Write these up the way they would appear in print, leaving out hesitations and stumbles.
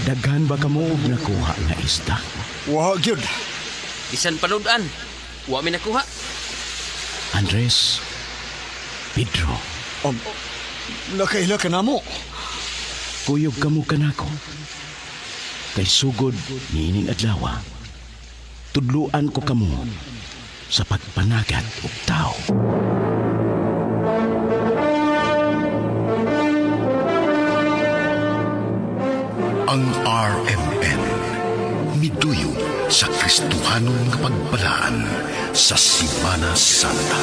Daghan ba kamo og nakuha nga isda? Wa gyud. Bisan panudan. Wa mi nakuha. Andres, Pedro, Nakaila ka namo. kuyog kamo kanako. Kay sugod niining adlaw, tudluan ko kamo sa pagpanagat og tao. Ang RMN miduyog sa Kristohanong nga pagbalaan sa Semana Santa.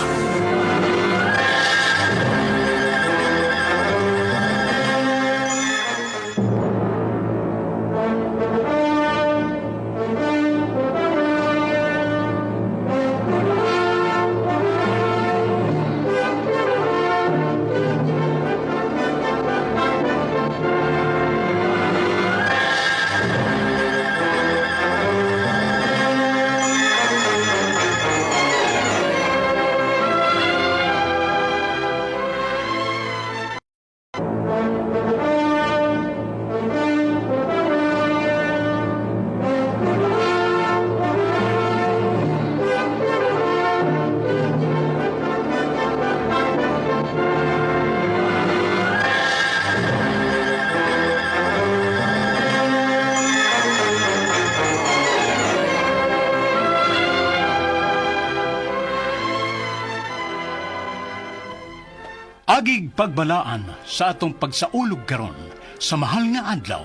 Agig pagbalaan sa atong pagsaulog karon sa mahal nga adlaw.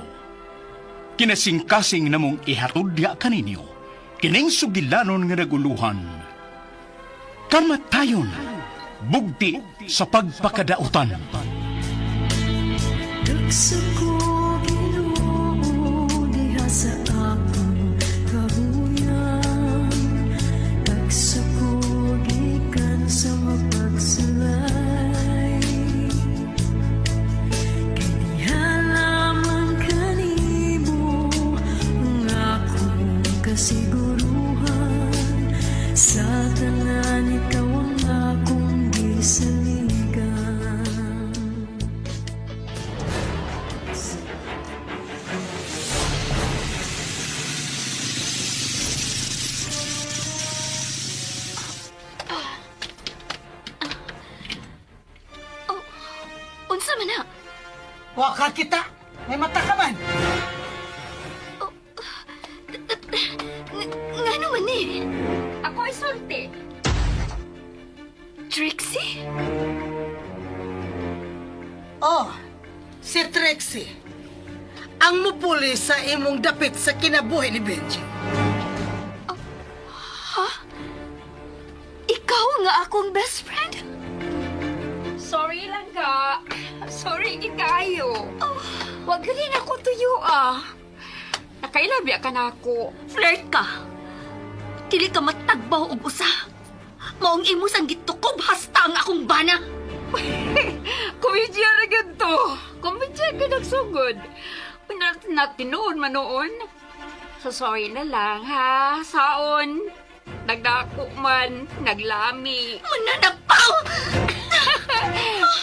Kinasingkasing namong ihatod diha kaninyo, kining sugilanon nga naguluhan. Kamatayon, bugti sa pagpakadautan. Dagsa ko Ginoo diha sa akong kabuyan. Dagsa ko gikan sa mapagsalay. Kay diha lamang kanimo ang akong kasiguruhan. Sa tanan ikaw ang akong gisaligan. Unsa man na? Waka kita! May mata ka man! Ngano man ni? Ako ay sulti. Trixie? Oh, si Trixie. Ang mupuli sa imong dapit sa kinabuhi ni Benji. Ikaw nga akong best friend? Sorry lang ka. Sorry kayo. Wag rin ako tuyo Nakailabi ka na ako. Flirt ka. Dili ka matagbaw og usa. Maong imo sang gitukob hasta ang akong bana. Komedya na ganito. Komedya ka nagsugod. Na tinuon man noon. So sorry na lang ha. Saon. Nagdako man. Naglami. Mananapaw!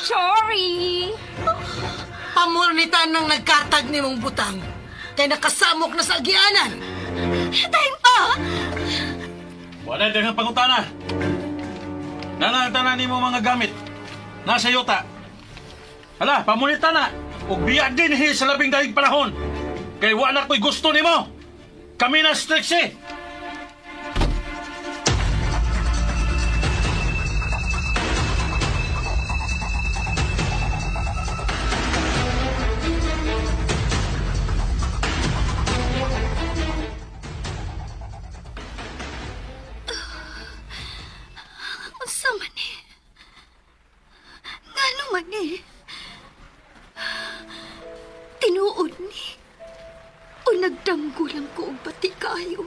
Sorry. Pamulnitan nang nagkatag ni mong butang. Kay nakasamok na sa agianan. Time pa! Wala daghang pangutana. Nanangtanan nimo mga gamit. Nasa yuta. Hala, pamunita na. Ug biya din sa labing dahig panahon. Kay wala ko'y gusto nimo. Kami na Trixie. Unsa man ni? Ngano man ni? Tinuod ni. O nagdanggo lang ko og bati kayo.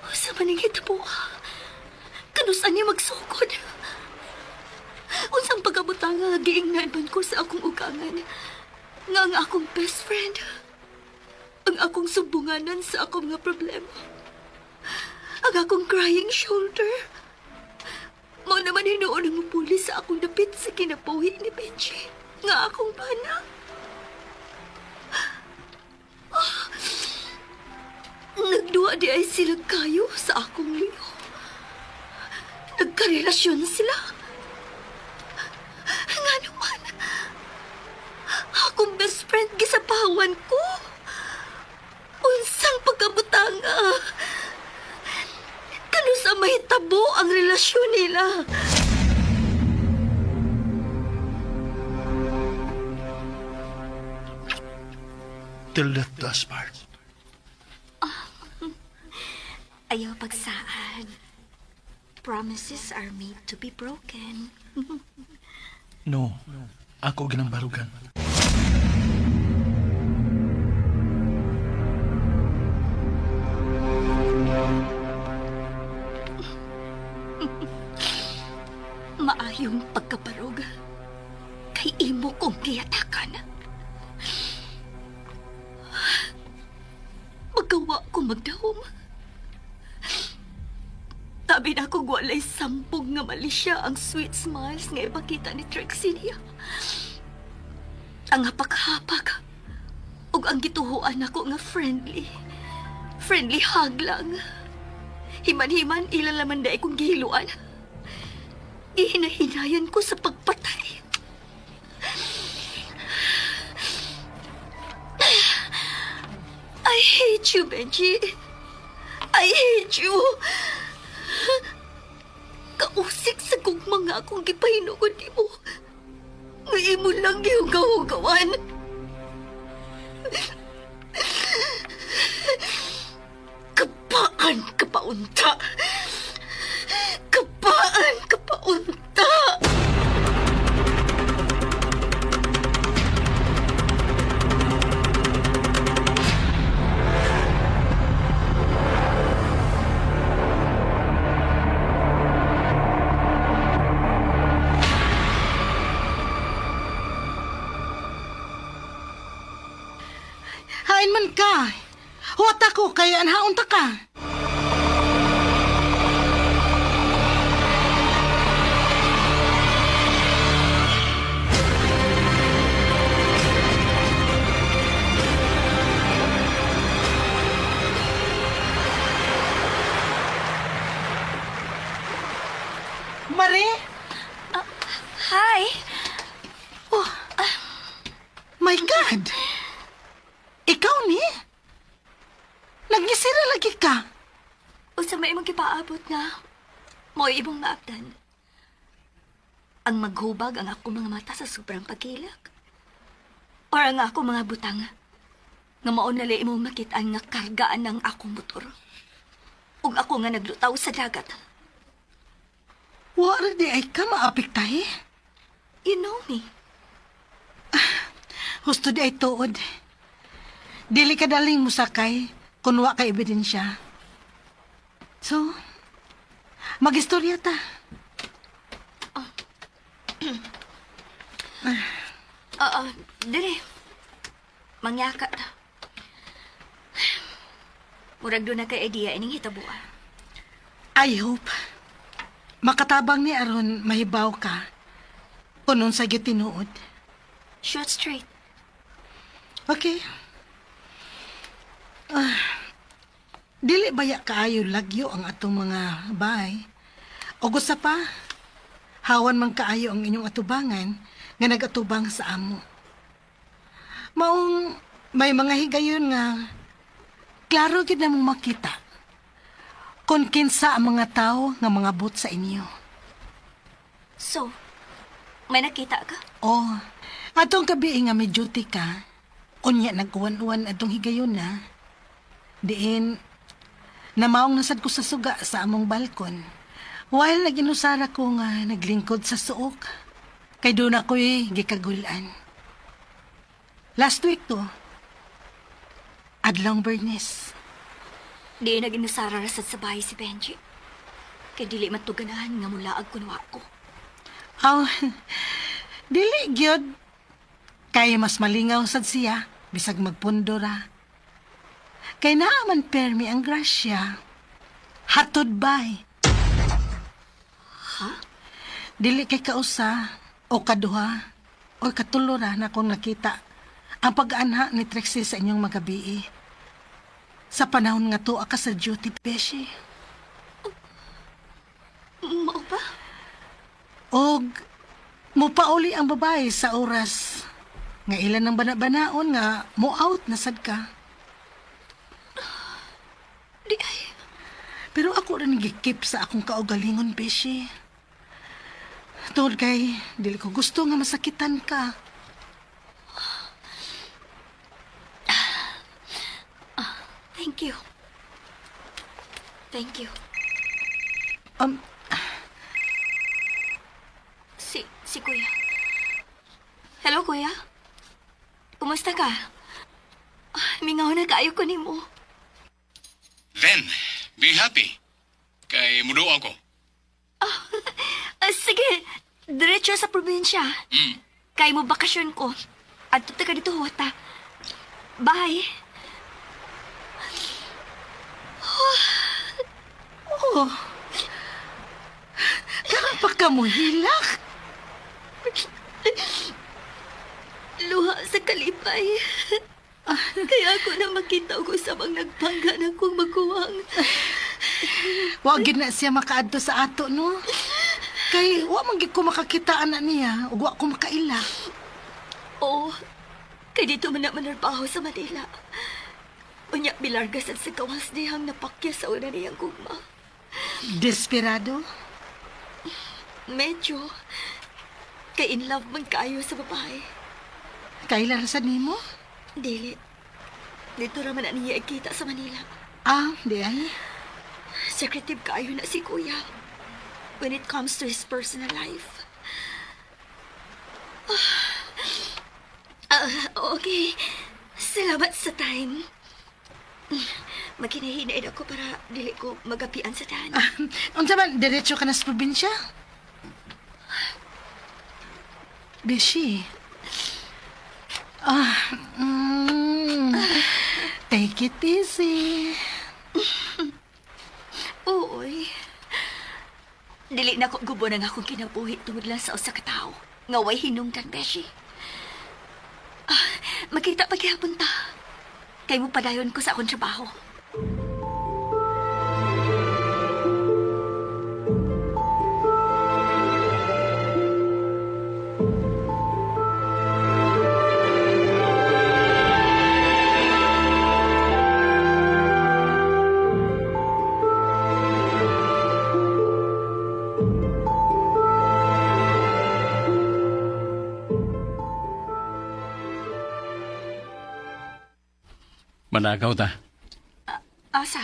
Unsa man ang hitabo? Kanusan niya magsukod? Unsang pagkabutang nga giingnan man ko sa akong ugangan nga ang akong best friend ang akong subunganan sa akong mga problema. Ang akong crying shoulder. Mo naman hinuon ang mupuli sa akong dapit sa kinabuhi ni Benji. nga akong bana. Nagduwa di ay sila kayo sa akong liyo. Nagkarelasyon sila. Nga naman, akong best friend gisapawan ko. Unsang pagkabutanga. Kano sa mahitabo ang relasyon nila. Till death do us part. Ayaw pagsaan. Promises are made to be broken. No, ako ginambarugan. Maayong pagkabarog. Kay imo kong kiyatakan. Magawa ko magdahom. Tabi na ko walay sampog nga mali siya ang sweet smiles nga ipakita ni Trixie niya. Ang hapak-hapak. Ug ang gituhuan ako nga friendly. Friendly hug lang. Himan-himan ilalaman da ikong gihiluan. Ihinahinayan ko sa pagpatay. I hate you, Benji. I hate you. Kausik sa kong mga akong gipahinugod di mo. Ngayon mo lang yung gawan. Kapaan ka paunta. Kapaan ka paunta. Hain man ka. Huwat ako kaya anhaon ta ka. Mare? Hi. Oh, my God! Ikaw ni? Nagisira lagi ka. Usa may imong gipaabot nga. Mo'y ibong maabdan. Ang maghubag ang ako mga mata sa sobrang pagkilag. Or ang ako mga butang. Nga maon na imong makita nga kargaan ng akong motor. Ug ako nga naglutaw sa dagat. Wala di ay ka maapektahe. You know me. Husto di ay tuod. Dili ka daling musakay kung wa ka ebidensya. So, magistorya ta. Dire. Mangyaka ta. Murag doon na kay idea ining hitabua. I hope makatabang ni aron mahibaw ka kunon sa gyud tinuod. Shoot straight. Okay. Dili baya kaayo lagyo ang atong mga bahay. O gusto pa, hawan man kaayo ang inyong atubangan nga nagatubang sa amo. Maong may mga higayon nga klaro gid namong makita kung kinsa ang mga tao nga mga but sa inyo. So, may nakita ka? Oh, atong gabi nga may duty ka, unya nagkuwan-uwan atong higayon na. Diin, namaong nasad ko sa suga sa among balkon. While naginusara ko nga naglingkod sa suok, kay doon ako'y gikagulan. Last week to, adlong Bernice. Di naginusara rasad sa bahay si Benji. Kay dili matuganahan nga mulaag kunwa ko. Oh, dili gyud. Kay mas malingaw sad siya, bisag magpundora. Kay naaman permi ang grasya. Hatod bay. Ha? Dili kay kausa o kaduha. O katulo ra na akong nakita ang pag-anha ni Trixie sa inyong magabi. Sa panahon nga tuwa ka sa duty, Beshi. Mao ba? Og mupauli ang babae sa oras nga ilan ng bana-banaon nga mo out na sad ka. Di ay. Pero ako rin gikip sa akong kaugalingon, Beshi. Tungod kay, dili ko gusto nga masakitan ka. Thank you. Thank you. Si Kuya. Hello, Kuya. Kumusta ka? Mingaw na kaayo ko nimo. Then, be happy. Kay mudo ako. Sige, diretso sa probinsya. Kay mo bakasyon ko. At tuta ka dito, Huwata. Bye. Oh, pa ka mo hilak. Luha sa kalipay. Kaya ako na makita ko sa mga nagpangga na kong magkuwang. Wag na siya makaadto sa ato, no? Kay wa man gid ko makakita ana niya, ug wa ko makaila. Oo, kay dito man na manarbaho sa Manila. Unya bilargasan sa kawas dihang napakya sa una niyang gugma. Desperado? Medyo. Kay in love man kaayo sa babae. Kailan sa nimo? Dili. Dito raman na niya ikita sa Manila. Di ay. Secretive kaayo na si Kuya. When it comes to his personal life. Okay. Salamat sa time. Maghinahinay ako para dili ko magapian sa daan. Unsa man diretso ka na sa probinsya? Beshi. Take it easy. Uy. Dili na ko gubo na nga akong kinabuhi tungod lang sa usa ka tawo. Nga way hinungdan, Beshi. Makita paghihapon ta. Kay mo padayon ko sa akong trabaho. Managaw ta. Asa?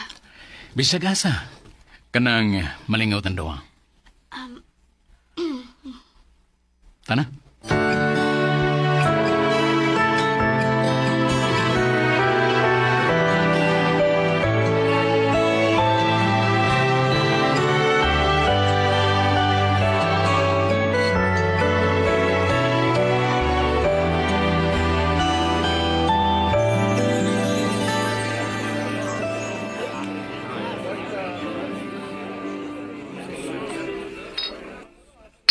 Bisag asa. Kanang malingaw tandawa. Tana?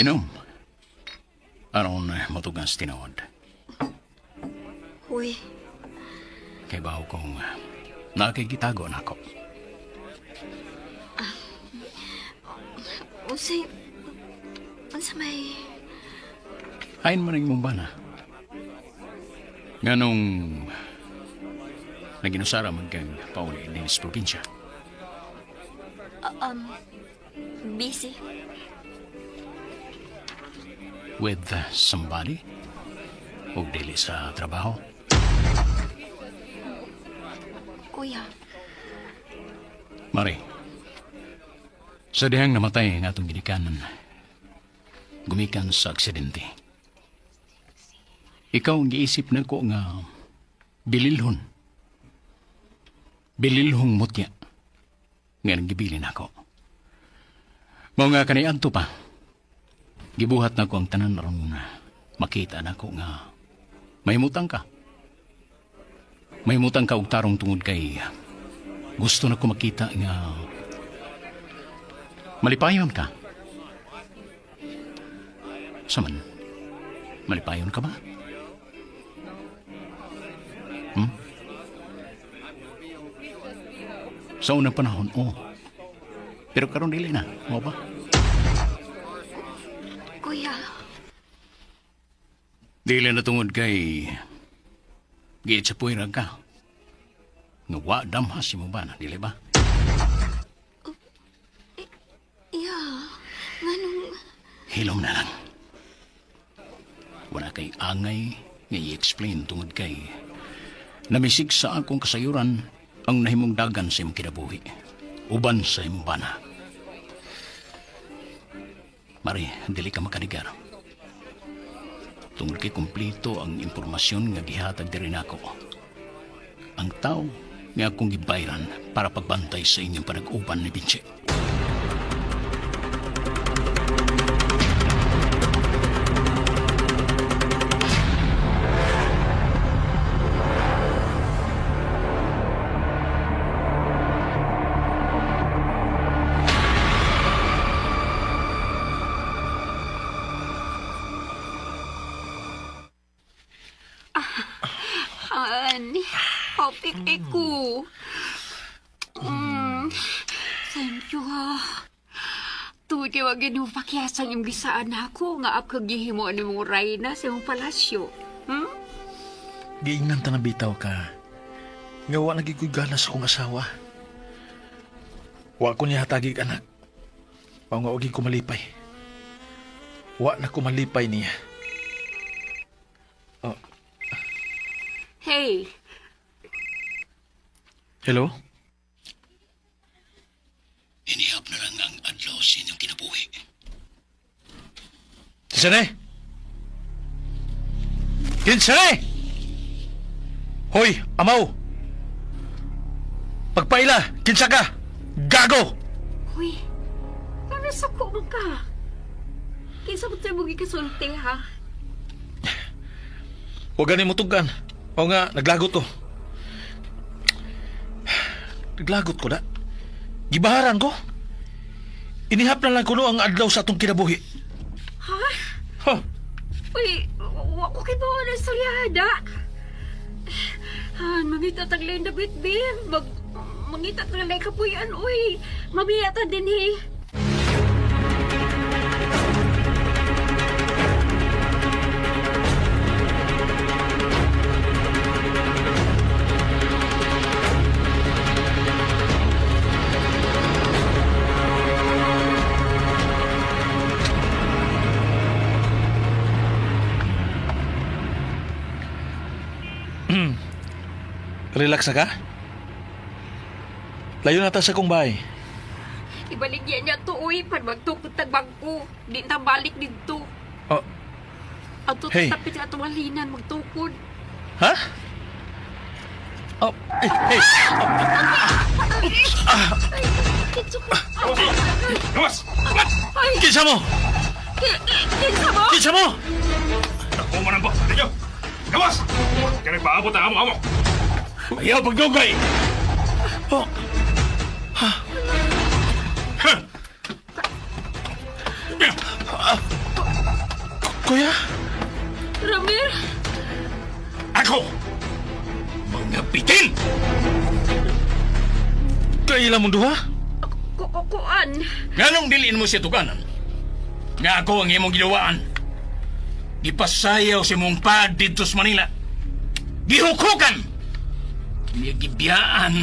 Inom. Aron matugas tinawad. Uy. Kay baho kong nakikitago na ako. Unsa may... Ayon mo rin mong bana. Nganong naginusara magkang pauli din sa probinsya. Busy. With somebody? O dili sa trabaho? Kuya. Mari, sa dihang namatay ang atong ginikanan, gumikan sa aksidente. Ikaw ang giisip na ko nga bililhon. Bililhong mutya. Nga nang gibilin ako. Mao nga kaniadto pa. Gibuhat na ko ang tanan aron makita na ko nga mahimutang ka. Mahimutang ka og tarong tungod kay gusto na ko makita nga malipayon ka. Saman, Malipayon ka ba? Sa unang panahon, oo. Pero karon dili na, mo ba? Kuya, Dili na tungod kay giit sa puwira ka. Nga wa damhas mo ba na, dili ba? nganong... Hilom na lang. Wala kay angay nga i-explain tungod kay namisig sa akong kasayuran ang nahimong dagan sa imong kinabuhi. Uban sa imong bana. Mari, dili ka makanigar. Tungod kay kumplito ang impormasyon nga gihatag diri nako. Ang tao nga akong gibayran para pagbantay sa inyong panag-uban ni Binche. Ani, hapik ko. Thank you ha. Tuwid kay wag ginoo pakiasang yung bisaan ako nga ako gihimo ni mong rayna sa imong palasyo. Giingnan ta na bitaw ka. Nga wa nagikoy ganas akong asawa. Wa ko niya hatagig anak. Wa nga ugig ko malipay. Wa na ko malipay niya. Hey, Hello? Inihap na lang ang adlaw sa inyong kinabuhi. Kinsane? Kinsane! Hoy, amaw! Pagpaila, kinsa ka! Gago! huy. Ano sa ko ka? Kinsa mo tayo mong ikasulti ha? Huwag ganin mo tugan. O nga, naglagot ko. Naglagot ko na. Gibaharan ko. Inihap na lang ko no ang adlaw sa atong kinabuhi. Ha? Ha? Uy, wa ko kay bawa ng solyada. Mangita taglayin na bitbin. Mangita taglayin kapuyan. Uy, mabiyata din eh. Relax na ka? Layo na ta sa kong bahay. Ibaligyan niya to, uy. Pan magtukod tagbangko. Di na balik dito. Oh, Ang Hey. tutapit sa tuwalinan, magtukod. ha? Oh, hey! Gawas! Ay, Kinsa mo! kinsa mo? Kinsa mo! Ako mo nang ba? Ninyo! Gawas! Kaya nagpaabot ang amo-amo! Ayaw pagdugay! Oh, kuya? Ramir, Ako! Mga bitin! Kailan mo duha? kukuan. Nganong diliin mo siya tuganan? Nga ako ang imong ginawaan. Gipasayaw si mong pad dito sa Manila. Gihukukan! Gibiyaan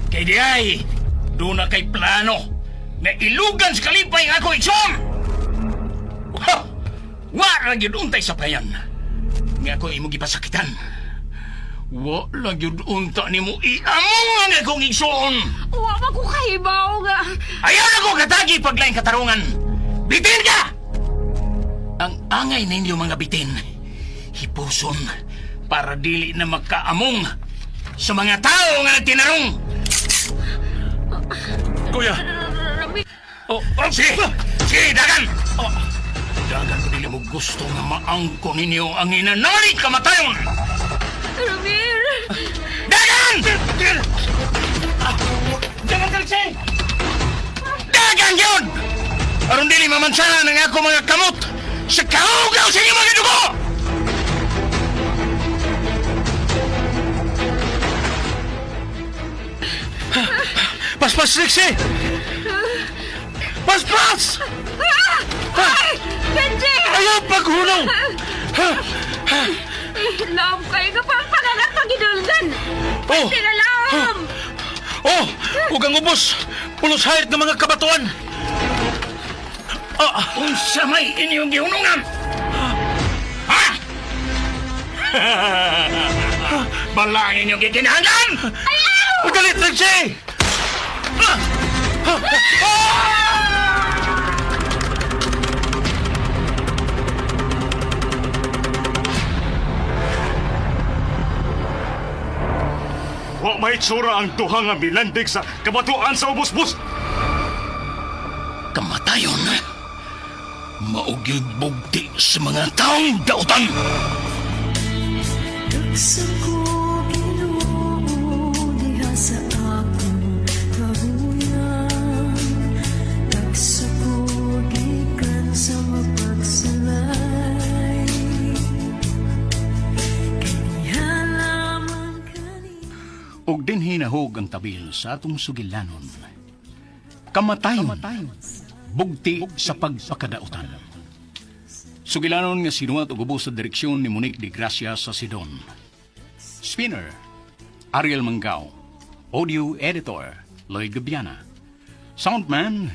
kay diay. Doon na kay plano na ilugan sa kalipay nga ako igsoon! Ha! Wa yun untay sa payan. Nga ako imong gipasakitan. Wa yun unta ni mo iamong nga akong igsoon! Wa ba ko kahibaw nga. Ayaw na ko katagi paglaing katarungan! Bitin ka! Ang angay ninyo mga bitin, hipuson para dili na magkaamong sa mga tao nga nagtinarong! Kuya! Ramir, Oh, Sige! Sige, dagan! Dagan ko dili mo gusto nga maangko ninyo ang inanalig kamatayon! Ramir. Dagan! Dagan kalsi! Dagan yun! Aron dili mamansanan ang ako mga kamot sa kaugaw sa inyo mga dugo! Paspas, Trixie! Paspas! Benji! Ayaw paghunong! Laom kayo ka pang pangalat na ginulgan! Oh! Benji na laom! Oh! Huwag ang ubos! Pulos hayat ng mga kabatuan! Unsa may inyong gihunungan! Ha? Balangin yung gikinahanglan! Ayaw! Magalit, Trixie! Wa may tsura ang duha nga milandig sa kabatuan sa ubos-bus. Kamatayon! Maugyod bugti sa mga taong dautan! Daksa ko Ginoo diha sa akong kabuyan. Daksa ko gikan sa mapagsalay. Kaniya lamang kanina. Og din hinahog ang tabil sa atong sugilanon. Kamatayon, bugti sa pagpakadautan. Sugilanon nga sinuwat og ubos sa direksyon ni Monique de Gracia sa Sidon. Spinner, Ariel Mangao. Audio Editor, Lloyd Gabiana. Soundman,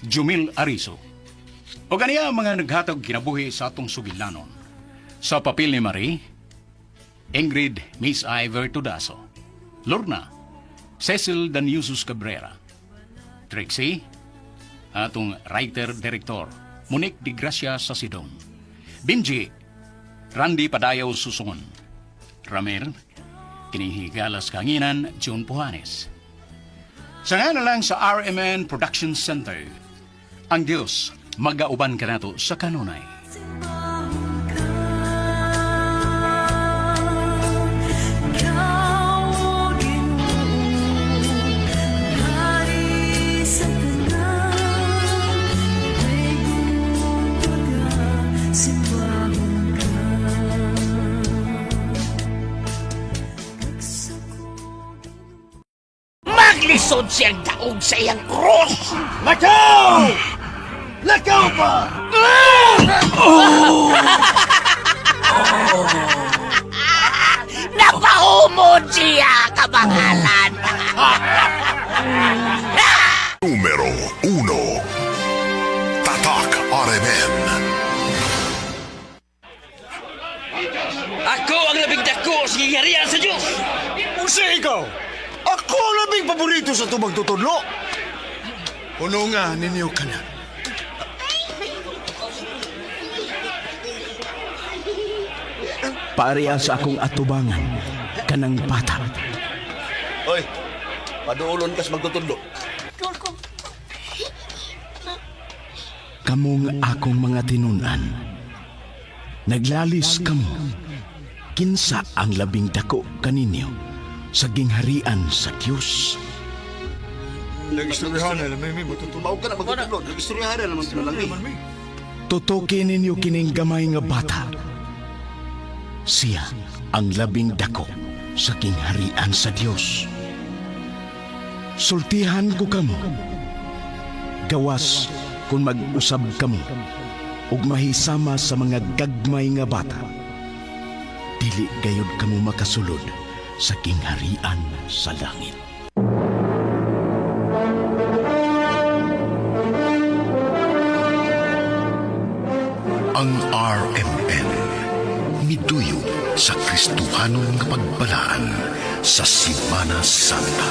Jumil Ariso. O ganiya mga naghatag kinabuhi sa atong sugilanon. Sa papel ni Marie, Ingrid Miss Iver Tudaso. Lorna, Cecil Daniusus Cabrera. Trixie, atong writer-director, Monique de Gracia sa Sidon. Benji, Randy Padayaw Susungon. Ramir, Kinihigalas Kanginan, John Pujanes. Sa nga na lang sa RMN Production Center, ang Diyos magauban ka nato sa kanunay. Maglisod siyang daog sa iyang krus! Lakaw! Lakaw pa! Napahumod siya, kabangalan! Numero 1. Tatak RMN. Ako ang labing dako sa gigarian sa Diyos! Unsa ikaw? Ako ang labing paborito sa tubang tutudlo. Puno nga ninyo ka na. Pareha sa akong atubangan, kanang bata. Oy, paduulon kas magtutudlo. Kamong akong mga tinunan. Naglalis kamo. Kinsa ang labing dako kaninyo sa gingharian sa Diyos. Nag-istoryahan na naman may matutudlo. Mao ka na magtutudlo. Nag-istoryahan na naman sila lang. Tutukin ninyo kining gamay nga bata. Siya ang labing dako sa kingharian sa Diyos. Sultihan ko kamo. Gawas kung mag-usab kamo ug mahisama sa mga gagmay nga bata. Dili gayud kamo makasulod sa kingharian sa langit. Ang RMN miduyog sa Kristohanon nga pagbalaan sa Semana Santa.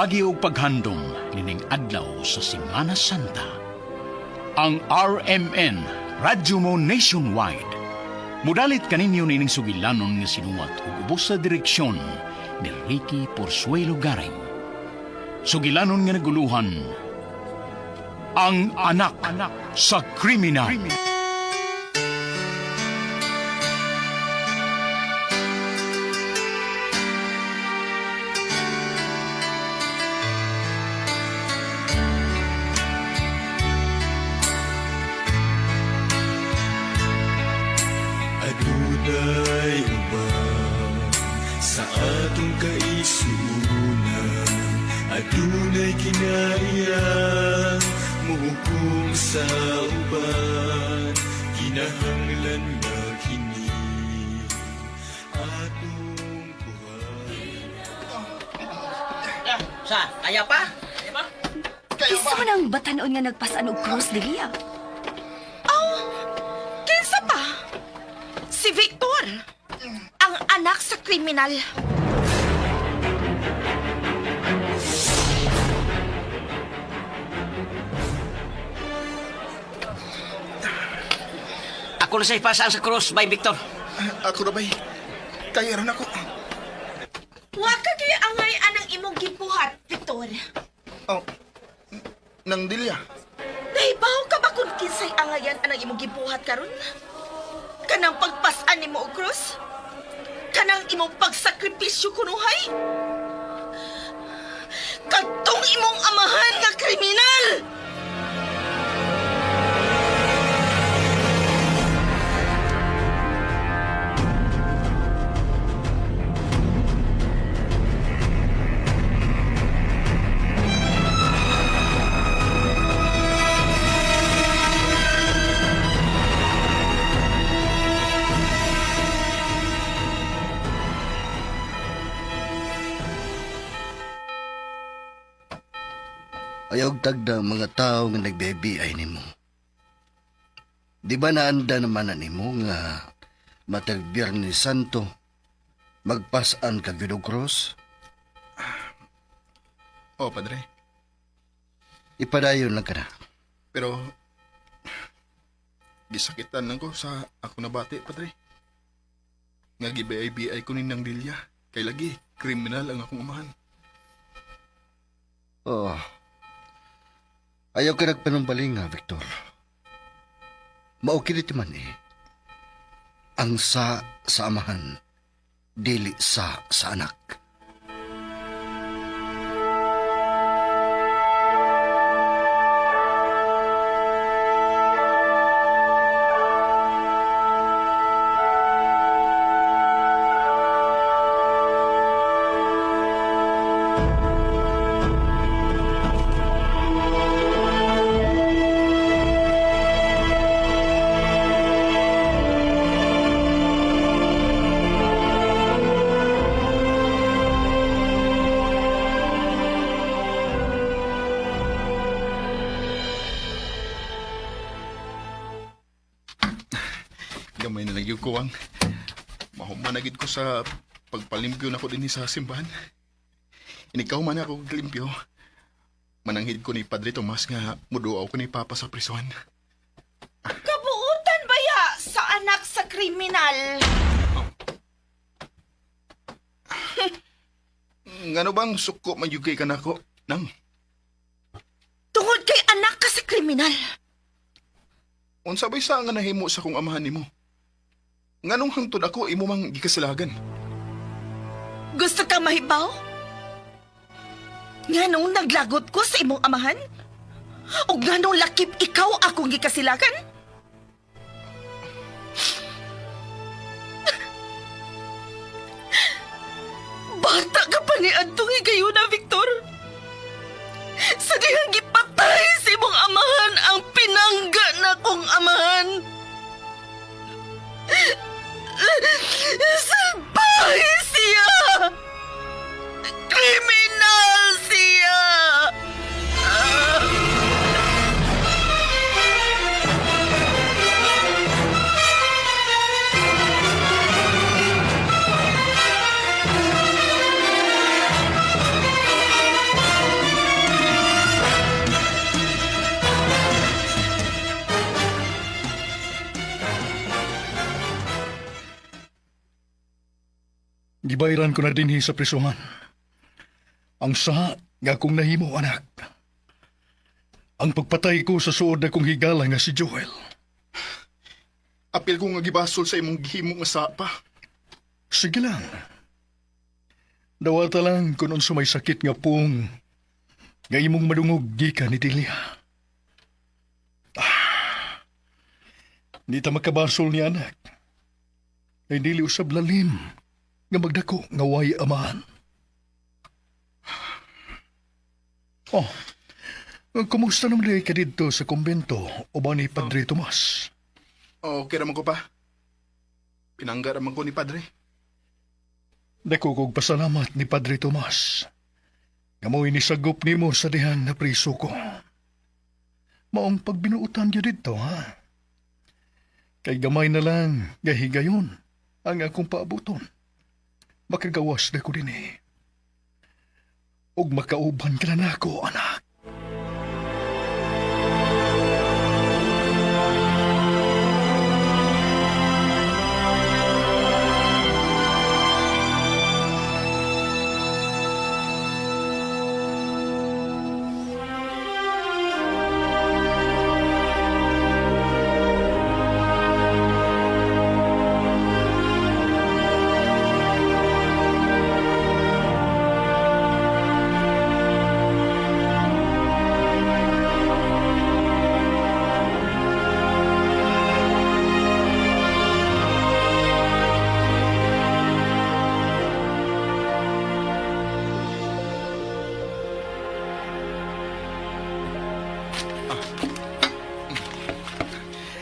Paagi og paghandom nining adlaw sa Semana Santa, ang RMN Radyo mo Nationwide mudalit kaninyo nining sugilanon nga sinuwat ug ubos sa direksyon ni Ricky Porzuelo Garing. Sugilanon nga naguluhan, ang anak sa kriminal. Adunay uban sa atong kaisunan, adunay kinaiyan muhukom sa uban, kinahanglan nga kini atong buhay. Sa, kaya pa? Isa man ang batanon nga nagpasan og cross dili ah. Kinsa pa? Si Victor, ang anak sa kriminal. Ako na sa ipasaan sa cross, by Victor. Ako na ba'y? Kaya ron ako. Wa ka kaya angay anang imong gibuhat, Victor. Oh, nang dilya. Nahibaw ka ba kung kinsay angayan anang imong gibuhat karon? Kanang pagpasan nimo og cross? Kanang imong pagsakripisyo kunuhay? Kadtong imong amahan nga kriminal! Ayog tagda mga tao nga nagbebi-ay nimo. Di ba naanda naman na nimo nga matag Biyernes Santo magpasan ka gyud og cross? Oh, padre. Ipadayon lang ka na. Pero, gisakitan lang ko sa ako nabati, padre. Nga gibay-biyay ko ninang dilya. Kay lagi, kriminal ang akong amahan. Oh. Ayaw ka nagpanumbaling nga, Victor. Maukilit man ang sa amahan, dili sa anak. Gamay na nagyog ko ang mahumanagid ko sa pagpalimpyo na ko din sa simbahan. Inikaw man ako limpyo. Mananghid ko ni Padre Tomas nga muduaw ko ni Papa sa prisuhan. Kabuutan ba ya sa anak sa kriminal? Ngano bang suko mayugay ka na ko, nang? Tungod kay anak ka sa kriminal. Unsa bay sa nga nahimo sa kong amahan nimo? Nganong hangtod ako imo mang gikasilagan? Gusto ka mahibaw? Nganong naglagot ko sa imong amahan? O nganong lakip ikaw akong gikasilagan? Bata ka pa ni Antong Higayuna, Victor. Sa dihang gipatay sa imong amahan ang pinangga na kong amahan. Salbahe siya! Kriminal siya! Gibayran ko na dinhi sa prisuhan. Ang sa nga akong nahimo, anak. Ang pagpatay ko sa suod na kong higala nga si Joel. Apil ko nga gibasol sa imong gihimo nga sapa. Sige lang. Dawata lang kung unsa may sakit nga pung nga imong madungog gikan ni Delia. Di ta makabasol ni anak. Ay dili usab lalim nga magdako nga way amahan. Oh, kumusta naman day ka dito sa kumbento o ba ni Padre Tomas? Okay naman ko pa. Pinangga naman ko ni Padre. Dako kog pasalamat ni Padre Tomas. Nga mo'y nisagop ni mo sa dihang na priso ko. Maong pagbinuutan niyo dito, ha? Kay gamay na lang, gahigayon, ang akong paabuton. Makagawas na ko din eh. Og makauban ka na ako, anak.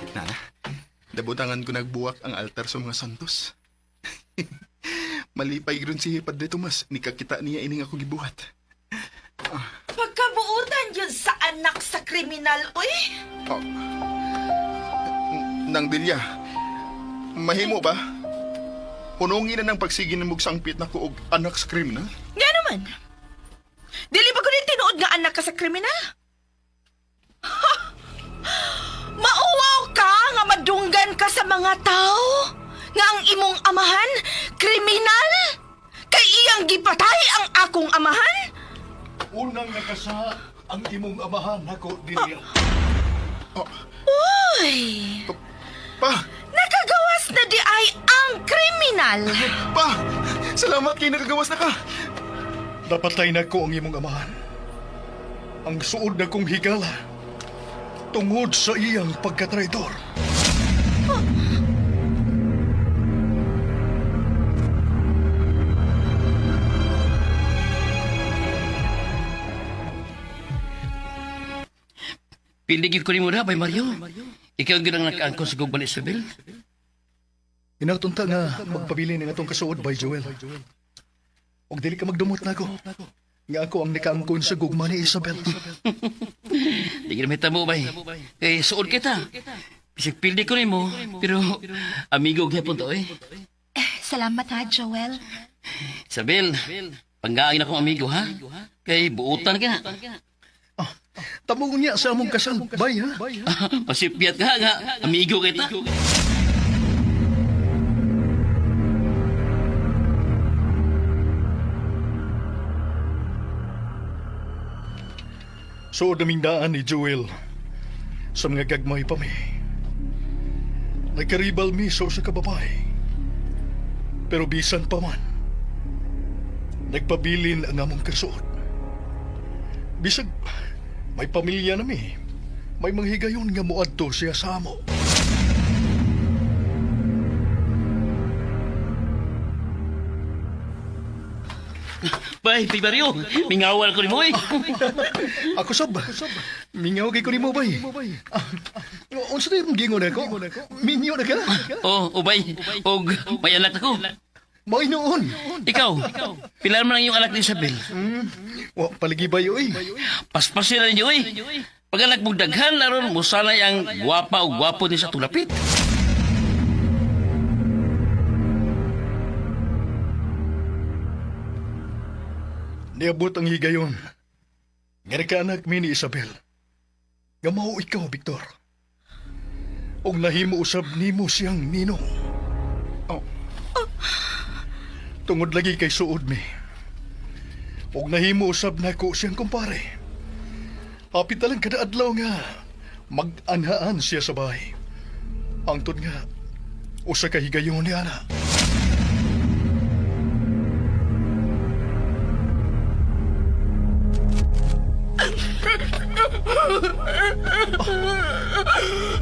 Nana, dabutangan ko nagbuwak ang altar sa mga santos. Malipay ron si Padre Tomas, ni kakita niya ining ako gibuhat. Pagkabuutan yun sa anak sa kriminal, uy. Oh. Nang Delia, mahimo ba? Punongin na ng pagsigin ng mugsangpit na ko og anak sa kriminal? Nga naman. Dili ba ko din tinuod nga anak ka sa kriminal? Ha! Mauwaw ka nga madunggan ka sa mga tao nga ang imong amahan kriminal? Kay iyang gipatay ang akong amahan? Unang nakasa ang imong amahan ako, Delia. Uy! Pa! Nakagawas na di ay ang kriminal! Pa! Salamat kay nakagawas na ka! Napatay na ko ang imong amahan. Ang suod na kong higala tungod sa iyang pagkatraidor. Pindigid ko ni mo na, Bay Mario. Ikaw ang ginang nakaangkon sa gugban Isabel. Inatunta nga magpabili ng atong kasuod, Bay Joel. Og dili ka magdumot na ako. Nga ako ang nakaangkon sa gugma ni Isabel. Di ka na may tamo, Bay. Eh, suod kita. Bisig pildi ko ni mo, pero amigo gyapon to, eh. Salamat ha, Joel. Isabel, panggaangin akong amigo, ha? Kay buutan ka na. Tamo niya sa among kasal, Bay, ha? Masipyat ka nga, amigo kita. So, daming daan ni Joel sa mga gagmay pa mi. Nagkaribal miso sa kababay. Pero bisan pa man, nagpabilin ang among kasuot. Bisag, may pamilya na mi. May manghigayon nga muadto siya sa amo. Bay, Mario, mingawal ko ni mo, eh. Ako sab. Mingaw kay ko nimo, Bay. Unsa tayo gingon ako? Minyo na ka? Bay. Og may anak ako. May noon. Ikaw, pilar mo lang yung anak ni Isabel. Paligi ba yun, Paspasin na niyo, eh. Pag anak mong daghan, naroon mo sanay ang gwapa o gwapo ni sa tulapit. Niabot ang higayon. Nga nagkaanak mi ni Isabel. Nga mao ikaw, Victor. Og nahimo usab nimo siyang ninong. Tungod lagi kay suod mi. Og nahimo usab na ko siyang kumpare. Hapit talang kada adlaw nga mag-anhaan siya sa bahay. Hangtod nga usa ka higayon niya na.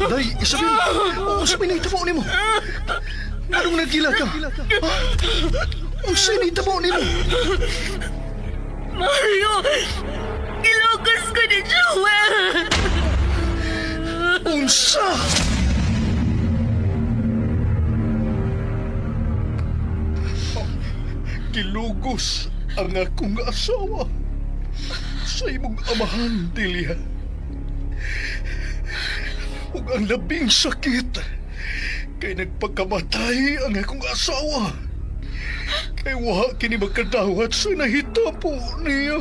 Day, Isabel! Usabin na itabo ni mo! Anong nagkila ka? Usay na itabo ni mo! Mario! Ilocos ko ni Joel! Unsa? Kilugos ang akong asawa sa imong amahan, Delia. Ug ang labing sakit kay nagpagkamatay ang akong asawa. Kay wa kini magkadawat sa nahitabo niya.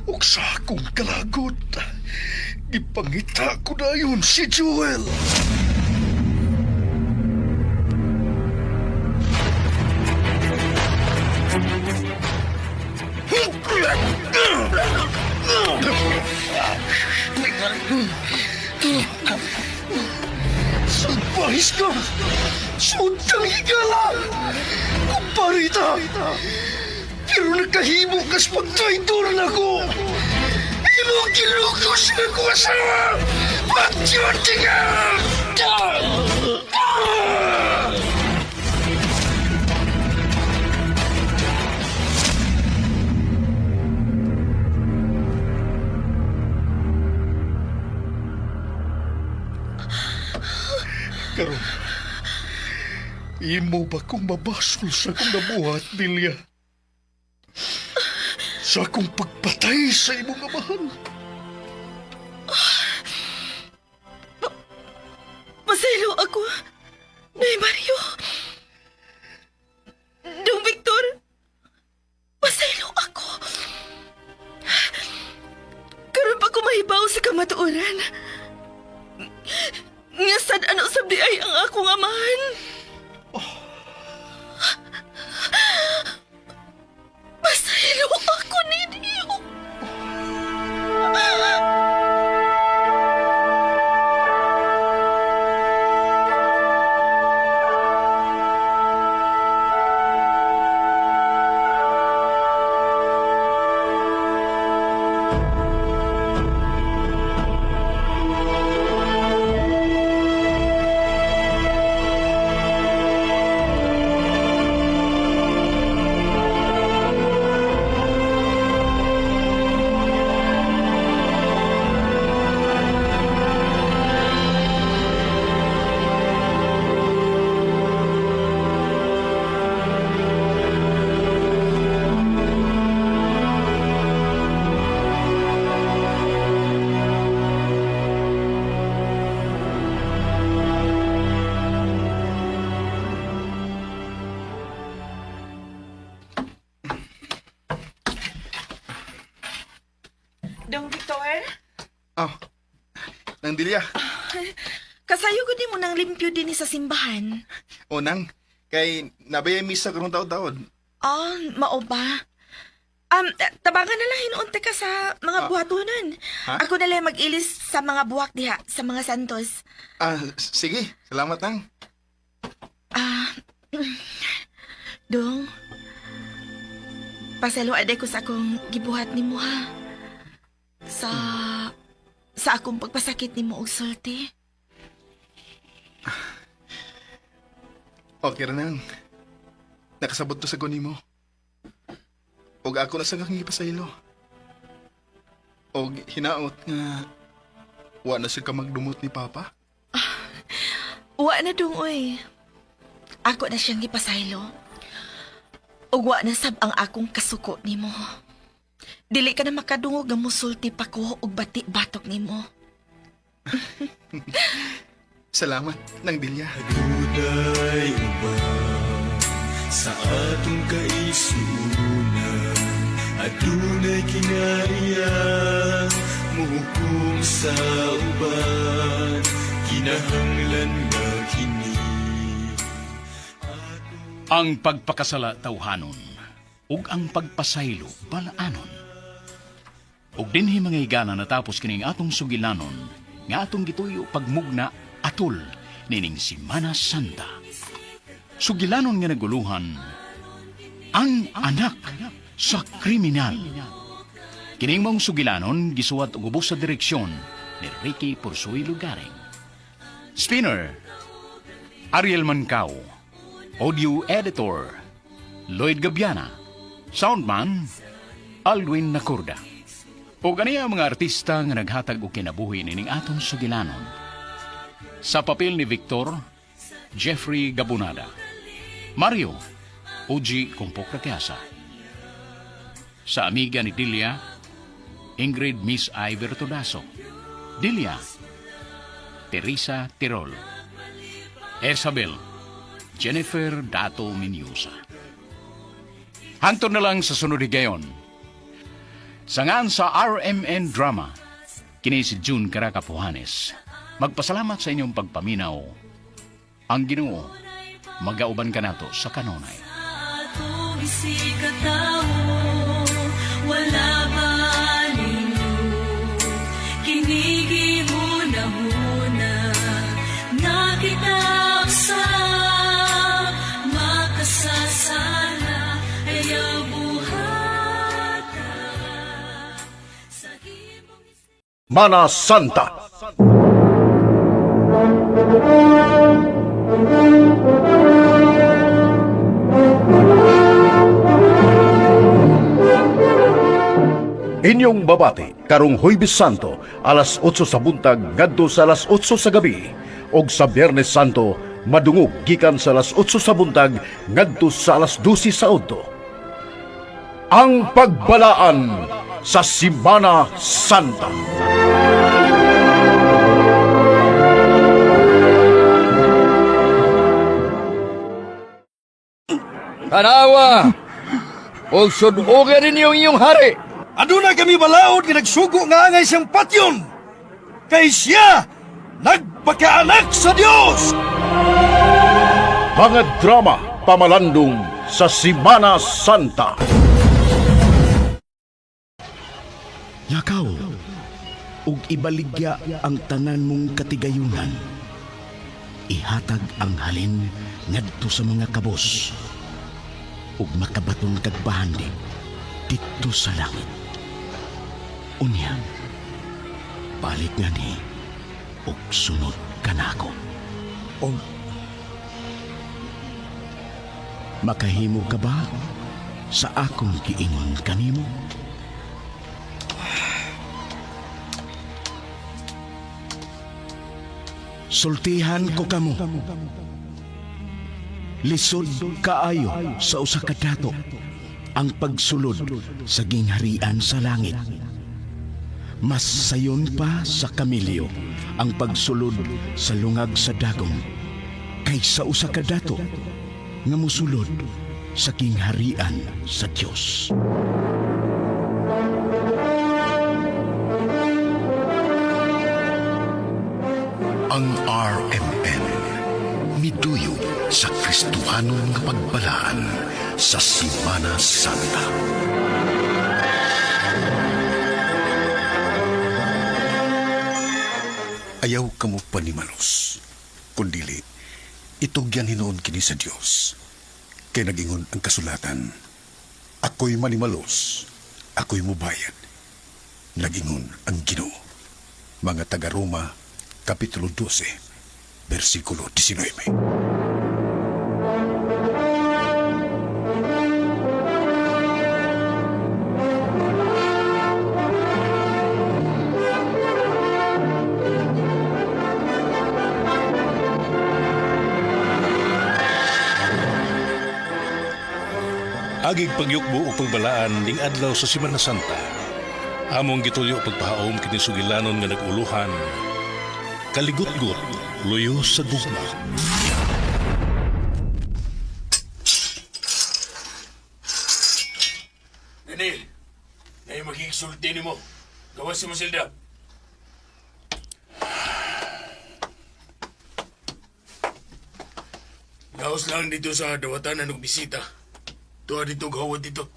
Ug sa akong kalagot, ipangita ko na yun si Joel. Salbahis ka! Suntang higala! Kumparita! Pero nagkahimo kas pagtraidor na ko! Imong kilukos na ko asawa! Pagtiyoti ka! Karon, imo ba kong mabasol sa akong nabuhat, Delia? Sa akong pagpatay sa imong amahan? Masaylo ako. Nay Mario. Dong Victor. Masaylo ako. Karon pa ko mahibaw sa kamatuoran. Nga sad ano sabdi ay ang akong amahan. Masaylo ako ninyo. Dong Victor? Oh, nang Delia. Kasayo ko din mo nang limpyo din sa simbahan. O nang, kay nabayay misa karong taon-taon. Oh, mao ba? Tabangan na lang hinuunti ka sa mga buhatunan. Ha? Ako na lang mag-ilis sa mga buwak diha, sa mga santos. Sige, salamat nang. Dong, pasalo aday ko sa akong gibuhat ni mo ha. Sa akong pagpasakit ni mo og sulti. Okay ra nang. Nakasabot to sa guni mo. Og ako na sa kang ipasaylo. Og hinaot nga wa na siya ka magdumot ni Papa. Wa na dong oy. Ako na siyang gipasaylo. Ug wa na sab ang akong kasuko nimo. Dili ka na makadungog nga musulti pa ko og bati-batok nimo. Salamat nang Delia. Dunay uban sa atong kaisunan, adunay kinaiya muhukom sa uban, kinahanglan nga kini Ang pagpakasala tawhanon ug ang pagpasaylo balaanon. Ug dinhi mga higala natapos kining atong sugilanon nga atong gituyo pagmugna atol nining Semana Santa. Sugilanon nga naguluhan ang anak sa kriminal. Kining mong sugilanon gisuwat og ubos sa direksyon ni Ricky Pursoy Lugaring. Spinner Ariel Mancao. Audio Editor Lloyd Gabiana. Soundman Alwin Nakurda. O ganiya mga artista nga naghatag og kinabuhi nining atong sugilanon. Sa papel ni Victor, Jeffrey Gabunada. Mario, Uji Kumpok Rakiasa. Sa amiga ni Dilia, Ingrid Miss I. Bertodaso. Dilia, Teresa Tirol. Isabel, Jennifer Dato Minyosa. Hantod na lang sa sunod higayon. Sangan sa RMN Drama, kini si June Caracapuhanes. Magpasalamat sa inyong pagpaminaw. Ang Ginoo, magauban ka nato sa kanunay. Wala ba ninyo kinigi muna nakita sa makasasala ayaw buhata sa himong Mana Santa. Inyong babati karong Huwebes Santo alas 8 sa buntag ngadto sa alas 8 sa gabi og sa Biyernes Santo madungog gikan sa alas 8 sa buntag ngadto sa alas 12 sa udto. Ang pagbalaan sa Semana Santa. Tanawa! O sunugan ninyo inyong hari! Aduna kami balaod nga nagsugo nga angay siyang patyon. Kay siya nagpakaanak sa Dios. Mga drama pamalandong sa Semana Santa. Yakaw, ug ibaligya ang tanan mong katigayunan. Ihatag ang halin ngadto sa mga kabos. Ug makabaton kag bahandi dito sa langit. Unya, balik nga ni ug sunod kanako. Makahimo ka ba sa akong giingon kanimo? Sultihan ko kamo. Lisod kaayo sa usa ka dato ang pagsulod sa gingharian sa langit. Mas sayon pa sa kamilyo ang pagsulod sa lungag sa dagom kaysa usa ka dato nga musulod sa gingharian sa Dios. Ang RMN miduyo sa Kristohanon nga pagbalaan sa Semana Santa. Ayaw kamo panimalos, kundili itugyan hinoon kini sa Dios. Kay nagingon ang kasulatan, ako'y manimalos, ako'y mubayad. Nagingon ang Ginoo. Mga taga-Roma, Kapitulo 12, versikulo 19. Agig pagyukbo o pagbalaan ning adlaw sa Semana Santa. Among gitulyo pagpahaom kini sugilanon nga naguluhan. Kaligut-gut, luyo sa gugma. Daniel, ngayon magigsulti ni mo. Gawas si Masilda. Naos lang dito sa dawatan na bisita. Tuwa dito gawad dito.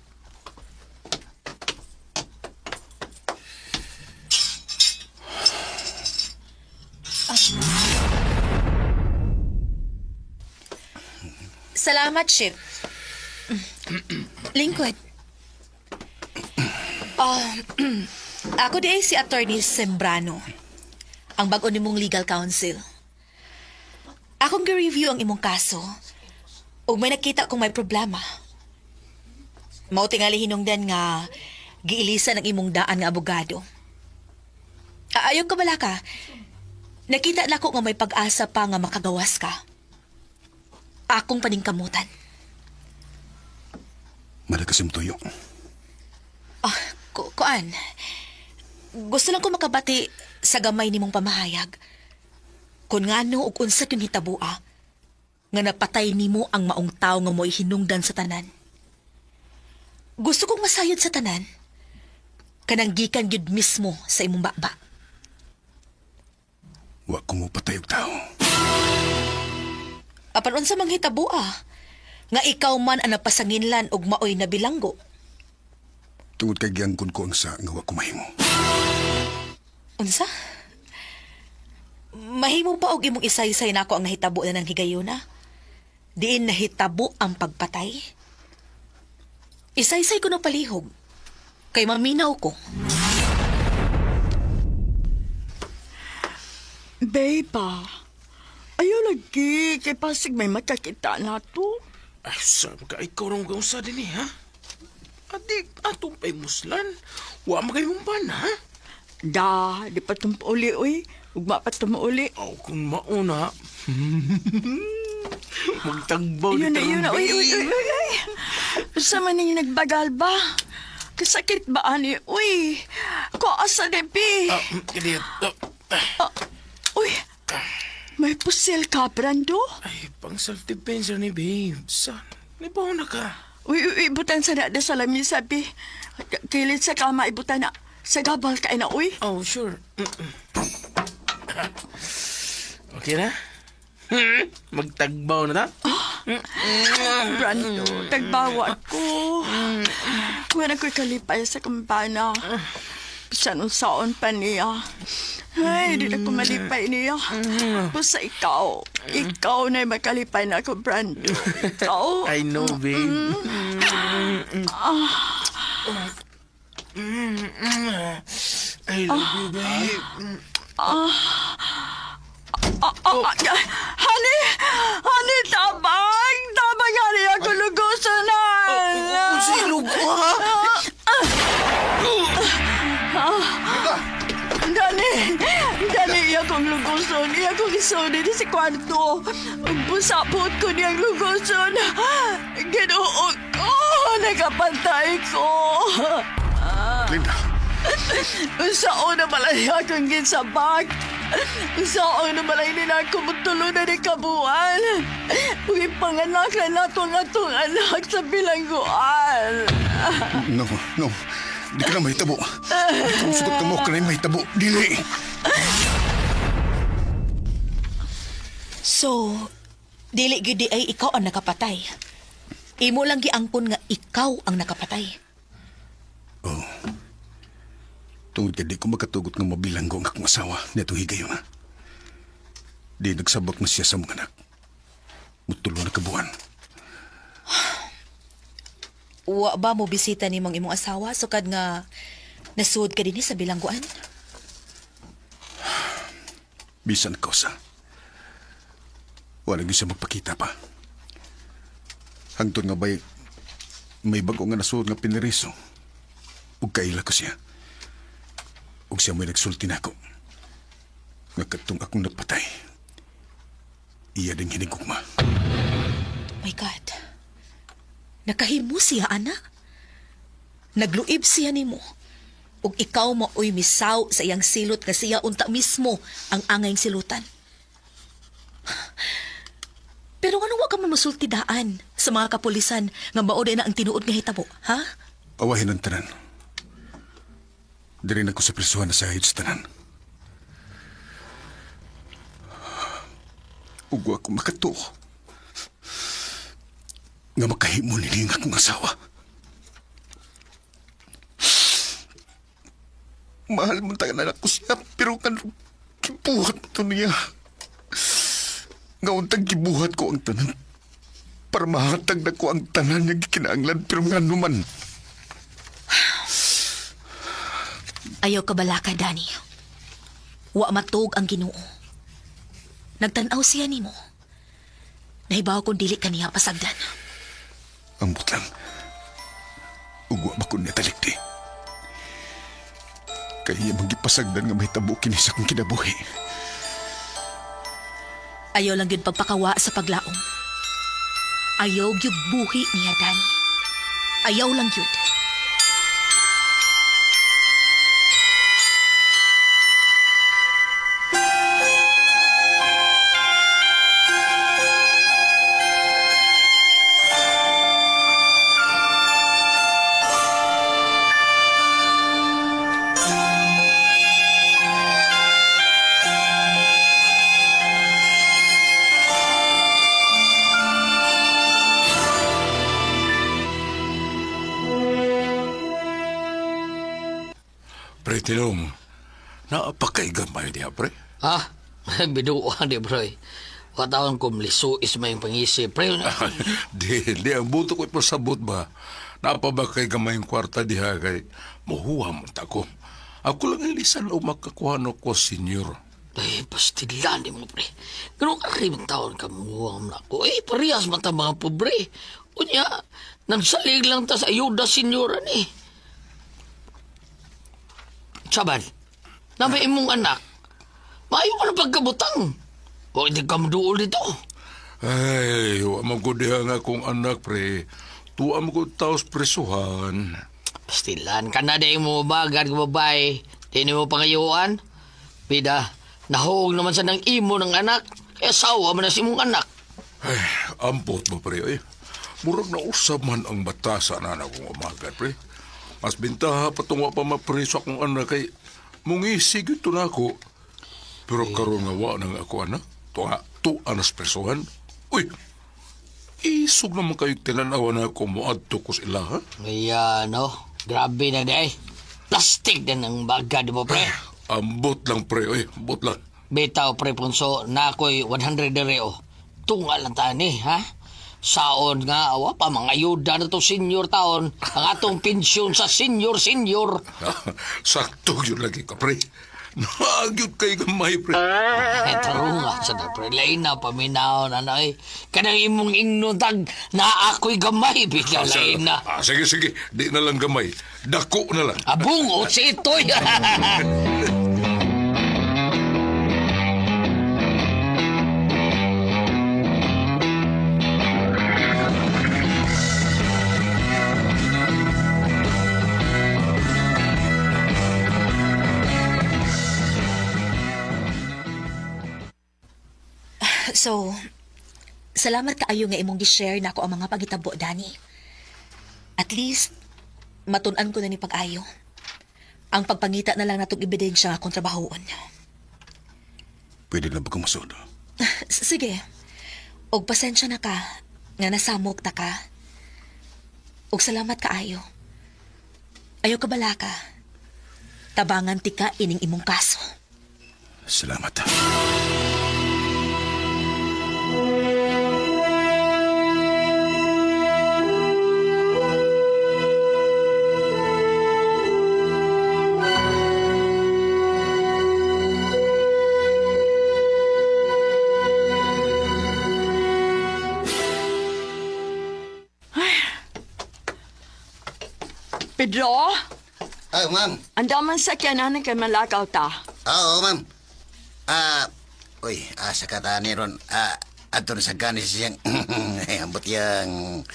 Salamat, Chip. Lingkod. Ako di ay si Attorney Sembrano, ang bago nimong legal counsel. Akong gi-review ang imong kaso ug may nakita kong may problema. Mao tingali hinungdan nga giilisan ang imong daan nga abogado. Ayon ka bala ka, nakita nako nga may pag-asa pa nga makagawas ka. Akong paningkamutan. Madagasim tuyo. Kuan. Gusto lang ko makabati sa gamay nimong pamahayag. Kung ngano ug unsa yung hitabua, nga napatay nimo ang maong tao nga mo'y hinungdan sa tanan. Gusto kong masayod sa tanan, kanang gikan gyud mismo sa imong baba. Wa ko mo patay og tao. Apan unsa mang hitabua, nga ikaw man ang napasanginlan og maoy na bilanggo. Tungod kay giangkon ko ang sa nga wa ko mahimo. Unsa? Mahimo ba og imong isaysay nako ang nahitabo na ng higayuna? Diin nahitabo ang pagpatay? Isaysay ko na palihog. Kay maminaw ko. Beba, ayaw lagi kay pasig may makakita na to. Ay, sabi ka, ikaw rong gawsa din ha? Adik, atong pa'y muslan. Wa magayong ban, ha? Da, di pa tumpauli, uy. Ugma pa tumauli. Oh, kung mauna. Magtagbaw Yun na, dito yun na, uy, uy, uy, uy. Basta man yung nagbagal ba? Kasakit ba, ani? Uy, ko asa de, pi. Kadiat. Uy, may pusil ka, Brando? Ay, pang self-defense ni babe. San? Libaw na ka. Uy, uy, ibutan sa nada sa lamisa, pi. Kilit sa kama, ibutan na. Sa gabal ka na, uy. Oh, sure. Okay na? Magtagbaw na ta? Brando, tagbawa ko. Wala ko'y kalipay sa kampana. Bisan unsaon pa niya. Ay, di na ko malipay niya. Basta ikaw. Ikaw na makalipay na ako, Brando. Ikaw. I know, babe. I love you, babe. Honey! Honey, tabang! Tabang, honey! Ako lugusanan! Silog ko, ha? Dani, iya kong luguson. Iya kong ison dito sa kwarto. Pusapot ko niyang luguson. Ginuog ko. Nagapantay ko. Linda. Saan na malay akong ginsabak? Saan na malay nila ako mutulo na ni kabuan? Uy, panganakan na itong anak sa bilangguan. No. Di ka na mahitabo. Kung sugot ka mo, ka na mahitabo. Dili. So, dili gyud di ay ikaw ang nakapatay. Imo lang giangkon nga ikaw ang nakapatay. Oh. Tungod kay di ko makatugot nga mabilanggo ang akong asawa nitong higayon na. Di nagsabak na siya sa mga anak. Mutulo na kabuan. Wa ba mo bisita ni mong imong asawa sukad nga nasuod ka dinhi sa bilangguan? Bisan ko sa. Wala siya magpakita pa. Hangtod nga ba'y may bago nga nasuod nga piniriso. Ug kaila ko siya. Ug siya mo'y nagsulti na ako. Nga katong akong napatay. Iya ding hinigugma. My God. Nakahimo siya, ana? Nagluib siya nimo. Ug ikaw maoy misaw sa iyang silot nga siya unta mismo ang angayng silutan. Pero ano wa ka man masultidaan sa mga kapulisan nga maoday na ang tinuod nga hitabo, ha? Awahin ang tanan. Diri na ko sa prisuhan na sahid sa tanan. Ug wa ko makatuo. nga makahimo nini nga akong asawa. Mahal mo tayo na ako siya, pero kan kibuhat mo to niya. Nga untang kibuhat ko ang tanan. Para mahatag na ko ang tanan niya gikinanglan, pero nga naman. Ayaw ka bala ka, Danny. Wa matug ang Ginoo. Nagtanaw siya nimo. Nahibaw kung dili ka niya pasagdan. Ambot lang. Ugwa ba ko niya talikdi? Kaya magipasagdan nga may tabo kini sa kong kinabuhi. Ayaw lang yun pagpakawa sa paglaom. Ayaw yun buhi niya, Danny. Ayaw lang yun. Pre, Tilong, naapakay gamay niya, pre. Ha? Biduan di, bro. Katawan ko mliso is may pangisip, pre. Di, ang buto ko'y pasabot ba? Napabakay gamay yung kwarta diha kay mahuha mo tako. Ako lang ilisan o makakuhano ko, senyor. Ay, pastilan di mo, pre. Ganun ka rin taon ka muwang na ko. Eh, parehas man ta mga pobre. Unya, nagsalig lang ta sa ayuda, senyora ni. Saban, nabay imong anak, maayo ka na pagkabutang. O hindi ka maduol dito. Ay, wa magudiha nga akong anak, pre. Tuwa mo ko taos presuhan. Pastilan ka na di mo bagad ka babae. Di mo pangayuan. Bida, nahog naman sa nang imo ng anak. Kaya sawa man na si mong anak. Ay, ampot mo, pre. Ay, murag na usab man ang batasa na akong umagad, pre. Mas bintaha patungwa pa mapreso akong anak kay mungisig ito na ako. Pero karon nga wa nang ako anak. Tu anas presohan. Uy, isog naman kayo tinanawa na ako mo adto ko sila, ha? Kaya, no? Grabe na di. Plastic din ang baga, di ba, pre? Ambot lang, pre. Uy, ambot lang. Bitaw, pre, punso, na ako'y 100 dereo. Tunga lang tani, ha? Saon nga, awa pa, mga ayuda na to senior taon. Ang atong pensyon sa senior. Sakto yun lagi ka, pre. Naagyot kay gamay, pre. Taro nga, sa na, pre. Lain na, paminaw na na, eh. Kanang imong inutag na ako'y gamay, bigla lain na. Sige, di na lang gamay. Dako na lang. Abungo, si ito'y. So, salamat kaayo nga imong gi-share nako ang mga pagitabo, Danny. At least, matun-an ko na ni pag-ayo. Ang pagpangita na lang natong ebidensya nga kontrabahoon. Pwede na ba kong masod? Sige. Og pasensya na ka nga nasamok ta ka. Og salamat kaayo. Ayaw ka bala ka. Tabangan ti ka ining imong kaso. Salamat. Pedro? Ay, ma'am. Andaman sa kyanan kay malakaw ta. Oo, ma'am. Sa katani ron, ato na sa ganis siyang, ambot yang,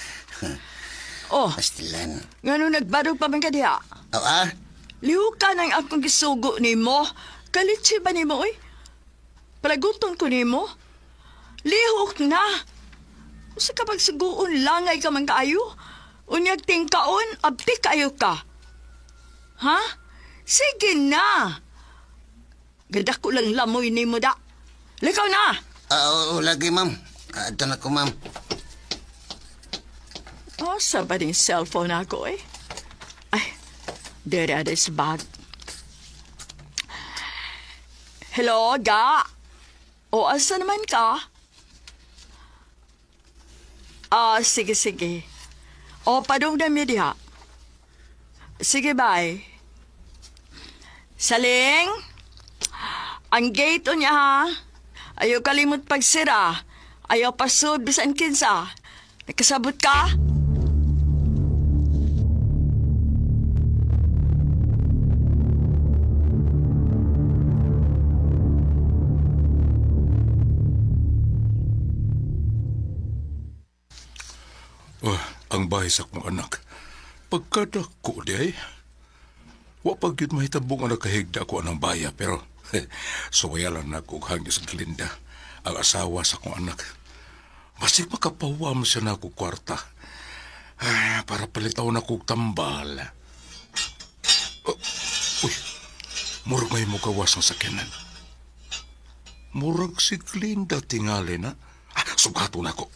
Oh, pastilan. ngano nagbarog pa man ka diha? Liho ka nang akong gisugo ni mo. Kalitsi ba ni mo, oy? Palagunton ko ni mo. Lihok na. Usa ka pagsugoon, langay ka man kaayo. Unyag tingkaon, abdi kayo ka. Ha? Sige na. Gadak ko lang lamoy ni mo da. Likaw na. Oo, lagi, ma'am. Ito na ko, ma'am. Oh, sa ba din cellphone ako eh? Ay, dere sa bag. Hello, ga? O, asa naman ka? Sige, sige. O, padong na mi diha. Sige, bye. Saling, ang gate niya ha. Ayaw kalimot pagsira. Ayaw pasod bisan kinsa. Nakasabot ka? Ang bahay sa akong anak. Pagkadako di ay. Wa pag yun mahitabong ang nakahigda ko anang baya, pero suwayalan na kong hangis ang Glinda, ang asawa sa akong anak. Basig makapawam siya na akong kwarta. Para palitaw na akong tambal. Uy, murag may mukawas ang sakyanan. Murag si Glinda tingali na. Sugato na ako.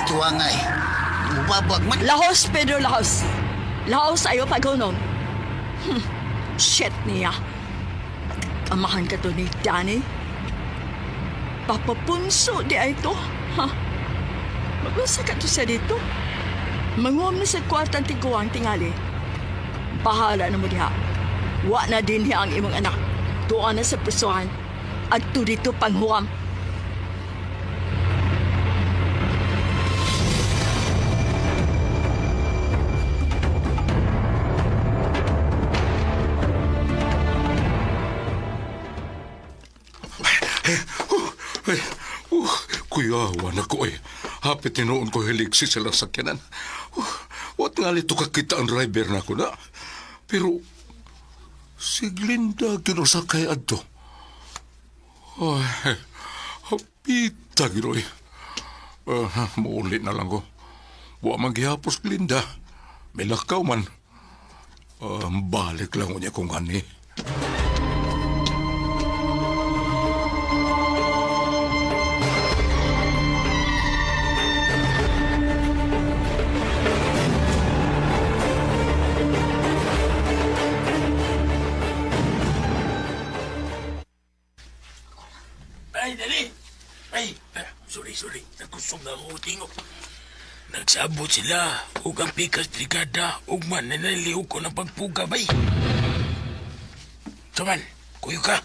Tuwa nga eh. Babag man. Lahos, Pedro, lahos. Lahos, ayaw paghunom. Shit niya. Amahan ka to ni Danny. Papapunso di ay to. Ha? Magunsa ka to siya dito. Manguam na sa kwartang tiguang tingali. Bahala na mo diha. Wa na din niya ang imong anak. Tuwa na sa presohan. At to dito panghuam. Kuyawan ako eh. Hapit tinoon ko hiligsi sila sakyanan. Wat nga lito kakita ang driver na ako na. Pero si Glinda kinusakay adto. Ay, hapita ginoy. Muulit na lang ko. Wa manggihapos Glinda. May lakaw man. Balik lang ko niya kung ani. Sorry. Nagkusog na ako tingog. Nagsabot sila. Huwag ang pikas brigada. Huwag man nanaliw ko ng pagpuga, bay. Saman, kuyo ka.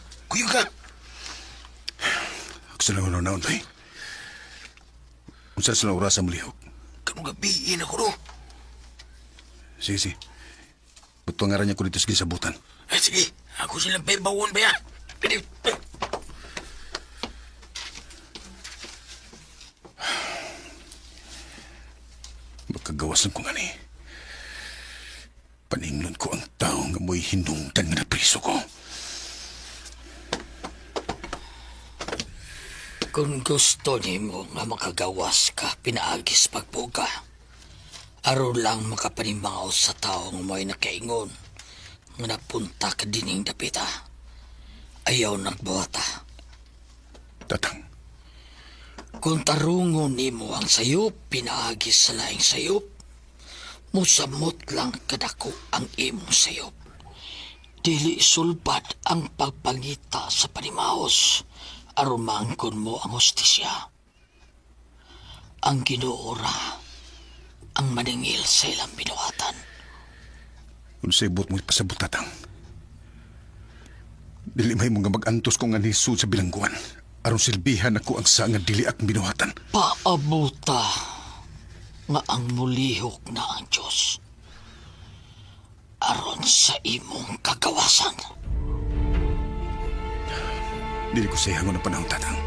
Gusto na ko naon, bay. Kung saan sila orasa malihok. Kanong gabiin ako, no? Sige. Butuangaran niya ko dito sa gisabutan. Sige, ako silang paibawon ba yan? Magkagawasan ko nga ni. Paningnon ko ang tao nga mo'y hinungdan nga na priso ko. Kung gusto ni mo nga makagawas ka, pinaagis pagpuga. Aro lang makapanimbangaw sa tao nga mo'y nakaingon. Nga napunta ka dining dapita. Ayaw nagbuwata. Tatang. Kung tarungon ni mo ang sayop, pinaagis sa laing sayop. Musamot lang kadako ang imong sayop. Dili sulbad ang pagpangita sa panimahos. Aron maangkon mo ang hustisya. Ang ginuora, ang maningil sa ilang binuhatan. Kung sa ibot mo'y pasabot, tatang. Dili may mga mag-antos kong anisu sa bilangguan. Aron silbihan ako ang sa nga dili ak binuhatan. Paabuta nga ang mulihok na ang Diyos. Aron sa imong kagawasan. Dili ko sa ihangon ng panahon, tatang.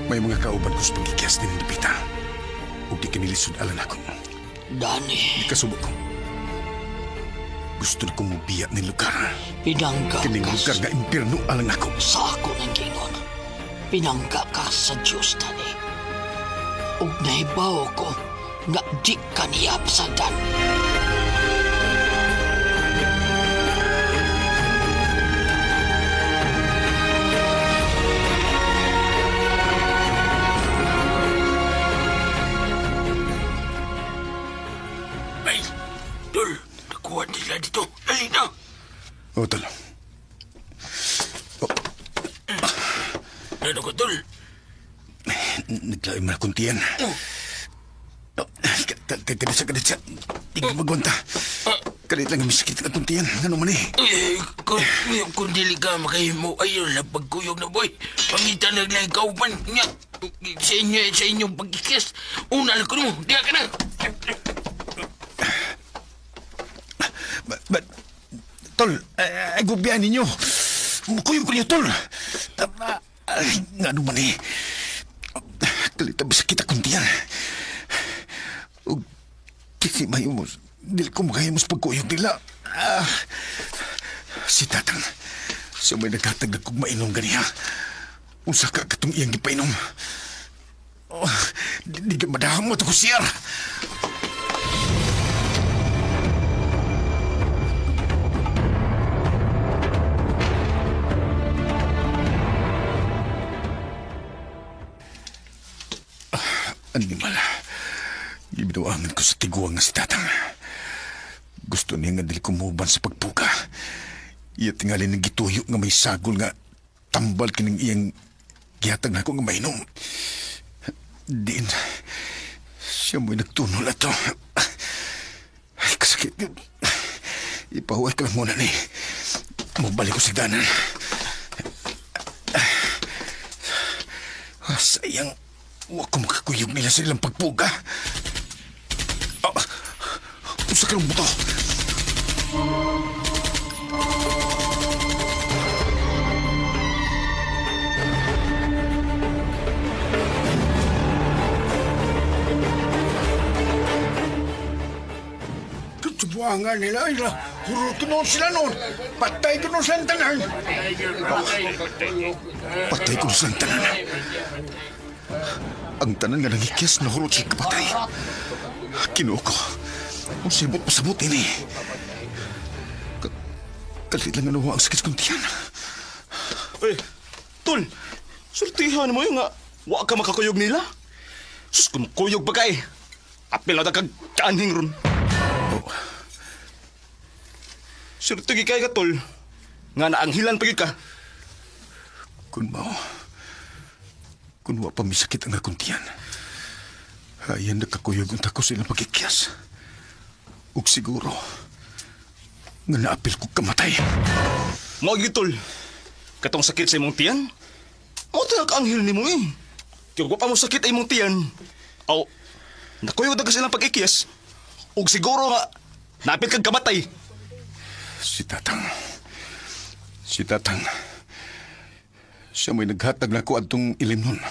May mga kauban ko sa pagkikias din ng dapita. Huwag di kinilisod alan ako. Dani. Di kasubok ko. Gusto na kong mubiyak ng lugar. Pinangga Kining lugar nga impirno alang ako. Sa ako ng gingon. Pinangga ka sa Diyos, Dani. ug nahibaw ko nga di ka niya pasadan. Ay, Tol, nakuha nila dito. Dali na. O, Tol. Ano ko, Tol? Naglaim na kuntiyan. Kaditsa. Tingin magwanta. Kalit lang yung sakit na kuntiyan. Ano man eh. Kung dili ka makahimo, ayaw lang pagkuyog na boy. Pangitan lang lang ikaw man. Nga, sa inyong pagkikis. Una lang ko mo, diya ka na. Tol, ay gubiyan ninyo. Kuyog ko niyo, Tol. Nga ano man eh. Kalitabis kita kuntiyan. O, kasi mayumos. Dili ko makahimos pagkuyog nila. Si Tatang, siya may naghatag na kong mainom ganiha. Unsa ka katong iyang gipainom. Di ka madahang mo ito ko siyar. Animal, gibinawangan ko sa tiguang nga si Tatang. Gusto niya nga dili kumuban sa pagpuka. Iya tingali ng gituyo nga may sagol nga tambal kining iyang gihatag na ako nga mainom. Diin, siya mo'y nagtunol ato. Ay, kasakit. Ipahuway ka lang muna ni. Mabalik ko sa danan. Sayang. Huwag ko makakuyog nila sa ilang pagpuga. Usa ka ng buto. Katubuangan nila, hurot ko noon sila noon. Patay ko noon sa tanan. Patay ko sa tanan. Ang tanan nga nangikis na hurot siya kapatay. Kinuha ko. Ang sibot pasabot ini. Kalit lang ano ang sakit kong tiyan. Tol, sultihan mo yung nga wa ka makakuyog nila. Sus, kung kuyog pa kay, apil na kag kaanhing ron. Surtugi kay ka, Tol, nga naanghilan pagid ka. Kung wa pa misakit ang akong tiyan, hayan nakakuyog ang tako silang pagkikyas. Ug siguro, nga naapil ko kamatay. Mawag Tol, katong sakit sa imong tiyan, o tayo kaanghil ni mo eh. Kaya pa mo sakit ay imong tiyan, o nakuyog na ka silang pagkikyas, ug siguro nga, naapil kag kamatay. Si Tatang, siya may naghatag na ko adtong ilim nun.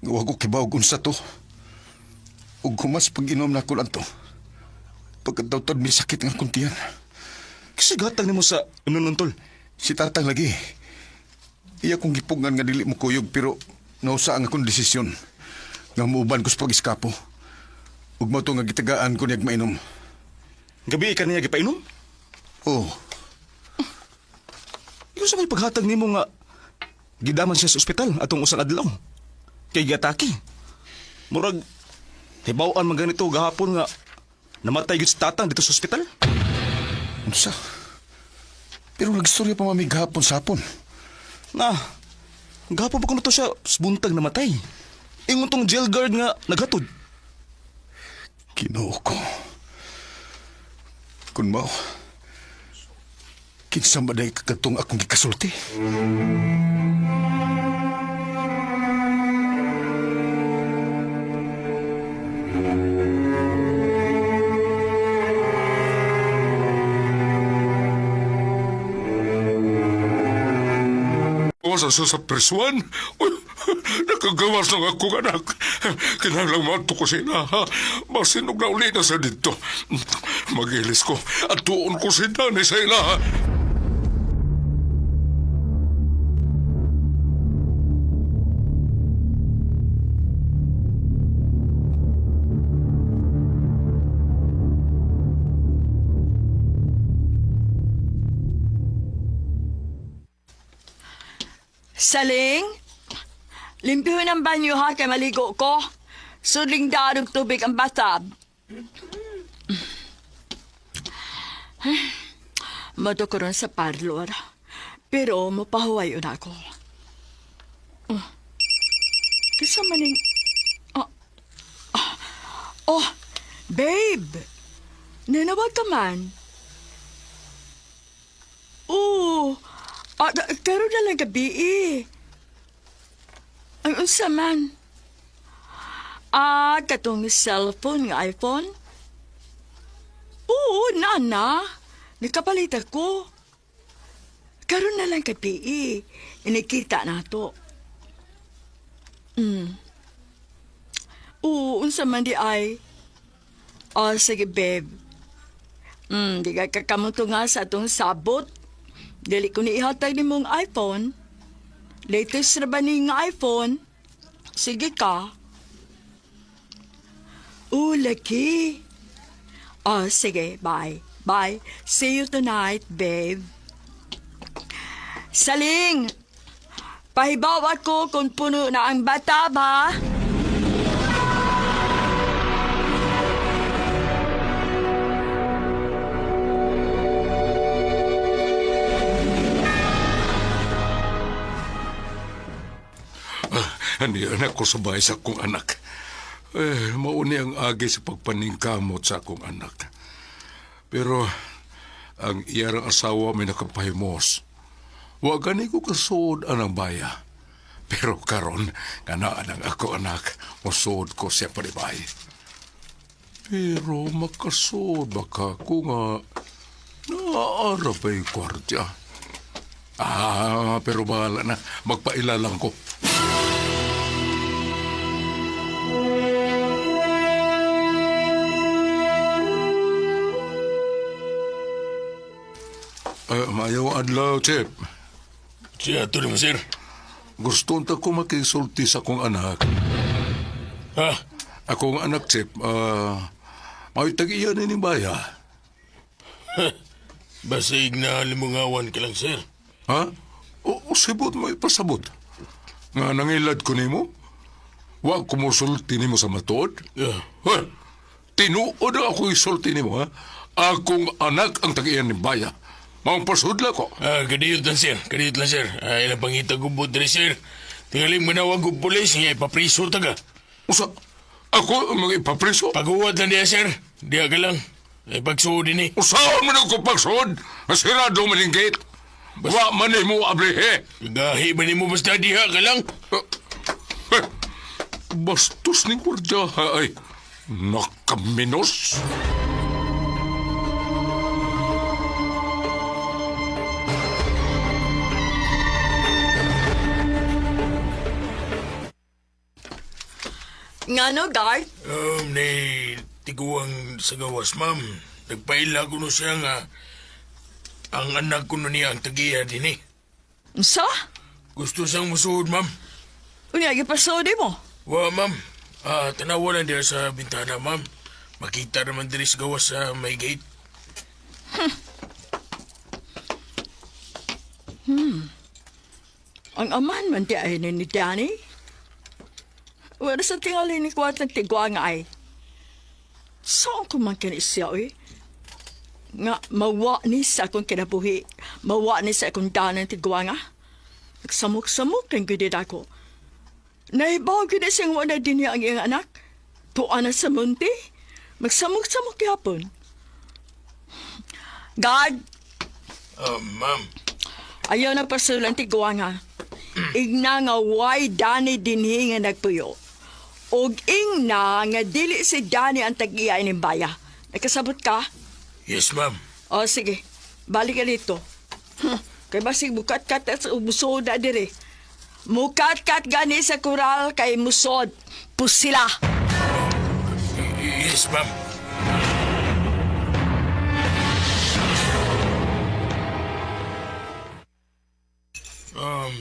Huwag ko kibawag unsa to. Ug humas pag-inom na ko lang to. Pagkataw-tad may sakit ng kuntiyan. Kasi gatag ni mo sa inom nun, Tol. Si Tatang lagi. Iya kong gipungan nga dili mo kuyog pero nausa ang akong desisyon. Nga muuban ko sa pag-iskapo. Ug mo to nga gitagaan ko niyag mainom. Gabi ka niya gipainom? Oo. Ikaw sa may paghatag ni mo nga gidaman siya sa ospital atong usang adlaw. Kay gataki. Murag, hibawan man ganito gahapon nga namatay gid sa Tatang dito sa ospital. Unsa? Pero nagstorya pa mami gahapon sa hapon. Gahapon pa ko na to siya buntag namatay. Ingon tong jail guard nga naghatod. Ginoo ko. Kun mao, kinsa maday kakatong akong gikasulti. Sa presuan? Nakagawas ng akong anak. Kinalang mato ko sila, ha? Masinog na uli na sa dito. Magilis ko at tuon ko si Dani sa ila, ha? Saling, limpyuhin ang banyo ha kay maligo ko. Sudling darog tubig ang bathtub. Mado ko ron sa parlor. Pero mapahuwayon ako. Kisa maning... Oh, babe! Nanawag ka man? Oo, karoon na lang gabi eh. Ang unsa man? Katong cellphone nga iPhone? Oo, nana. Nakapalit ako. Karoon na lang gabi eh. Inikita na to. Oo, unsa man di ay. Sige, babe. Di ka kakamuto nga sa atong sabot. Dili ko ni ihatag ni mong iPhone. Latest na ba ni nga iPhone? Sige ka. Laki. Sige, bye. Bye. See you tonight, babe. Saling! Pahibaw ako kung puno na ang bata ba? Ani anak ko sabay sa akong anak. Mauni ang agi sa pagpaningkamot sa akong anak. Pero ang iyarang asawa may nakapahimos. Wa gani ko kasud anang baya. Pero karon kanaan ang ako anak, musud ko siya palibay. Pero makasud baka ko nga naarapay kwartya. Pero bahala na, magpailalang ko. Mayaw adlaw, Chip. Siya, ito naman, sir. Gusto ta ko makisulti sa akong anak. Ha? Akong anak, Chip, may tag-iyan ni baya. Basig na limungawan ka lang, sir. Ha? O sibot mo ipasabot. Nga nangilad ko nimo? Wa ko mo sulti nimo sa matod? Ha? Tinuod ako isulti nimo, ha? Akong anak ang tag-iyan ni baya. Maong pasudla ko. Kadiyot lang, sir. Kadiyot lang, sir. Ilang pangita ko po diri, sir. Tingaling manawag ko pulis, nga ipapriso taga. Usa, ako ang mga ipapriso? Pag-uwad lang diya, sir. Diya ka lang. Pagsuod din eh. Usaon man ako pagsuod? Masirado man yung gate. Wa man mo abrihe. Gahi ba ni mo basta diha ka lang? Bastos ning kwardiya, ay. Nakaminos. Nga no, guard? Tiguang sa gawas, ma'am. Nagpaila ko no siya nga ang anak ko no niya ang tagiya din eh. Sa? Gusto siyang musuod, ma'am. Unya, ipasod mo? Wa, ma'am. Tanawa lang diya sa bintana, ma'am. Makita naman din sa gawas sa may gate. Ang aman man di ay ni Danny. Wala sa tingali ni Kwat nagtigwa nga ay. Saan ko man kinisya eh? Nga mawa ni sa akong kinabuhi. Mawa ni sa akong danan tigwa nga. Nagsamok-samok ng gudid ako. Naibaw gudid siyang wala din niya ang iyang anak. Tuan na sa munti. Magsamok-samok yapon. God! Ma'am. Ayaw na pasulang tigwa nga. Igna nga way Dani dinhi nga nagpuyo. Og ingna nga dili si Dani ang tag-iya ni baya. Nakasabot ka? Yes, ma'am. Sige. Balik ka dito. Kay basig bukat-kat at musod na dire. Mukat-kat gani sa kural kay musod. Pusila. Yes, ma'am.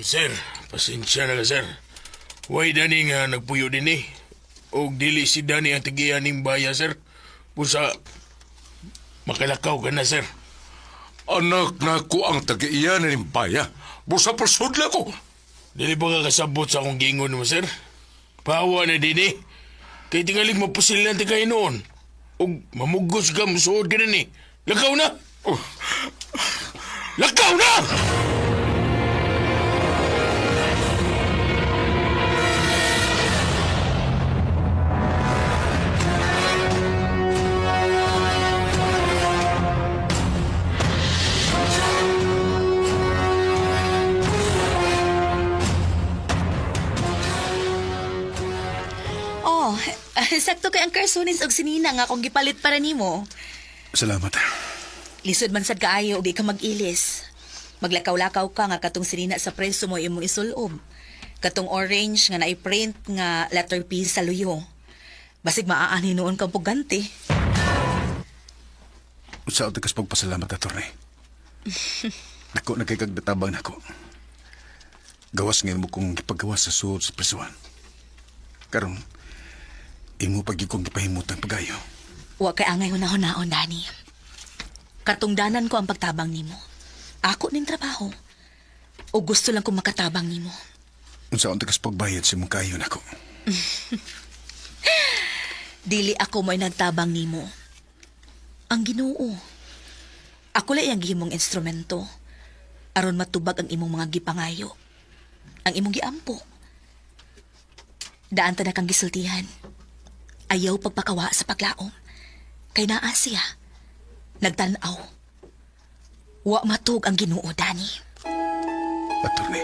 Sir, pasensya na ka, sir. Way Dani nga nagpuyo din eh. O dili si Dani ang tigiyan ng baya, sir. Pusa, makalakaw ka na, sir. Anak na ko ang tagiiyan ng baya. Busa pasudla ko. Dili ba ka kasabot sa akong gingon mo, sir? Pahawa na din eh. Kay tingaling mapusilan ti kayo noon. O mamugos ka, musuod ka na ni. Lakaw na! Lakaw na! Oh, sakto kay ang karsonis og sinina nga akong gipalit para nimo. Salamat. Lisod man sad kaayo og di ka mag-ilis. Maglakaw-lakaw ka nga katong sinina sa preso mo imong isulob. Katong orange nga nai-print nga letter P sa luyo. Basig maaani noon kang pugante. Sa otikas pagpasalamat, attorney. Dako na kay kagdatabang nako. Gawas ngayon mo kong ipagawas sa suod sa presuhan. Karon, imo pagi kong ipahimutang pagayo. Wa kay angay hunahon-naon, Dani. Katungdanan ko ang pagtabang nimo. Ako ning trabaho. O gusto lang kong makatabang nimo. Unsa otikas pagbayad sa imong kayo nako. Dili ako mo'y nagtabang nimo. Ang Ginoo. Ako lang ang gihimong instrumento. Aron matubag ang imong mga gipangayo. Ang imong giampo. Daan ta na kang gisultihan. Ayaw pagpakawa sa paglaom. Kay naa siya. Nagtanaw. Wa matug ang Ginoo, Dani. Attorney.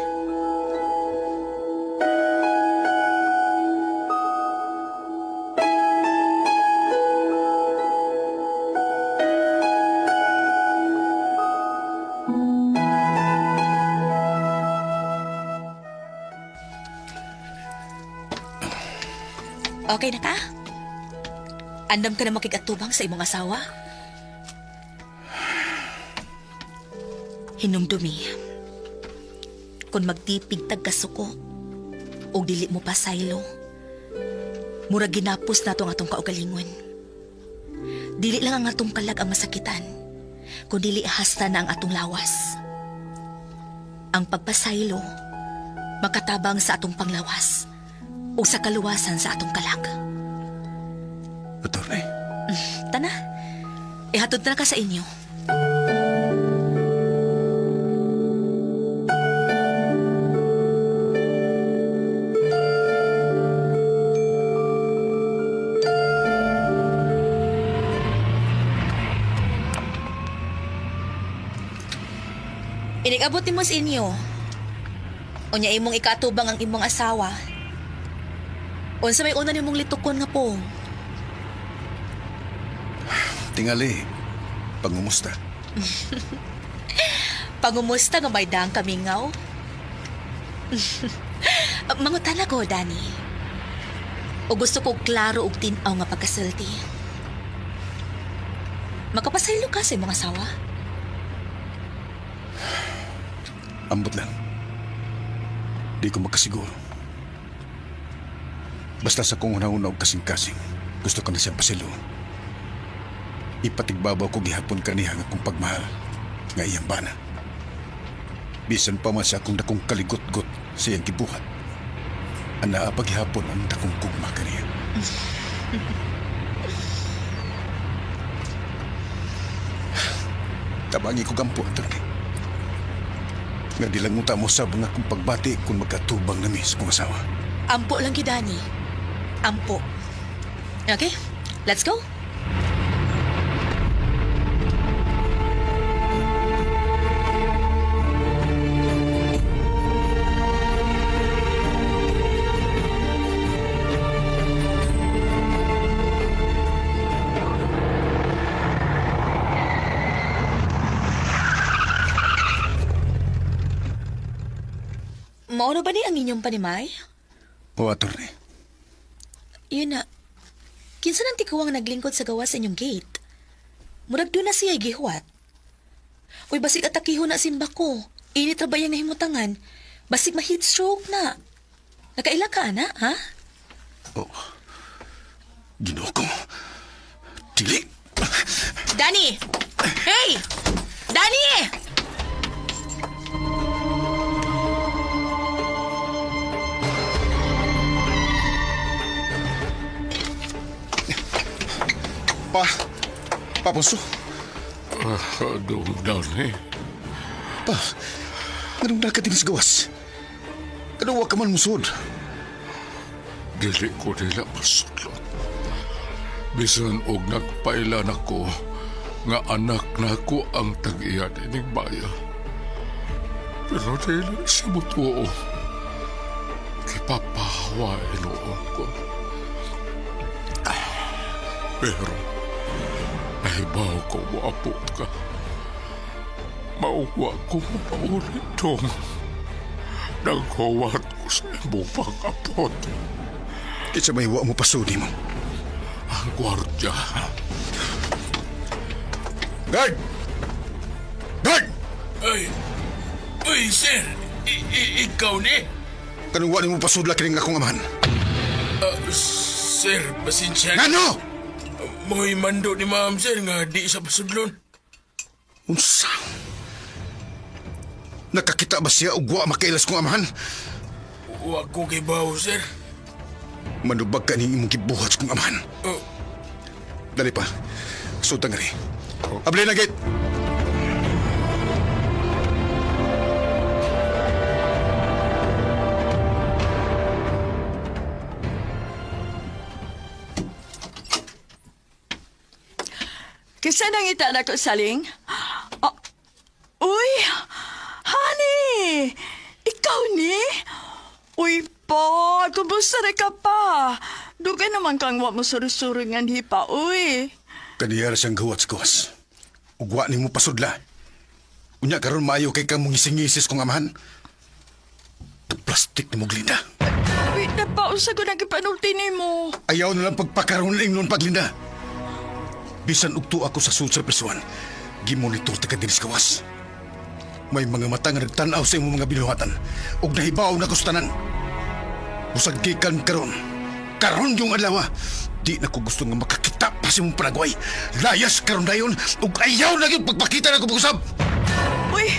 Okay na ka? Andam ka na makigatubang sa imong asawa? Hinumdumi. Kung magtipig tag kasuko, o dili mo pa saylo, mura ginapos na to ang atong kaugalingon. Dili lang ang atong kalag ang masakitan, kung dili hasta na ang atong lawas. Ang pagpasaylo, makatabang sa atong panglawas, o sa kaluwasan sa atong kalag. Attorney. Tana, ihatod na ka sa inyo. Inigabot ni mo sa inyo. Unya imong ikatubang ang imong asawa. Unsa may una nimong litukon nga po? Tingali. Pangumusta. Pangumusta nga may daang kamingaw? Mangutan ako, Dani. O gusto ko klaro og tinaw nga pagkasulti. Makapasaylo ka sa imong asawa? Ambot lang. Di ko makasiguro. Basta sa kung una-una og kasing-kasing, gusto ko na siyang pasilo. Ipatigbabaw ko gihapon kaniha nga kung pagmahal nga iyang bana. Bisan pa man siya kung dakong kaligot-got sa iyang gibuhat. Anaa paghihapon ang dakong kugma kaniha. Tabangi ko gampo, attorney. Nga di lang mo sa mga kung pagbati kung magkatubang na miss kong asawa. Ampo lang ki, Dani. Ampo. Okay, let's go. Mauna ba ni ang inyong panimay? O, attorney. Yun na. Kinsa nang tikuwang naglingkod sa gawa sa inyong gate? Murag doon na siya gihuwat. Uy, basig atakiho na simba ko. Init ra ba yung nahimutangan? Basig ma-heat stroke na. Nakaila ka na, ha? Oh. Ginoo ko. Dili. Danny! Hey! Danny! Papunso. Doon eh. Pa, ganun na ka din sa gawas. Kanawa ka man musod. Dili ko nila pasudlot. Bisan og nagpailan ako nga anak na ko ang tag-iya dining baya. Pero dili si mutuo. Kipapahawa inoon ko. Pero nahibaw ko maapot ka. Mauwa ko mapaulit dong. Naghuwat ko sa imong pag-apot. Kitsa may wa mo pasudi mo. Ang gwardya. Guard! Guard! Ay, sir. Ikaw ni? Kanong wa ni mo pasudla kining akong amahan. Sir, pasensya. Ngano? Mo'y mando ni ma'am, sir, nga di sa pasudlon. Unsa? Nakakita ba siya og wa makailas kong amahan? Wa ko kibaw, sir. Manubag ka ning imong gibuhat kong amahan. Dali pa. Sutang rin. Abli na gate. Kasi nangita na ko, Saling. Uy, honey! Ikaw ni? Uy po, kumusta na ka pa? Dugay naman kang wa mo suri-suri nga hipa, uy. Kaniyara siyang gawat sa gawas. Ug wa ni mo pasudla. Unya karon maayo kay kang mong isingisis kong amahan. Plastik na mo, Glinda. Wait na pa, usa ko nagipanulti ni mo. Ayaw na lang pagpakaroon ng nun paglinda. Bisan ugto ako sa sutra prisuan, gimonitor ta ka din sa gawas. May mga mata nga nagtanaw sa imong mga binuhatan ug nahibaw na kustanan. Musag gikan karon yung adlaw. Di na ko gusto nga makakita pa sa imong panagway. Layas karon dayon ug ayaw na gyud pagpakita na ko pag-usab. Uy,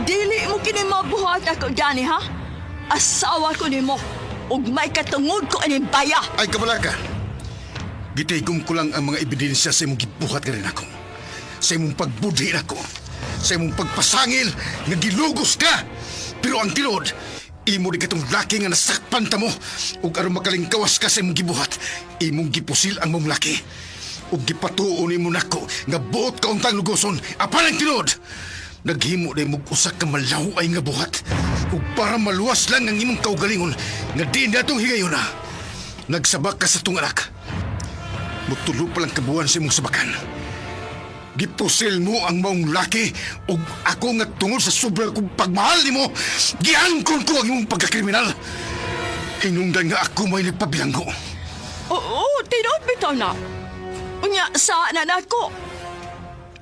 dili mo kini mabuhat ako gani ha? Asawa ko nimo ug may katungod ko aning baya. Ay kabala ka. Gitigom ko lang ang mga ebidensya sa imong gibuhat ka rin ako. Sa imong pagbudhi ako. Sa imong pagpasangil nga gilugos ka. Pero ang tilod, imo di katong laki nga nasakpan ta mo. Ug aron makalingkawas ka sa imong gibuhat, imong gipusil ang mong laki. Ug gipatuon imo nako nga buot ka untang lugoson. Apan ang tilod, naghimo na imong usa ka malaway nga buhat. Ug para maluwas lang ang imong kaugalingon nga di na itong higayon na. Nagsabak ka sa itong anak. Mutulo palang kabuhan sa imong sabakan. Gipusil mo ang maong laki ug ako nga tungod sa sobra kong pagmahal nimo, giangkon ko ang imong pagkakriminal. Hinungdan nga ako may nagpabilanggo. Oo, tinod bitaw na. Unya, sa na nako.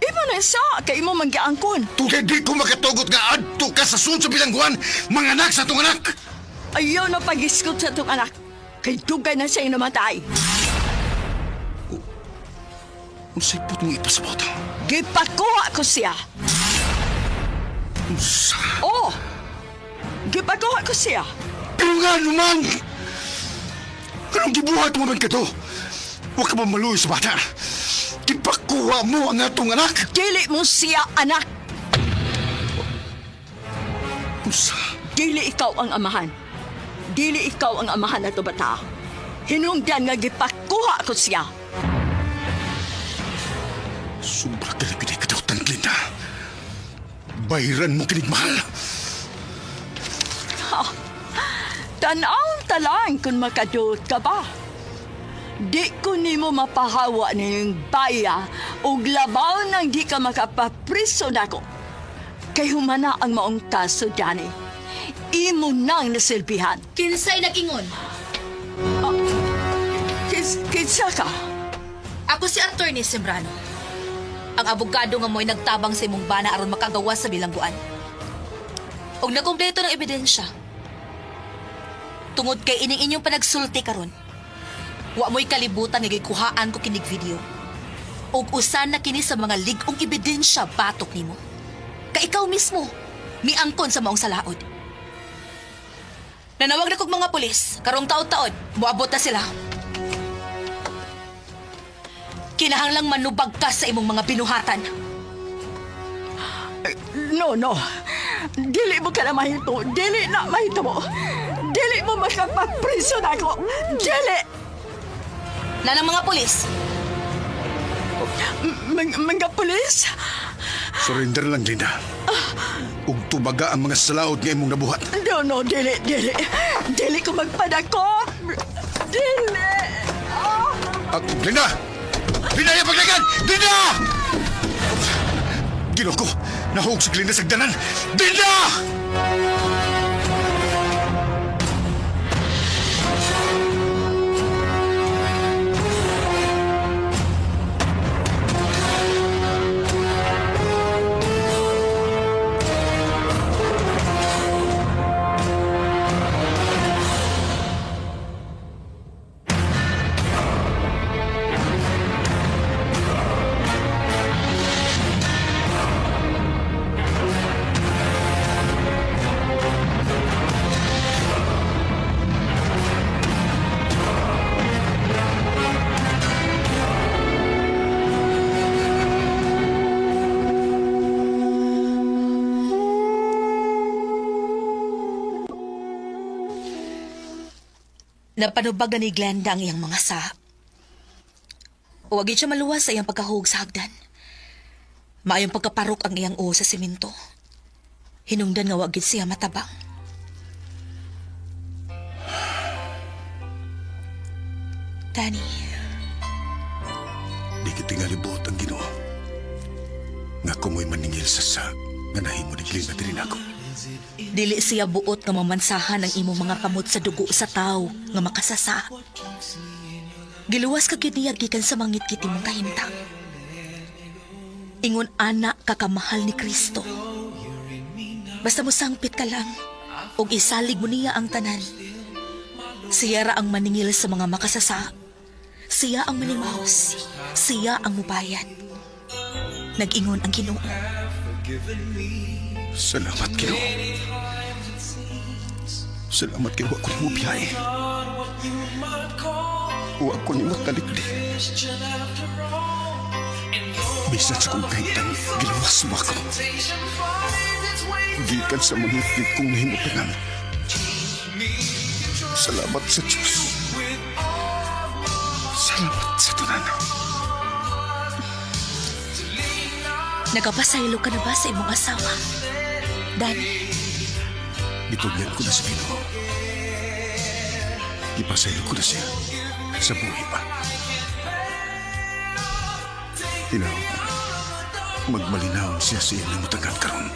Imo na sa kay imo manggiangkon. Tugay di ko makatugot nga adto ka sa sunod sa bilangguan, mga anak sa itong anak. Ayaw na pag-iskot sa itong anak. Kay dugay na siya namatay. Unsay put mong ipasabot? Gipakuha ko siya. Unsa? Oh! Gipakuha ko siya. Pero nga naman! Anong gibuhat mo man ka to? Huwag ka mamaluwi sa bata. Gipakuha mo ang atong anak. Dili mo siya anak. Unsa? Dili ikaw ang amahan. Dili ikaw ang amahan na to bata. Hinungdan nga gipakuha ko siya. Sobra ka na pinagkadautan, Glinda. Bayaran mo kinigmahal. Tanaw talang kung makadot ka ba. Di ko nimo mapahawa ng baya o labaw nang di ka makapapriso nako. Kay humana ang maong kaso dyan eh. Imo nang nasilbihan. Kinsay nag-ingon? Kinsa ka? Ako si Attorney Sembrano. Ang abogado nga mo'y nagtabang sa imong bana aron makagawas sa bilangguan. Og nakompleto ng ebidensya. Tungod kay ining inyong panagsulti karon, wa mo'y kalibutan nga gikuhaan ko kinig video. Og usan na kini sa mga ligong ebidensya batok nimo. Kay ikaw mismo, miangkon sa maong salaod. Nanawag na kog mga pulis, karong taod-taod, moabot na sila. Kinahanglang manubag ka sa imong mga binuhatan. No. Dili mo ka na mahito. Dili na mahito mo. Dili mo makapagpriso na ako. Dili! Nanang mga pulis. Mga pulis? Surrender lang, Linda. Ug tubaga ang mga salaod nga imong nabuhat. No, dili. Dili ko magpadako. Dili! Linda! Linda, yung paglagan! Linda! Ginoo ko, nahug si Linda sa danan. Linda! Napanubag na ni Glenda ang iyang mga sa. Huwag siya maluwas sa iyang pagkahug sa hagdan. Maayong pagkaparok ang iyang uho sa simento. Hinungdan nga wag gid siya matabang. Danny. Di kita ngalibot ang Ginoo. Nga kumoy maningil sa nga nahimo ni Glenda din ako. Dili siya buot nga mamansahan ang imong mga kamot sa dugo sa tao nga makasasa. Giluwas ka gyud niya gikan sa mangit-kit imong kahimtang. Ingon anak kakamahal ni Kristo. Basta mo sangpit ka lang ug isalig mo niya ang tanan. Siya ra ang maningil sa mga makasasa. Siya ang manimahos. Siya ang mubayad. Nag-ingon ang Ginoo. Salamat, Ginoo. Salamat, Ginoo. Ako ni mo biyahe. O ako ni mo talikli. Bisan sa kong kahitang gilawas mo ako. Gikan sa mga hipit kong nahimutangan. Salamat sa Diyos. Salamat sa tanan. Nagapasaylo ka na ba sa imong asawa? Danny? Gitugyan ko na sa Ginoo. Ipasaylo ko na siya sa buhay pa. Tinawag na magmalinaw siya sa iyang namutangan karon.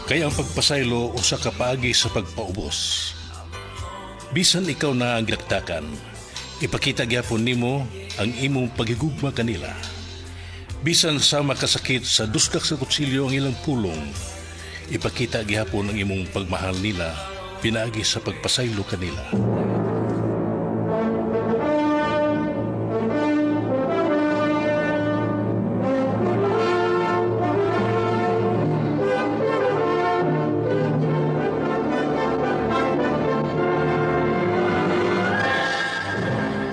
Kaya ang pagpasaylo usa ka paagi sa pagpaubos. Bisan ikaw na ang ginaktakan, ipakita gyapon nimo ang imong paghigugma kanila. Bisan sa makasakit sa dusdak sa kutsilyo ang ilang pulong, ipakita gyapon ang imong pagmahal nila pinaagi sa pagpasaylo kanila.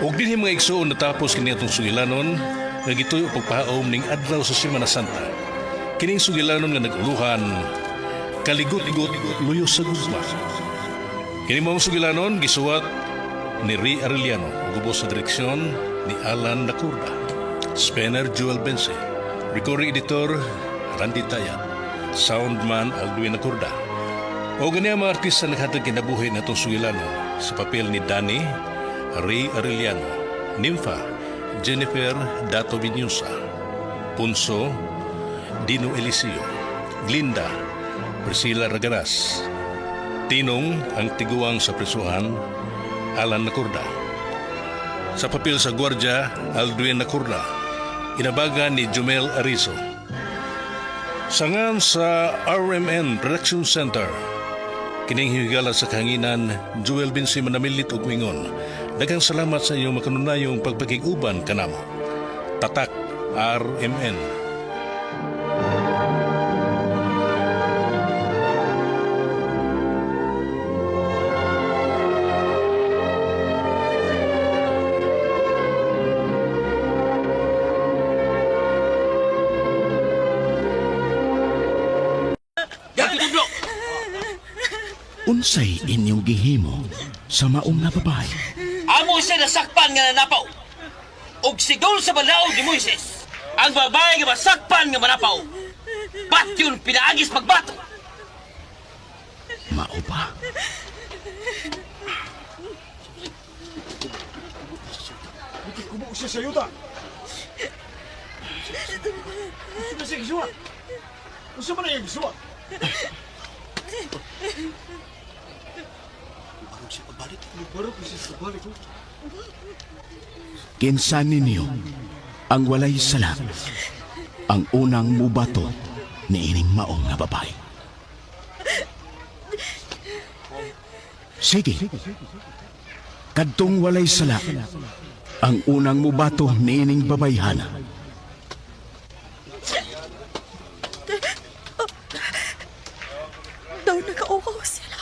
Og dinhi mga igsoon natapos kini atong sugilanon nga gituyo pagpahaom ning adlaw sa Semana Santa. Kining sugilanon nga naguluhan kaligot-ligot luyo sa gugma. Kini mong sugilanon gisuwat ni Ray Arellano ug ubos sa direksyon ni Alan Lacurda. Spener Joel Bense, recording editor Randy Tayat, soundman Aldwin Lacurda. O gani ang mga artista naghatag kinabuhi natong sugilanon sa papel ni Danny, Ray Arellano, Nympha, Jennifer Dato Vinusa, Punso, Dino Eliseo, Glinda, Priscilla Raganas, Tinong ang tiguang sa prisuhan, Alan Lacurda. Sa papel sa gwardya, Aldwin Lacurda, inabagan ni Jumel Arizo. Sangan sa RMN Production Center, Kining higala sa kahanginan, Joel Binsi manamilit og mingon. Daghang salamat sa inyong makanunayong pagpakiguban kanamo. Tatak RMN. Unsay inyong gihimo sa maong nga babae? Amo siya nasakpan nga nanapaw. Og sigol sa balaod ni Moises, ang babae nga masakpan nga manapaw. Ba't yun pinaagis magbato? Mao ba? Kumo siya sa yuta. Gusto na siya gisuwa. Gusto mo na yung gisuwa. Kinsa ninyo ang walay sala, ang unang mubato ni ining maong nga babae. Sige. Kadtong walay sala, ang unang mubato ni ining babayhana. Daw nagauhaw sila.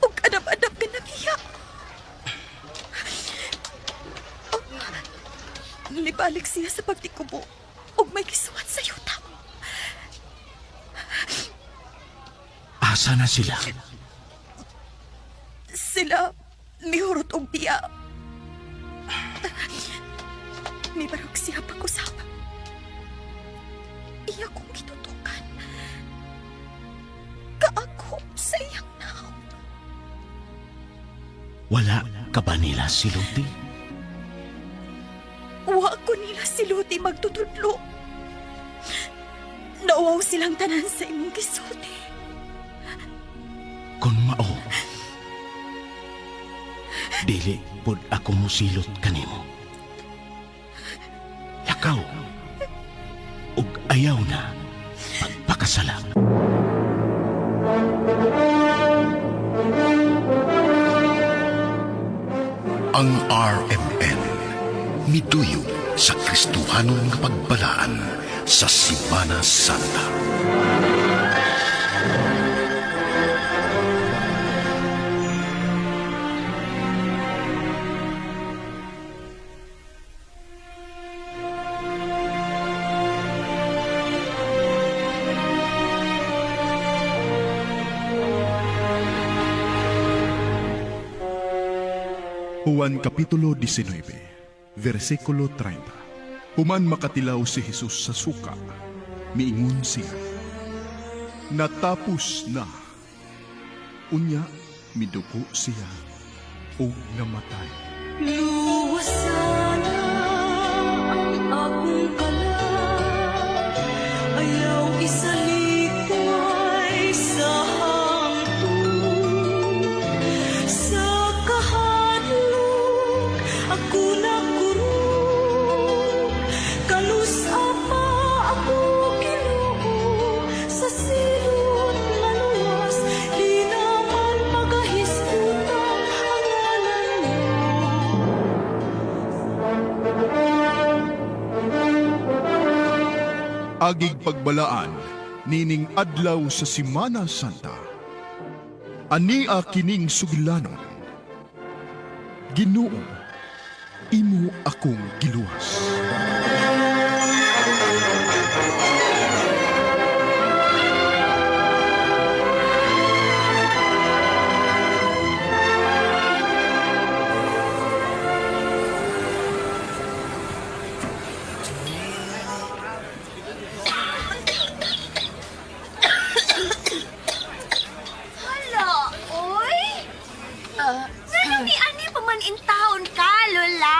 Ug adap-adap ka nagiya. Nibalik siya sa pagtikubo. Ug may kisuwat sa yuta. Asa na sila? Sila mihurot og biya. May barog siya pag-usap. Iya kong gitutukan. Kaako sa iyang nahaw. Wala ka ba nila siluti? Wa ko nila siluti magtutudlo. Nauwaw silang tanan sa imong gisulti. Kung mao, dili pod ako musilot kanimo. Lakaw, ug ayaw na pagpakasala. Ang RMN miduyog sa Kristohanon nga pagbalaan sa Semana Santa. Juan Kapitulo 19, versikulo 30. Human makatilaw si Jesus sa suka, miingon siya, natapos na. Unya, miduko siya o namatay. Luwas sana ang akong kalat, ayaw isalikoy sa hangtod. Sa kahadlok ako nakurog, kalusa pa ako Ginoo, sa silot maluwas, di naman magahisgutan ang ngalan mo. Agig pagbalaan, nining adlaw sa Semana Santa. Ania kining sugilanon. Ginoo, imo akong giluwas. Hala, oy? Ani pa man in taon ka, Lola?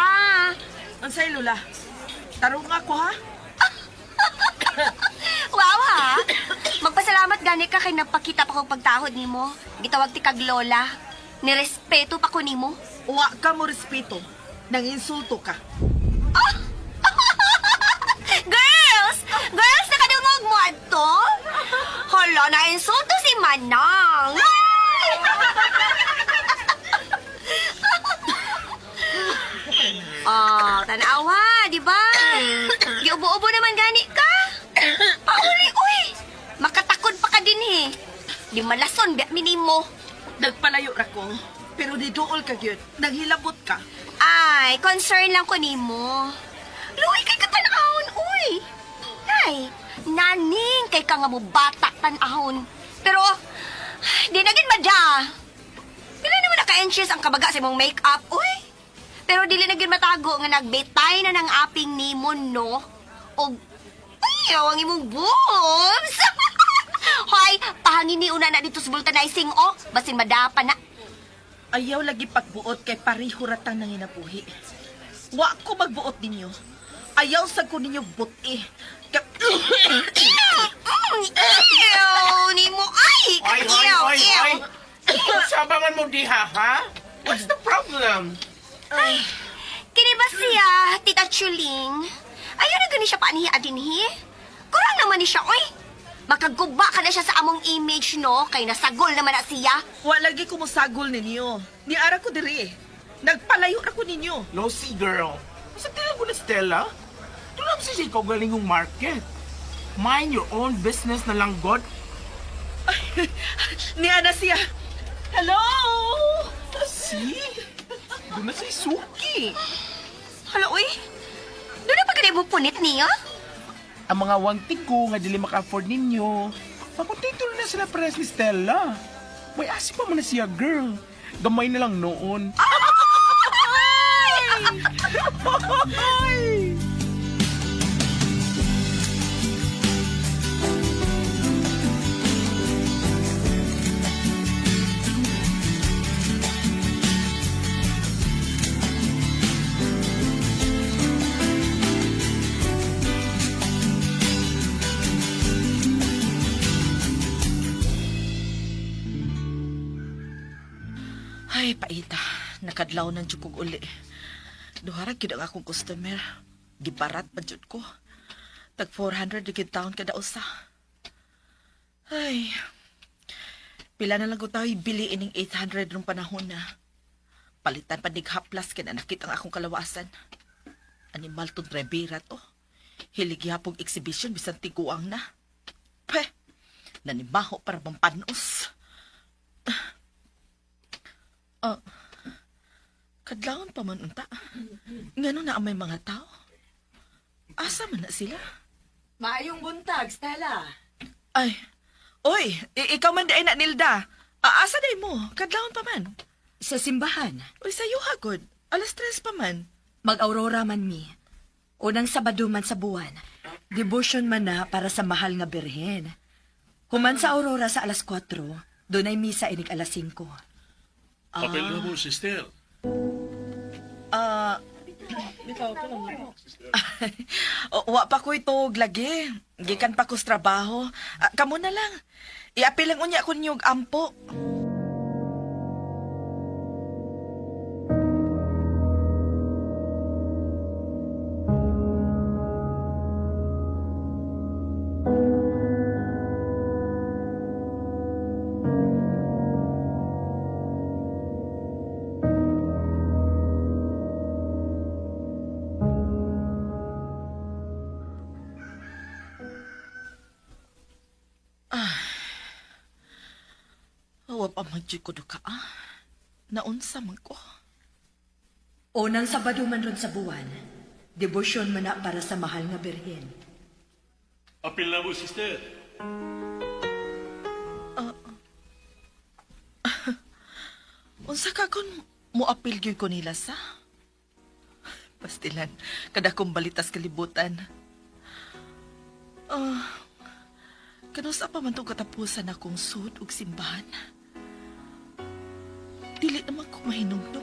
Unsay Lola? Tarong ako ha? Wow, ha? Magpasalamat gani ka kay nagpakita pa kong pagtahod nimo. Gitawag ti kag Lola. Nirespeto pa ko nimo. Wa ka mo respeto. Nang insulto ka. Girls! Girls, nakadungog mo ato? Hala, na-insulto si Manang. Ubo-ubo naman gani ka. Pauli, uy. Makatakod pa ka din eh. Di malason, biyak minimo. Nagpalayo ra ko. Pero di dool ka gyud. Naghilabot ka. Ay, concern lang ko nimo. Luoy kay katanahon, uy. Ay, naning kay ka nga mo bata tanahon. Pero, di na gid madya. Pila naman naka-anxious ang kabaga sa imong make-up, uy. Pero dili na gid matago nga nagbetay na ng aping nimo, no? Og, ay, ang imong boobs. Hoy, pahangin ni una na dito sa vulcanizing, oh. Basin madapa na. Ayaw lagi pagbuot kay pariho ratang nanginabuhi. Wa ko magbuot ninyo. Ayaw sa ko ninyo buti. Ew, nimo, ay! Ew. Sabangan mo diha, ha? What's the problem? Ay, kini ba siya, Tita Chuling? Ayaw na gani siya paanihi adinhi. Kurang naman ni siya, oy. Makaguba ka na siya sa among image, no? Kay nasagol naman na siya. Wa lagi ko musagol ninyo. Ni ara ko diri. Nagpalayo ra ko ninyo. Lousy girl. Sa tila ko na Stella? Tulad si ikaw galing yung market. Mind your own business na lang, God. Ni ana siya. Hello? See? Doon na si Suki. Hala, uy. Doon na pagkada mo punit niya? Ang mga wangtig ko nga dili maka-afford ninyo. Pakuntitulo na sila pares ni Stella. May asi pa man na siya, girl. Gamay na lang noon. Ay, paita. Nakadlaw ng tsukog uli. Duharag yun ang akong customer. Gibarat pa jud ko. Tag 400 digid taon kada usa. Ay. Pila na lang ko tayo bili ining 800 rong panahon na. Palitan pa dig haplas kaya nakit ang akong kalawasan. Animal to drebira to. Hiligyapong exhibition bisan tiguang na. Peh, nanibaho para bang panos. Kadlawon pa man unta. Ngano na ang may mga tao? Asa man na sila? Maayong buntag, Stella. Ay, oy, ikaw man di na Nilda. Asa day mo? Kadlawon pa man. Sa simbahan. Uy, sayo hagod. Alas 3 pa man. Mag-aurora man mi. Unang Sabado man sa buwan. Devotion man na para sa mahal nga birhen. Human sa aurora sa alas 4, doon ay misa inig alas 5. Papel na mo, sister. Wa pa ko ito lagi. Gikan pa ko sa trabaho. Kamu na lang. Iapil lang unya ko ninyong ampo. Wa pa magdyo ko duka, Naunsa man ko. Unang Sabado man ron sa buwan. Devotion man na para sa mahal nga birhen. Apil na mo, sister. Unsa ka kon moapil gyud ko nila sa? Pastilan, kada kong balitas kalibutan. Kanusa pa man itong katapusan akong sud ug simbahan. Dili naman ko mahinumdum.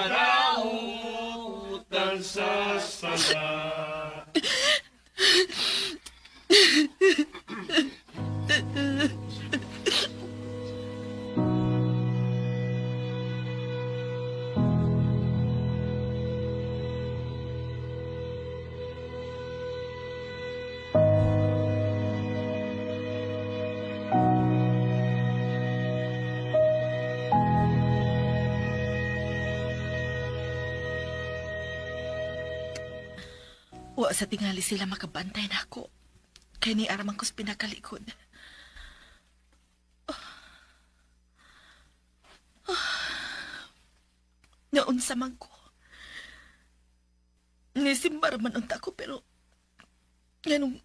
kadautan sa sala. Wa sa tingali sila makabantay na ako. Kaya ni aramang ko's pinakalikod. Naunsa man ko. Nisimbar man unta ko pero ganun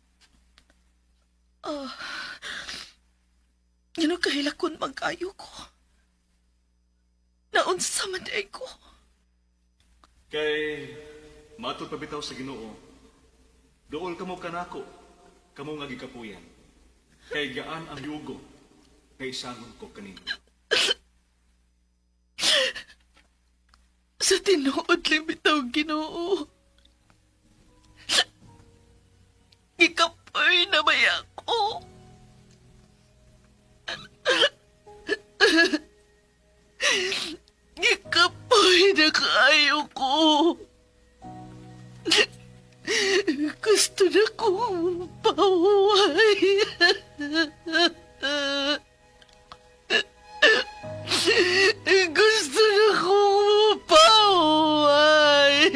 ganun kahilakon magkayo ko. Naunsa man day ko. Kay matod pabitaw sa Ginoo. Dool kamo kanako, kamo nga gikapuyan. Kay gaan ang yugo, kay sangon ko kanino. Sa tinuod limitaw Ginoo. Gikapoy na ba ako? Gikapoy na kaayo ko. Gusto na kong pauway. Gusto na kong pauway.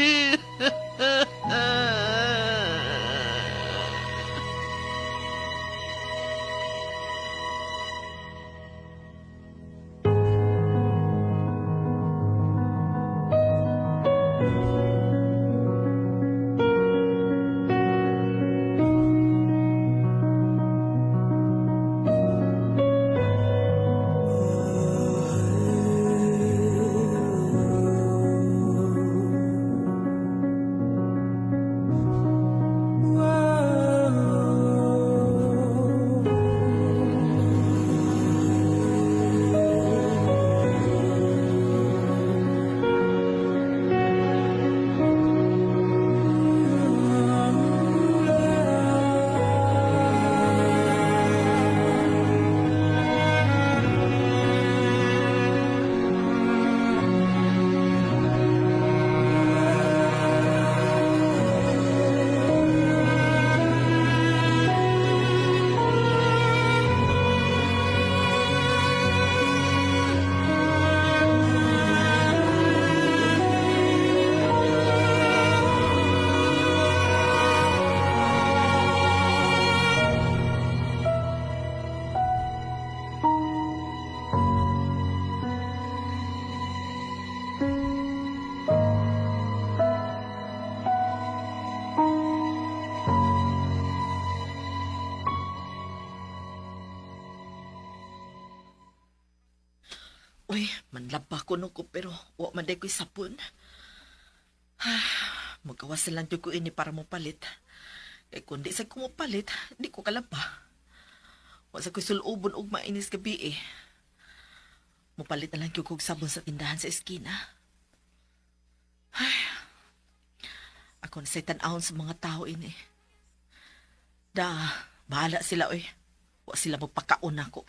Uy, manlaba ko nung ko pero wa man day ko'y sapon. Magawas lang dyan ko ini para mo palit. Eh kung di sa ko mo palit, di ko kalaba. Wa sa ko'y sulubon og mainis gabi eh. Mupalit na lang yung kong sabon sa tindahan sa eskina. Ay, ako na sa'y tanahon sa mga tao ini. Bahala sila oy. Wa sila magpakaon ako.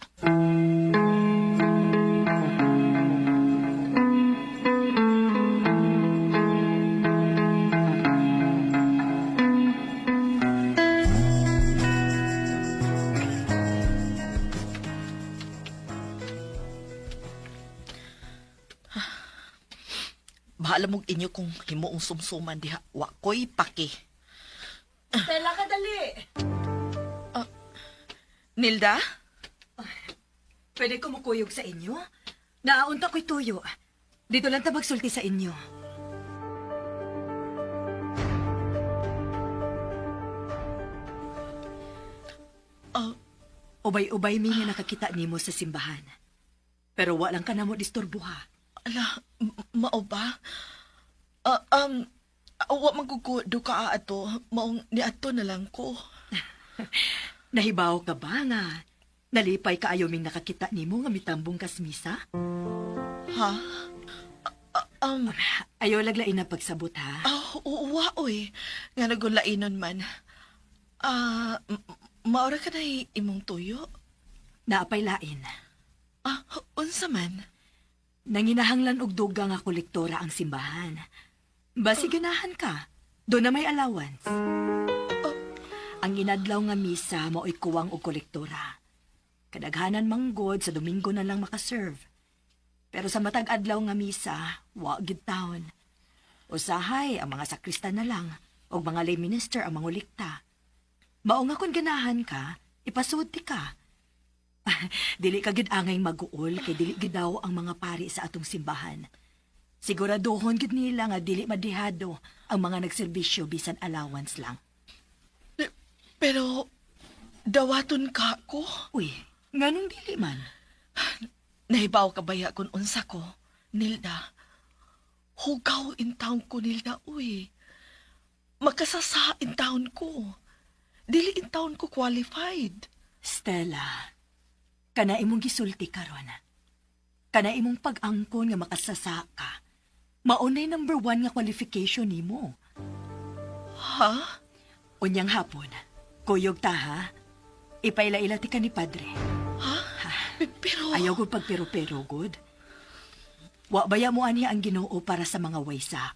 Bahala mong inyo kung himuong sumsuman diha. Wa ko'y paki. Stella, kadali! Nilda? Pwede ko mukuyog sa inyo? Naaunta ko'y tuyo. Dito lang ta magsulti sa inyo. Ubay-ubay mi nga nakakita nimo sa simbahan. Pero walang ka na mo disturbuha. Ala, mao ba? Wa magugudo ka ato. Maong ni ato na lang ko. Nahibaw ka ba nga? Nalipay ka ayaw ming nakakita nimo nga mitambong kas misa? Ha? Ayaw laglain na pagsabot, ha? Uwa, oy. Nga nagulainon man. Maura ka na imong tuyo? Naapay lain. Unsa man? Nanginahanglan og duga nga kolektora ang simbahan. Basi ganahan ka, doon na may allowance. Ang inadlaw nga misa mao'y kuwang og kolektora. Kadaghanan manggod sa Domingo na lang makaserve. Pero sa matag adlaw nga misa, wa gid taon. Usahay ang mga sakristan na lang og mga lay minister ang mangulikta. Mao nga kun ganahan ka, ipasudi ka. Dili ka gid angay mag-uol kay dili gid daw ang mga pari sa atong simbahan. Siguraduhon gid nila nga dili madihado ang mga nagserbisyo bisan allowance lang. Pero dawaton ka ko? Uy, nganong dili man? Nahibaw ka baya kung unsa ko, Nilda. Hugaw in taon ko, Nilda, uy. Makasasa in taon ko. Dili in taon ko qualified. Stella, kana imong gisulti karon. Kana imong pag-angkon nga makasasa ka. Maunay number 1 nga qualification nimo. Ha? Unyang hapon, kuyog ta ha. Ipailaila ti ka ni padre. Ha? Pero... Ayaw ko pagpero-pero, good. Wa baya mo ani ang Ginoo para sa mga waysa.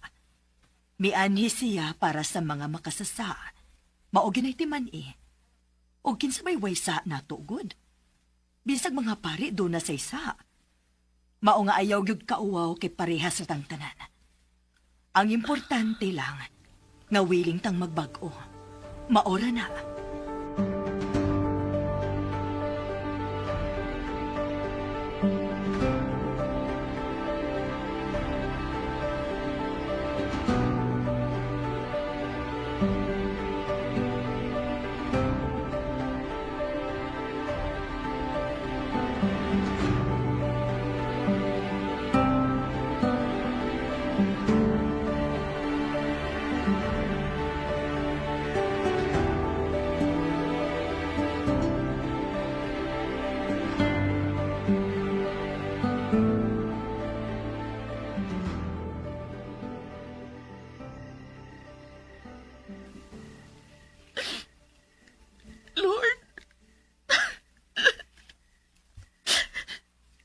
Mianhi siya para sa mga makasasa. Mao ginay ti man O kinsa may waysa nato, good. Bisag mga pari do na sa isa. Mao nga ayaw gyud kauwaw kay parehas sa tang tanan. Ang importante lang nga willing tang magbag-o. Maora na. Lord,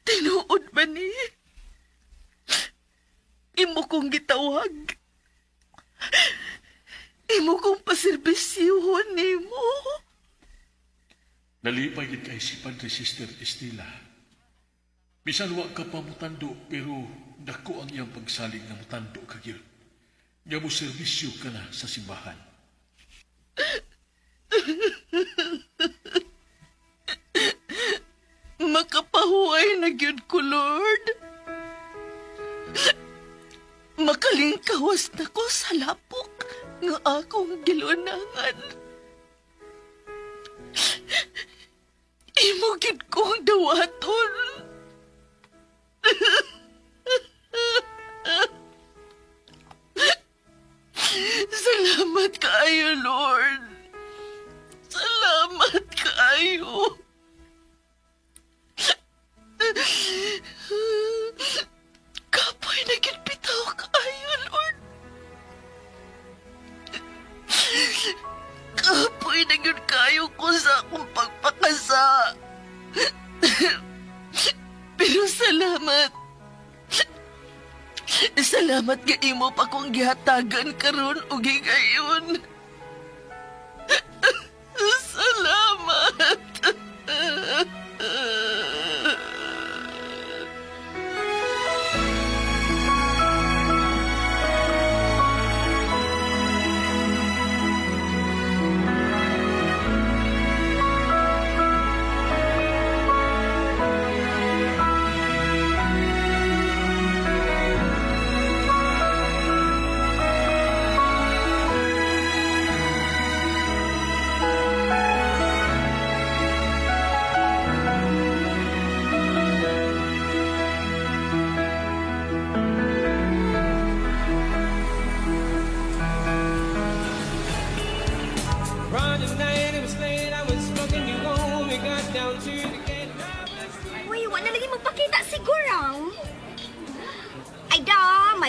tinuod ba ni? Imo kong gitawag. Imo kong paserbisyuhon nimo. Nalipay gid kay si Padre Sister Estela. Bisan wa ka pa mutando pero dako ang iyang pagsalig na mutando ka gyud. Nga mo serbisyo ka na sa simbahan. Makapahuay na gyud ko, Lord. Makalingkawas na ko sa lapok nga akong gilunangan. Imo gid kong dawaton. Salamat kaayo, Lord. Salamat kaayo. Kapoy na bitaw kaayo, Lord. Kapoy na kaayo ko sa akong pagpakasa. Pero salamat. Salamat nga imo pa kong gihatagan karon o gigayon. Salamat.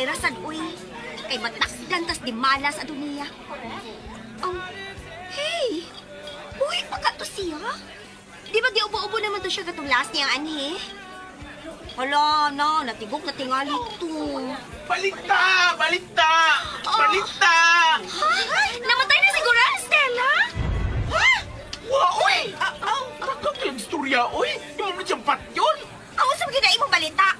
gamay rasad, uy. Kay matakdan tas di malas adto niya. Oh, hey! Uy, pa to siya? Di ba giubo-ubo naman to siya katong last niya, anhe? Hala, na, natigok na tingali to. Balita! Balita! Balita! Ha? Namatay na siguro, Stella? Ha? Wa, uy! Nakakalang istorya, uy! Yung mga siyang patyon! Ako sabi na imong balita.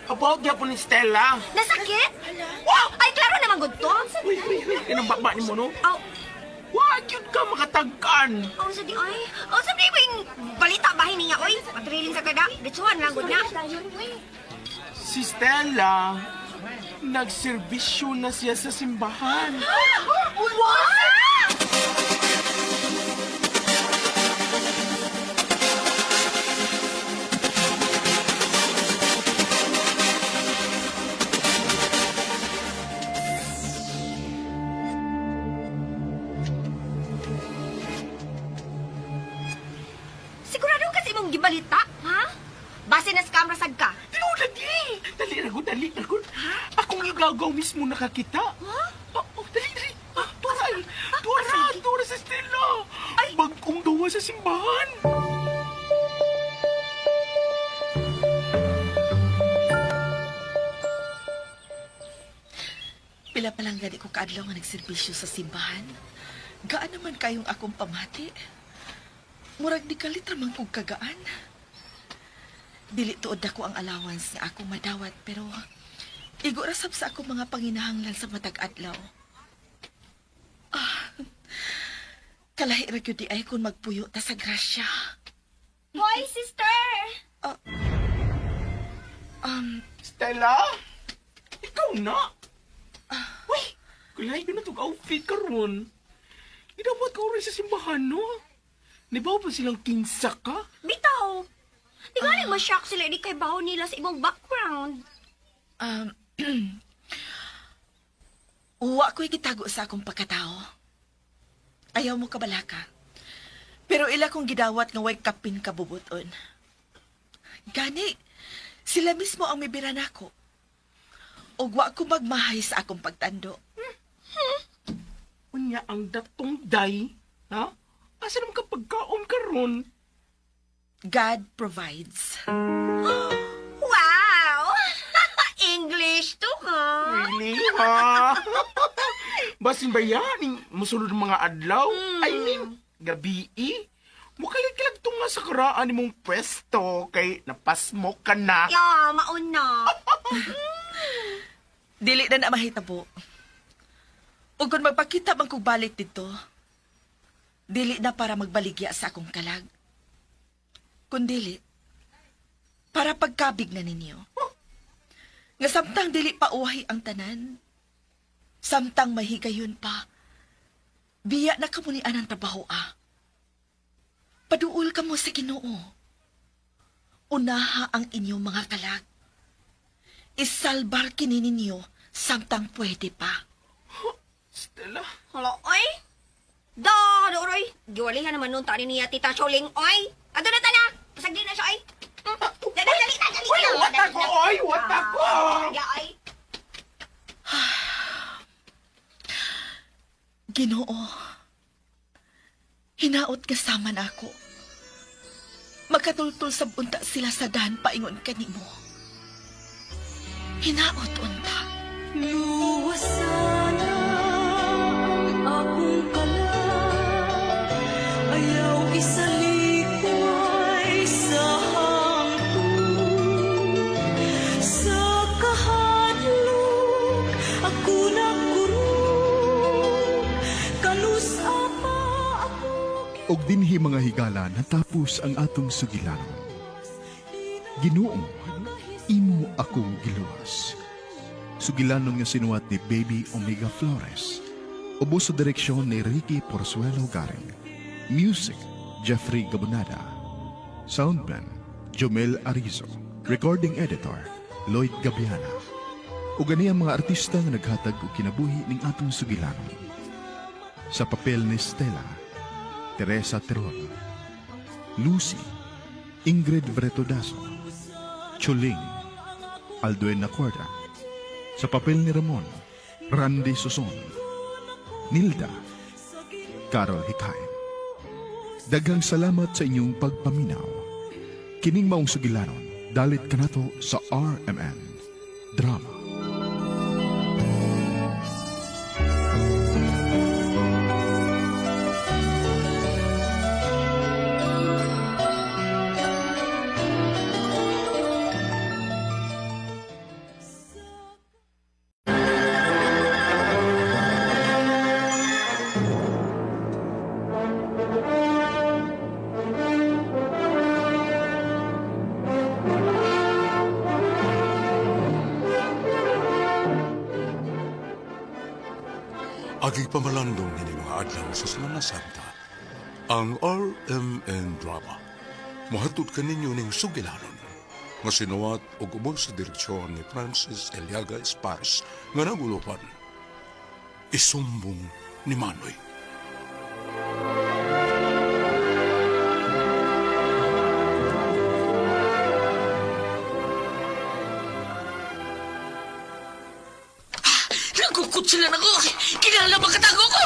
About niya po ni Stella. Nasakit? Wow! Ay, klaro naman good to. Uy, inang bakba ni mo, no? Aw. Wag yun ka makatagkan. Aw, sabi ay. Aw, sabi ba yung balita bahay niya, oy? Patriling sa kada. Ditsuhan lang, good na. Si Stella, nagserbisyo na siya sa simbahan. What? Sigurado kasi mong gibalita, ha? Base na scam rasag ka. Dali! Dali na gud. Akong igagaw mismo nakakita. Ha? Dali. Tuwara sa Stella. Bagong gawa sa simbahan. Pila pa lang gani ko kaadlaw nga nagserbisyo sa simbahan. Gaan naman kayong akong pamati. Murag di kalit ramang kong kagaan. Dili tuod ako ang allowance nga akong madawat, pero igo rasab sa akong mga panginahanglan sa matag adlaw. Kalahi ra gyud di ay kung magpuyo ta sa grasya. Hoy, sister! Stella? Ikaw na? Uy, kulay ko na itong outfit karon. Idawat ka rin sa simbahan, no? Nibaw pa silang kinsa ka? Bitaw! Di nga rin ma-shock sila di kay baho nila sa ibang background. Uwa ko'y gitago sa akong pagkatao. Ayaw mo kabalaka. Pero ila kong gidawat nga way kapin kabubuton. Gani, sila mismo ang mibira nako. Og wa ko magmahay sa akong pagtando. Unya ang datong day, ha? Asa naman ka pagkaon karon? God provides. Wow! English to, ha? Really, ha? Basin ba yan? Musulod ng mga adlaw? I mean, gabi, Mukalag-kilag to nga sa karaan ni mong pwesto kay napasmo ka na. Ya, mauna. Dili na mahitabo. Ug kung magpakita man kog balik dito, dili na para magbaligya sa akong kalag. Kundili, para pagkabig na ninyo. Nga samtang dili pa uwahi ang tanan, samtang mahigayon pa, biya na kamunian ang trabaho Paduol ka mo sa Ginoo. Unaha ang inyong mga kalag. Isalbar kini ninyo samtang pwede pa. Stella? Hala, oy? Da, oroy. Giwalihan naman nun tani niya, Tita Choling, oy. Ato na tana. Pasagdi na siya, oy. Dali. Uy, wata ko, oy. Wata ko. Oy. Ginoo, hinaot kasama na ako. Makatultul sa bunta sila sa daan paingon kanimo. Hinaot unta. Luwas sana ang akong kalag. Ayaw isalikway sa hangtod. Sa kahadlok ako nagkurog. Kalusapa ako. Og dinhi mga higala natapos ang atong sugilanon. Ginoo, imo akong giluwas. Sugilanon nga sinuwat ni Baby Omega Flores. Ubos sa direksyon ni Ricky Porzuelo Garing. Music, Jeffrey Gabonada. Soundman, Jomel Arizo. Recording Editor, Lloyd Gabiana. Ug ani ang mga artista nga naghatag og kinabuhi ning atong sugilanon. Sa papel ni Stella, Teresa Terol, Lucy, Ingrid Bretodaso, Chuling, Alduin Nacorda, Sa papel ni Ramon, Randy Suson, Nilda, Carol Hikain. Daghang salamat sa inyong pagpaminaw. Kining maong sugilanon, dalit kanato sa RMN Drama. Aging pamalandong nini mga adlaw sa Semana Santa, ang RMN Drama. Muhatod ka ninyo ning sugilanon, nga sinuwat o gubon sa direksyon ni Francis Eliaga Espares nga nagulupan. Isumbong ni Manoy. Nagkukot sila na ko! Kinala ba katago ko?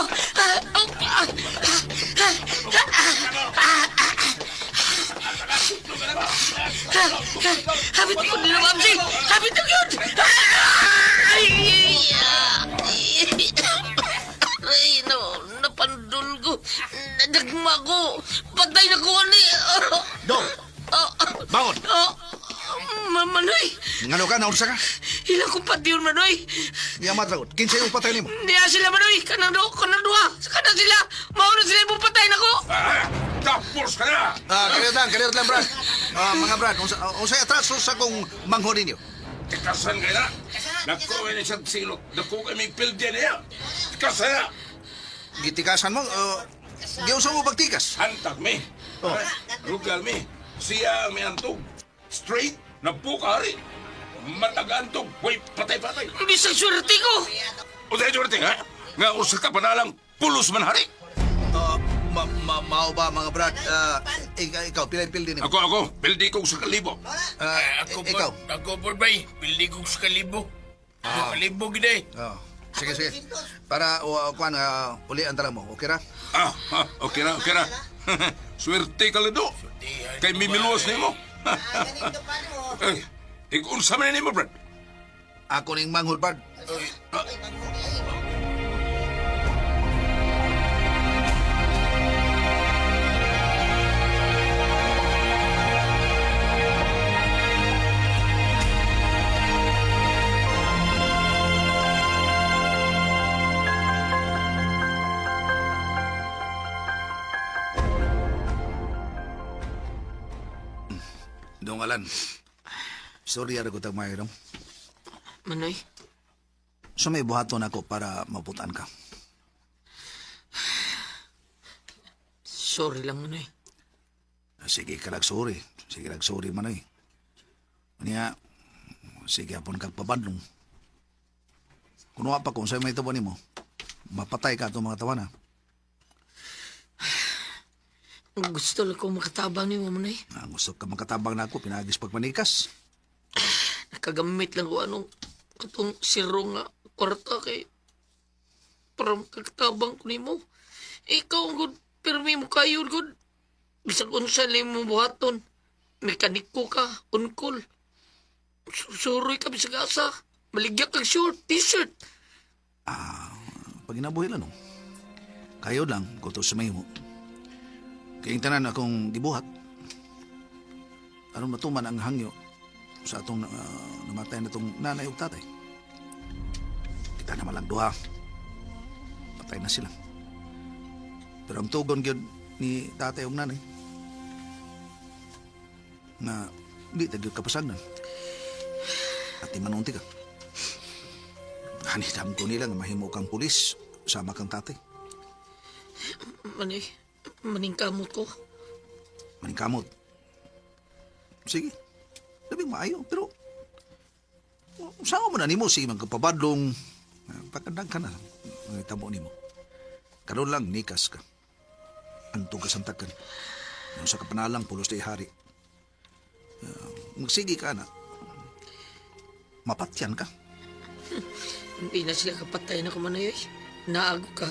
Habit ko nila, Mamsi! Habit ko yun! Ay, napandul ko. Nadagma ko. Patay na ko, ani. Dong! Bangon! Manoy! Ngano ka? Naunsa ka? Ilang kong patiyon, Manoy. Niya matragot. Kinsay yung patay ni mo? Niya sila, Manoy. Kanang duha. Kanang sila. Mauna sila yung patay na ko. Tapos ka na! Kalirot lang, Brad. Mga Brad, unsay atraso sa kong manghon ninyo? Ikasan ka na! Nakuha ni siyang silot. Nakuha may pildi niya. Ikasan na! Gitikasan mo? Giuso mo pagtikas? Hantag mi. Rugal mi. Siya ang may antog. Straight na bukari. Matagantog. Way, patay-patay. Bisang swerte ko. O dahil swerte, ha? Nga usa ka panalang pulos man hari. Mao ba, mga Brad? Ikaw, pilay-pildi ni mo? Ako. Pildi ko sa kalibo. Ikaw? Ako po ba'y? Pildi ko sa kalibo. Kalibo gede. Sige. Para, kuan, uli ang tala mo. Okay ra? Okay na. Swerte ka lido. Kay mimiluwas ni mo. Ikunsa man ni mo, Brad? Ako ning manghol, Brad. Dong Alan, sorry ara ko tag mayroong. Manoy? So may buhaton ako para maputan ka. Sorry lang, Manoy. Sige ka lang sorry. Manoy. Niya, sige apon kag pabadlong. Kung pa kung sa'yo may tawa ni mo, mapatay ka itong mga tawa na. Gusto lang ko makatabang ni mo, Manoy. Gusto ka makatabang na ako, pinagis pagpanikas. Nakagamit lang ko anong katong siro nga kwarta kay para makatabang ko ni mo. Ikaw ang good, pirmi mo kayo, good. Bisag unsa lang mo buhaton. Mekaniko ka, unkol. Suroy ka bisag asa. Maligya kang short, t-shirt. Pag inabuhi lang, no? Kayo lang, kuto sa may mo. Kayong tanan akong gibuhat. Aron matuman ang hangyo sa atong namatay na itong nanay o tatay. Kita naman lang duha. Patay na sila. Pero ang tugon gyud ni tatay o nanay nga di tagyod kapasagnan. At imanunti ka. Hanidam ko nila nga mahimo kang pulis sama kang tatay. Manoy, maningkamot ko. Maningkamot? Sige. Labing maayo. Pero saan mo na ni mo si magkapabadlong pagkandang ka na. Tamo ni mo. Karoon lang, nikas ka. Antog ka santakan. Yung sa kapanalang pulos na ihari. Magsigi ka na. Mapatyan ka. Hindi na sila kapatay na kumanoy. Naago ka.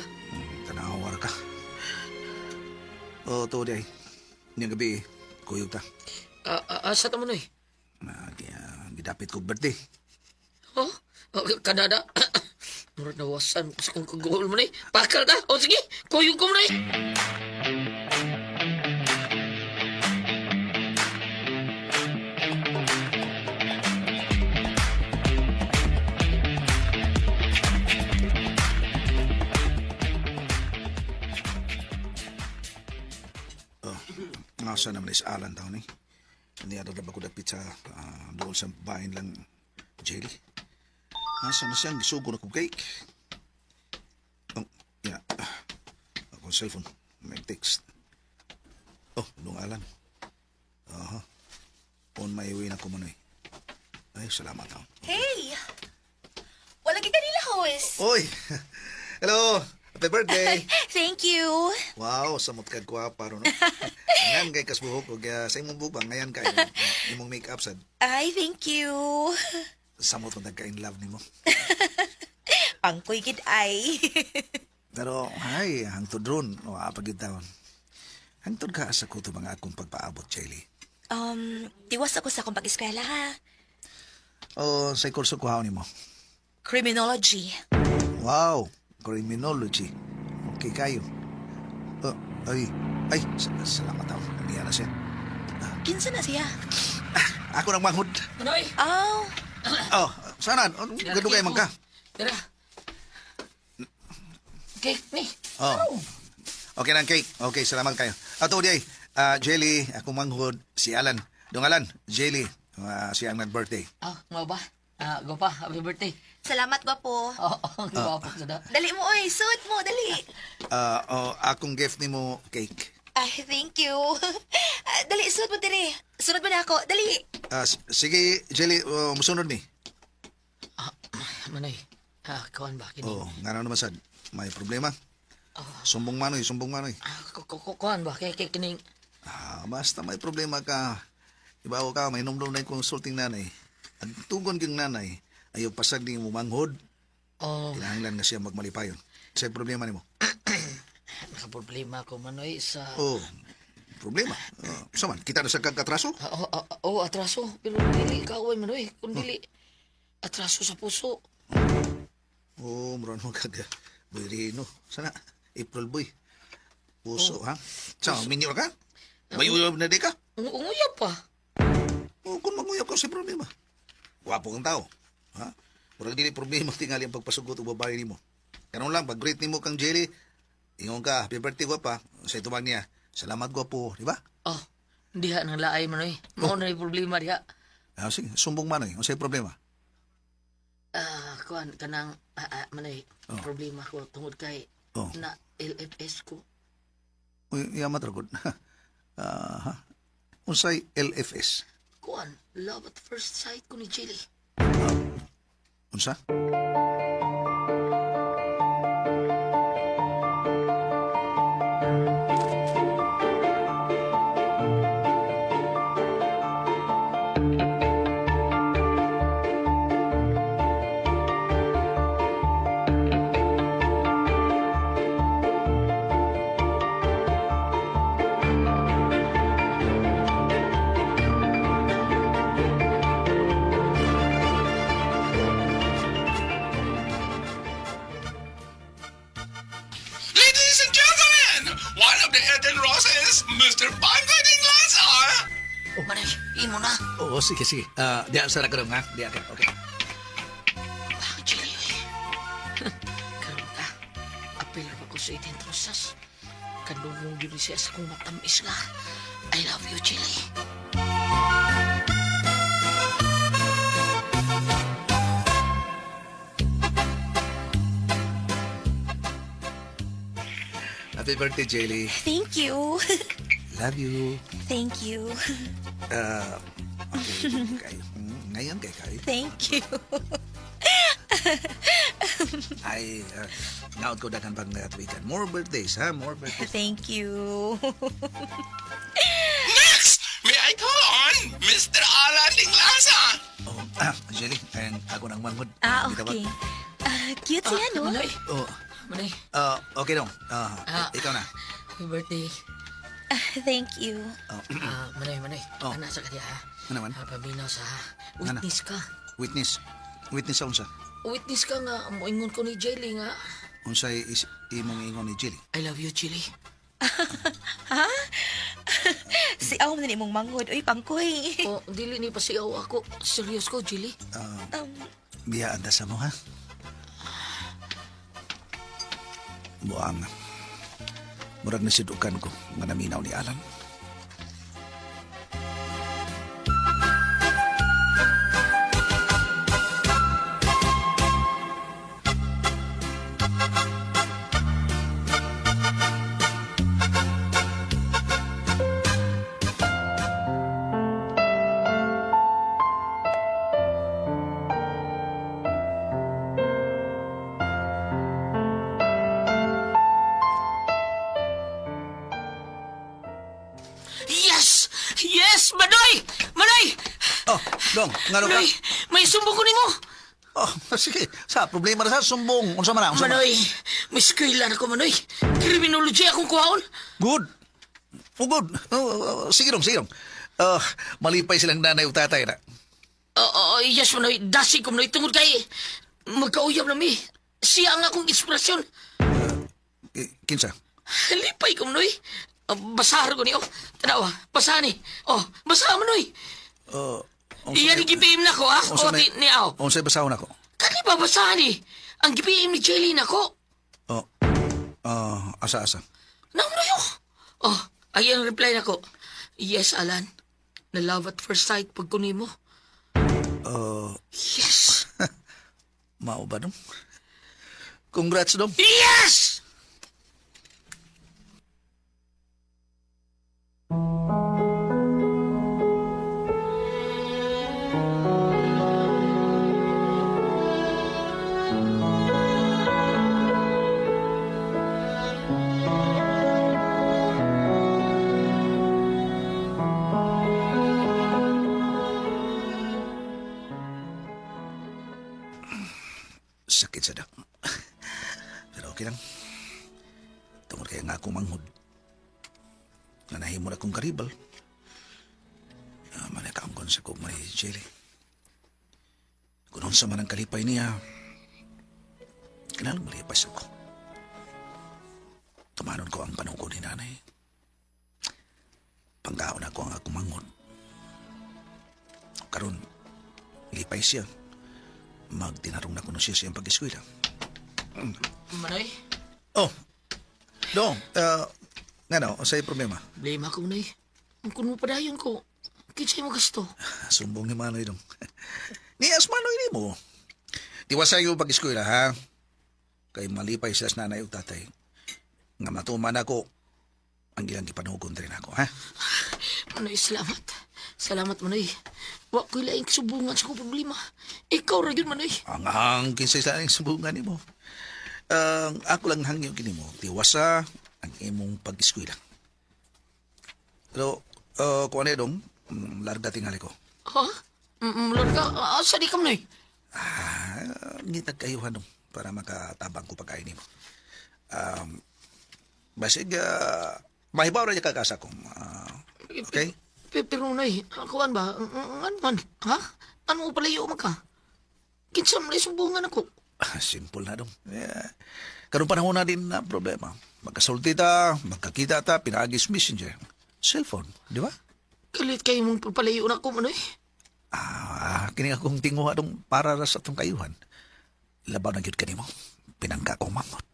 Tanawar ka. O, to day. Niyang gabi, kuyog ta. Asa ta manoy? Gidapit ko birthday. Oh? Kanada? Murad nawasan ko sa kong kagawal mo na Pakal ta? O sige, kuyog ko mo na Ngasa naman is Alan taon eh. Hindi ada ba ko dapit sa doon sa bahin lang jelly. Ngasa na siyang gisugo na kong cake. Oh, yeah. Akong cellphone. May text. Oh, doon Alan. Aha. On my way na ko manoy. Ay, salamat taon. Hey! Wala kita nila, hoes. Oy! Hello! Happy birthday! Thank you. Wow, samot ka gwapa ro no. Ngayon kay kasbuhok og sa imong bubang ngayon kay imong make-up sad. Ay, thank you. Samot mo nagka in love nimo. Pangkoy kid ay. Pero ay hangtod ron o apagid taon. Hangtod ka sa kuto mga akong pagpaabot, Chelly. Tiwas ako sa akong pag-eskwela, ha? O sa kurso ko haon nimo. Criminology. Wow, criminology. Okay kayo. Ay, salamat taon. Nandiyan na siya. Kinsa na siya? Ako nang manghod. Manoy! Oh. Oh, sana? Gadugay man ka. Tara. Cake ni. Oh. Okay lang, cake. Okay, salamat kayo. Ato di ay, Jelly, ako manghod, si Alan. Dong Alan, Jelly, siyang nag-birthday. Nga ba? Go pa, happy birthday. Salamat, gwapo. Gwapo sa da. Dali mo, oy. Suot mo, dali. Akong gift ni mo, cake. Ay, thank you. Dali, suot mo, dali. Sunod mo na ako, dali. Sige, Jelly, musunod ni. Manoy, kawan ba? Nga naman sad, may problema. Sumbong manoy. Kawan ba? Kaya kining... Basta may problema ka. Ibaw ka, may numdum na yung consulting nanay. At tugon kang nanay, ayaw pasag ni mo manghod. Kinahanglan nga siya magmalipayon. Sa'yo problema ni mo? Nakaproblema ko, Manoy, sa... Problema? Saman, kita na sa kag-atraso? Atraso. Pero dili kaway, Manoy. Kung dili, atraso sa puso. Maroon mo boyrino. Sana, April boy. Puso, ha? Sa, minyo ka? May uyab na di ka? Uyab pa. Kung mag-uyab ka, sa problema. Wapo kang tao. Ha? Murag dili problema tingali ang pagpasugot o babae ni mo. Karon lang, pag-greet ni mo kang Jelly, ingon ka, happy birthday ko pa. Sa tumag niya, salamat gwapo, di ba? Diha nang laay, Manoy. Mao na yung problema diha. Sige, sumbong Manoy. Ang sa'yo problema? Kuan, kanang, Manoy, problema ko tungod kay na LFS ko. Yamat ragod. Unsay LFS? Kuan, love at first sight ko ni Jelly. Unsa? Mr. Panggoing Lazar! Manoy, imo na. Sige. Diya sa rakarong, ha? Diya ka, okay. Jelly, karon ka, apel pa ko sa itin trusas. Kadungong yun siya sa kong matamis nga. I love you, Jelly. Happy birthday, Jelly. Thank you. Love you. Thank you. Okay. Ngayon kay Kai. Thank you. Ay, naod ko dagan pang weekend. More birthdays, ha? More birthdays. Thank you. Next, may I call on Mr. Alan Dinglasa? Jelly, ang ako ng manghod. Kita ba? Okay. Cute siya, no? Manoy. Oh. Manoy. Okay dong. Ikaw na. Happy birthday. Thank you. Manoy. Anak sa kanya, ha? Ano naman? Paminaw sa witness ka. Witness. Witness sa unsa. Witness ka nga, moingon ko ni Jelly nga. Unsay imong ingon ni Jelly. I love you, Jelly. Ha? Si aw na ni mong manghod. Uy, pangkoy. Dili ni pasiaw ako. Serious ko, Jelly. Biyaan ta sa mo, ha? Buang. Murag nasidukan ko nga naminaw ni Alan. Yes! Yes, Manoy! Manoy! Dong, ngano ka? Manoy, may sumbong ko nimo. Sige, sa problema na sa sumbong. Unsa man na? Manoy, may eskwela na ko, Manoy. Criminology akong kuhaon. Good. Good. Sige dong. Malipay silang nanay o tatay na. Yes, Manoy. Dasig ko, Manoy. Tungod kay magkauyab na mi. Siya ang akong inspirasyon. Kinsa? Lipay ko, Manoy. Basahar ko niyo. Tanawa, basahan ni. Basahan, Manoy. Iyan ni gipim na ko, ha? O, ni Aw. Unsay basahon ako? Kani ba basahan ni? Ang gipim ni Jelly na ko. Asa. Namnoy, ay ang reply na ko. Yes, Alan. Na love at first sight pag kunin mo. Yes. Mao ba dong? Congrats dong. Yes! Sakit sa dak. Pero okay lang. Tungod kaya nga akong manghod. Nanahin mo na kong karibal. Manakaangkon sa kong may Jelly. Kung sa man ang kalipay niya, kinalang malipas ako. Tumanon ko ang panungko ni nanay. Panggaon ako ang akong manghod. Karon, lipay siya. Magtinarong na kuno siya siyang pag-eskwela. Manoy? Dong, sa'yo problema? Blame ako, Manoy. Ang kuno padayon ko. Kinsay mo gusto? Sumbong ni Manoy, dong. Niyas Manoy ni mo. Tiwasay yung pag-eskwela, ha? Kay malipay sila sa nanay o tatay. Nga matuman ako, ang ilang ipanugon rin ako, ha? Manoy, salamat. Salamat, Manoy. Wa ko'y laing subungan sa kong problema. Ikaw ra yun, Manoy. Ang kinsay sa aning subungan ni mo. Ako lang hangyo kini mo. Tiwasa ang imong pag-eskwela. Pero, kung ano dong, larga tingali ko. Ha? Larga? Asa di ka, Manoy? Ngitag kayuhan dong para makatabang ko pagkain ni mo. Basig, mahibaw na niya kakasa kong. Okay? Pero, Manoy, kuwan ba? Ano man? Ha? Ano mo palayo man ka? Kinsa mo na sumbungan ako? Simple na dong. Karong panahon na din na problema. Magkasulti ta, magkakita ta, pinagis messenger. Cellphone, di ba? Kalit kayo mong pagpalayo na ako, Manoy. Kini akong tinguha dong para sa itong kayuhan. Labaw na gyud kanimo. Pinangka kong mangot.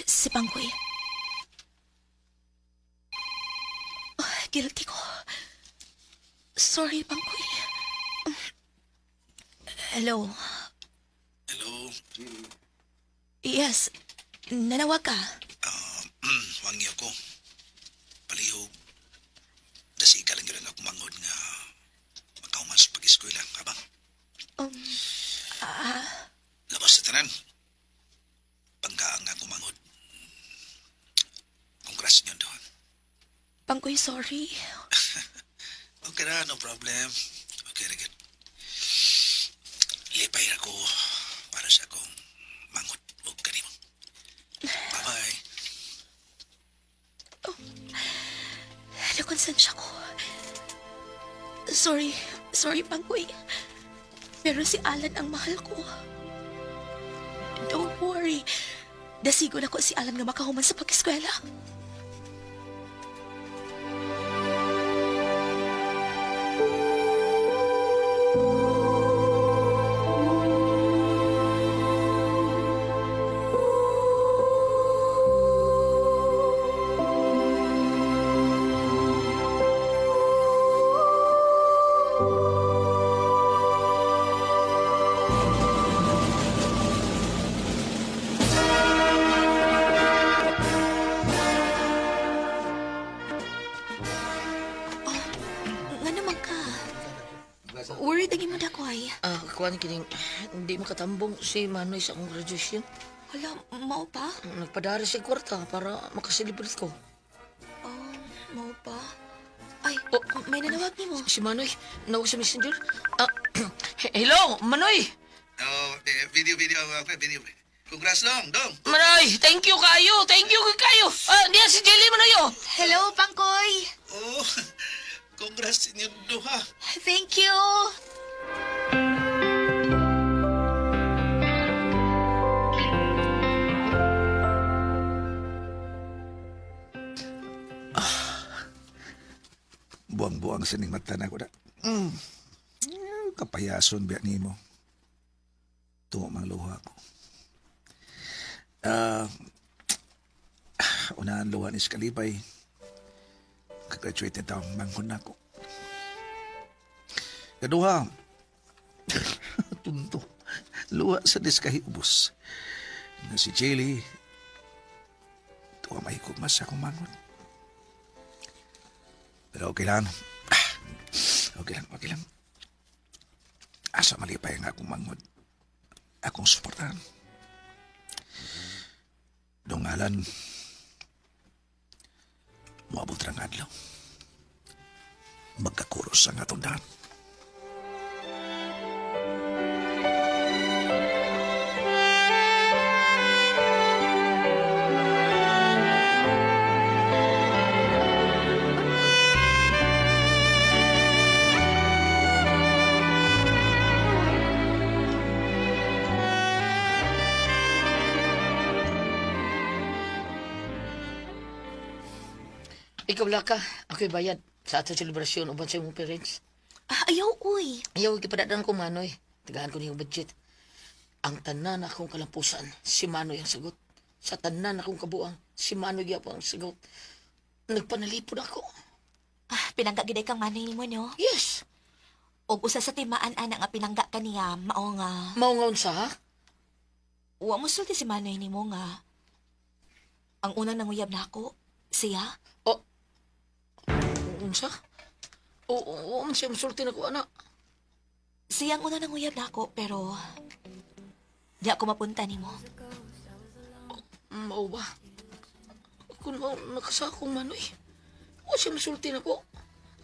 Si Pangkoy. Guilty ko. Sorry, Pangkoy. Hello. Yes. Nanawag ka. Wangyo ko. Palihog. Dasi ka lang yun ako mangod nga magkauman sa pag-eskwela, habang? Labas sa tanan. Pangkaan nga ako mangod. Congrats nyo doon. Pangkoy, sorry. Okay na, no problem. Okay na, good. Lipay ako para sa akong mangot o kanimo. Bye-bye. Nakonsensya ko. Sorry, Pangkoy. Pero si Alan ang mahal ko. Don't worry. Dasigo na ko si Alan nga makahuman sa pag-eskwela. Nga naman ka. Worried lagi mo dako ay. Kuan kining hindi makatambong si Manoy sa akong graduation. Hala, mao pa? Nagpadari siya kwarta para makaselebrate ko. Mao pa? Ay, may nanawag ni mo. Si Manoy, nawag sa messenger. Hello, Manoy! Video. Congrats dong. Manoy, thank you kayo. Diyan si Jelly Manoy. Hello, Pangkoy. Oh, congrats inyo duha. Thank you. Buang-buang sining mata na ko na. Kapayason biya ni mo. Tungo mang luha ko. Unahan luha ni Skalipay. Kagraduate na taong manghon na ko. Kaduha. Tunto. Luha sa diskahibus. Na si Jelly. Tuwa may kumas akong manghon. Pero okay lang. Okay lang. Asa malipay nga akong mangod. Akong suportahan. Dongalan. Moabot rang adlaw. Magkakuros ang atong daan. Ikaw laka, ako'y bayad sa ato selebrasyon uban sa imong parents. Ayaw, uy. Ayaw, ikipadadaan ko, Manoy. Tigaan ko niyong budget. Ang tanan akong kalampusan, si Manoy ang sagot. Sa tanan akong kabuang, si Manoy gyapon ang sagot. Nagpanalipod ako. Pinangga-giday kang manay ni mo, no? Yes. Og usa sa timaan, ana nga pinangga ka niya, mao nga... Mao nga unsa, ha? Wa mo sulti si manay ni mo nga. Ang unang nanguyab na ako, siya. Unsa? Oo, man siya masulti na ko, anak. Siyang una nanguyab na ako, pero... Di ako mapunta ni mo. Mao ba? Kung mao nakasakong Manoy, wa siya masulti na ko.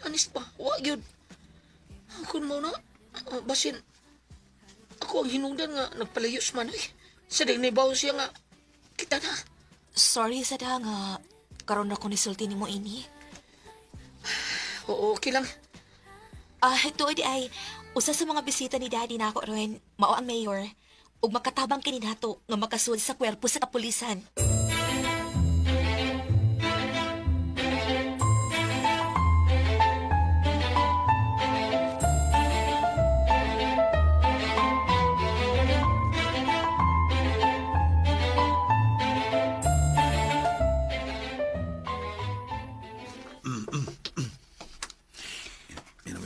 Honest pa, wa gyud. Kung mao na, basin, ako ang hinungdan nga nagpalayos Manoy. Sa dignibaw siya nga, kita na. Sorry sa da nga, karon ako nisulti ni mo ini. Oo, okay lang. Ito ay usa sa mga bisita ni Daddy na ako ron, mao ang mayor, ug makatabang kini nato nga makasud sa kwerpo sa kapulisan.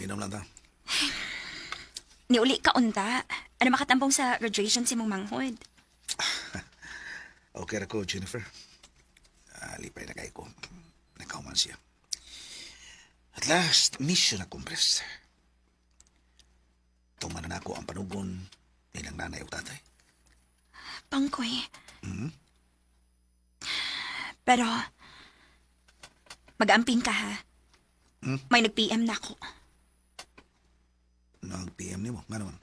Minom lang ta. Niuli ka unta. Ano makatambong sa graduation si mong manghod? Okay ra ko, Jennifer. Lipay na kay ko. Nakauman siya. At last, mission na kumpres. Tumanan ako ang panugon nilang nanay o tatay. Pangkoy. Hmm? Pero, mag-amping ka ha. Hmm? May nag-PM na ako. Nag-PM ni mo? Nga naman.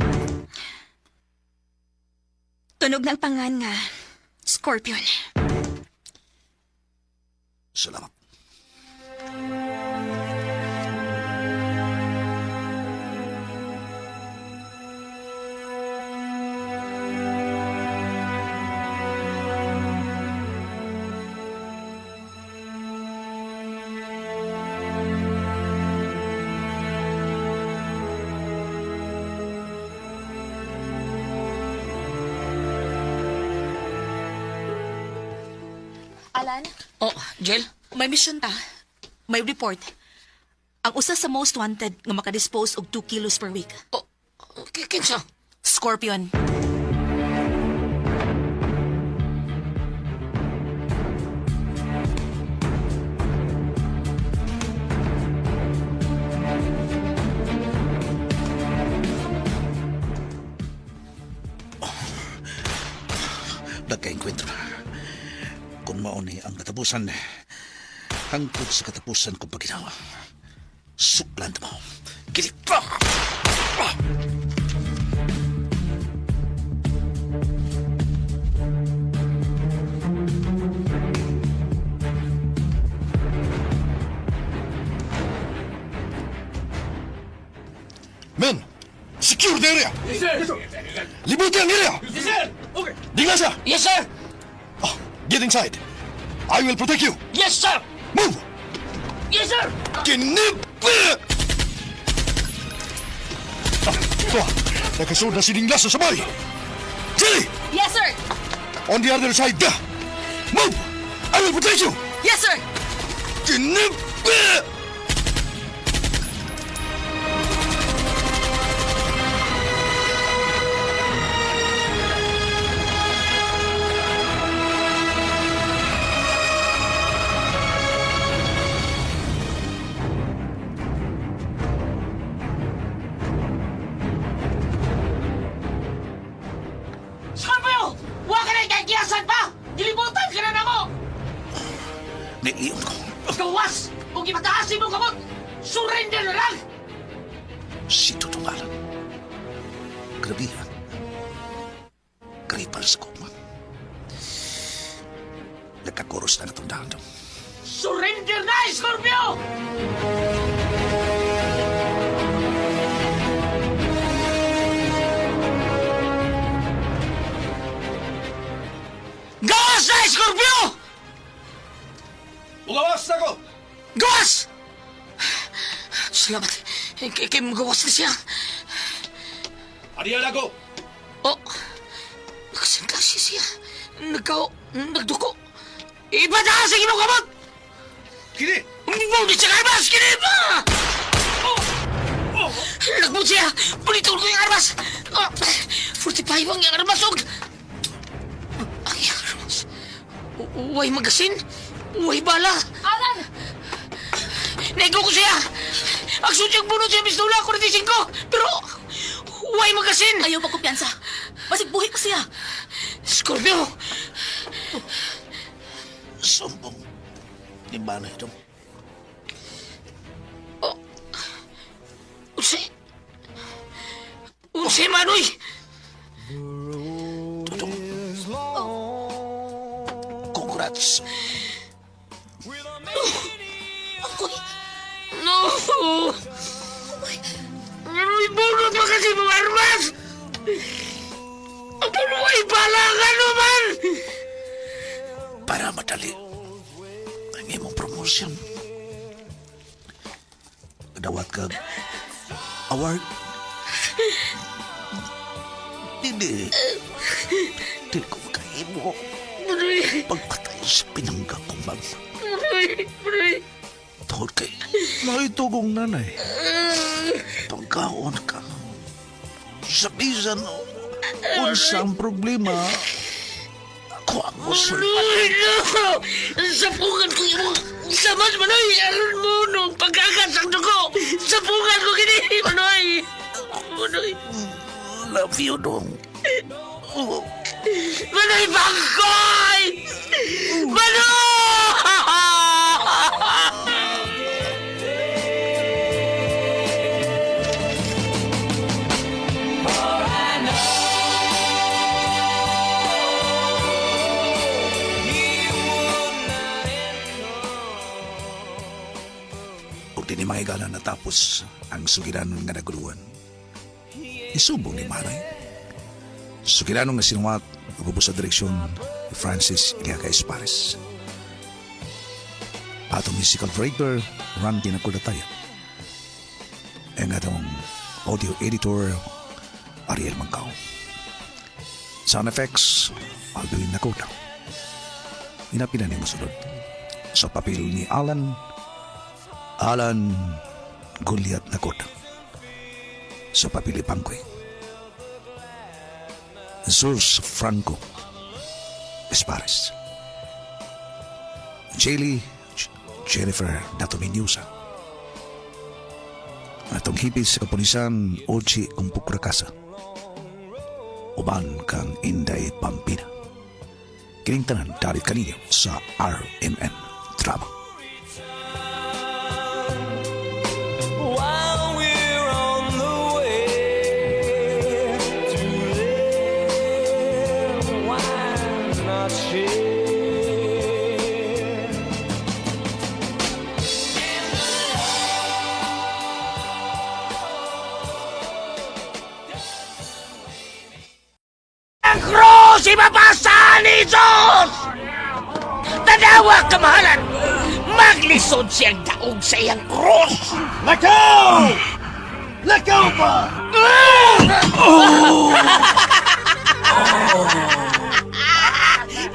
Tunog ng pangan nga. Scorpion. Salamat. Alan? Oh, Jel? May mission ta. May report. Ang usa sa most wanted nga makadispose og 2 kilos per week. Oh, kinsa? Scorpion. Nagka-enkwentro. Kung mauni ang katapusan, hangtod sa katapusan kong paginawa. Suklan mo. Gilit pa! Men! Secure the area! Yes, sir! Libuti ang area! Yes, sir! Okay! Di nga siya! Yes, sir! Get inside. I will protect you. Yes, sir! Move! Yes, sir! Kinip! Ito, nakasunod na si Dinglas sa sabay. Jelly! Yes, sir! On the other side, move! I will protect you. Yes, sir! Kinip! Scorpio! Huwag ka na ikakiyasan pa! Dilibutan ka na mo! Naiiyon ko. Gawas! Kung ipataasin mo kamot, surrender na lang! Si Tutungalan. Grabihan. Gripal sa koma. Nagkakoros na natong dahan daw. Surrender na, Scorpio! Gawas na, Scorpio! Gawas na ko! Gawas! Salamat. Kaya magawas na siya. Ariyan ako! Oh, nakasangkasi siya. Nagduko. Ipataasin mo kamot! Kini! Muna siya karbas! Kini pa! Nagbut siya! Pulitol ko yung arbas! 45 ang yung arbas, og! Ang yung arbas? Uway magasin? Uway bala? Alan! Nego ko siya! Ang sudyang bunod siya, pistula, 45! Pero, uway magasin! Ayaw magkumpiyansa. Basig buhi ko siya. Scorpio! Sumbong. Di ba na ito? Unse manoy! Tutong. Congrats. Ako'y... No! Ako'y bunot mo kasi mga armas! Ang panuway pala ka naman! Para madali ang imong promosyon. Dawat ka award. Dili. Dili ko makaimo. Pagpatay sa pinangga kong bang. Tawad kay naitugong nanay. Pagkaon ka. Sa bisan unsang problema, ako ako ang musulman. No! Sapungan ko yung samas manoy! Aron mo nung pagkakas ang dugo! Sapungan ko kini, manoy! Manoy! Love you, dong. Manoy Bangkoy! Manoy! Ug di ni mga higala natapos ang sugilanon nga naguluhan. Isubong ni Manay. Sugilanon nga sinuwat ug ubos sa direksyon ni Francis Iliaga Espares. Atong musical director, Randy Nakulatayan. Ang atong audio editor, Ariel Mangkao. Sound effects, Alvin Nakota. Inapinan ni masulod. Sa papel ni Alan Goliath Nakota. Sa papel ni Pangkoy. Zeus Franco Espares. Jennifer Datominyusa. Atong hipis sa kapulisan Ochi Kumpukrakasa. Uban kang Inday Pampina. Kining tanan dalit kaninyo sa RMN Drama. While we're on the way to live, why not share? Ang krus ibabasa ni Diyos! Tanawa kamahalan! Maglisod siyang daog sa iyang krus! Lakaw! Lakaw pa!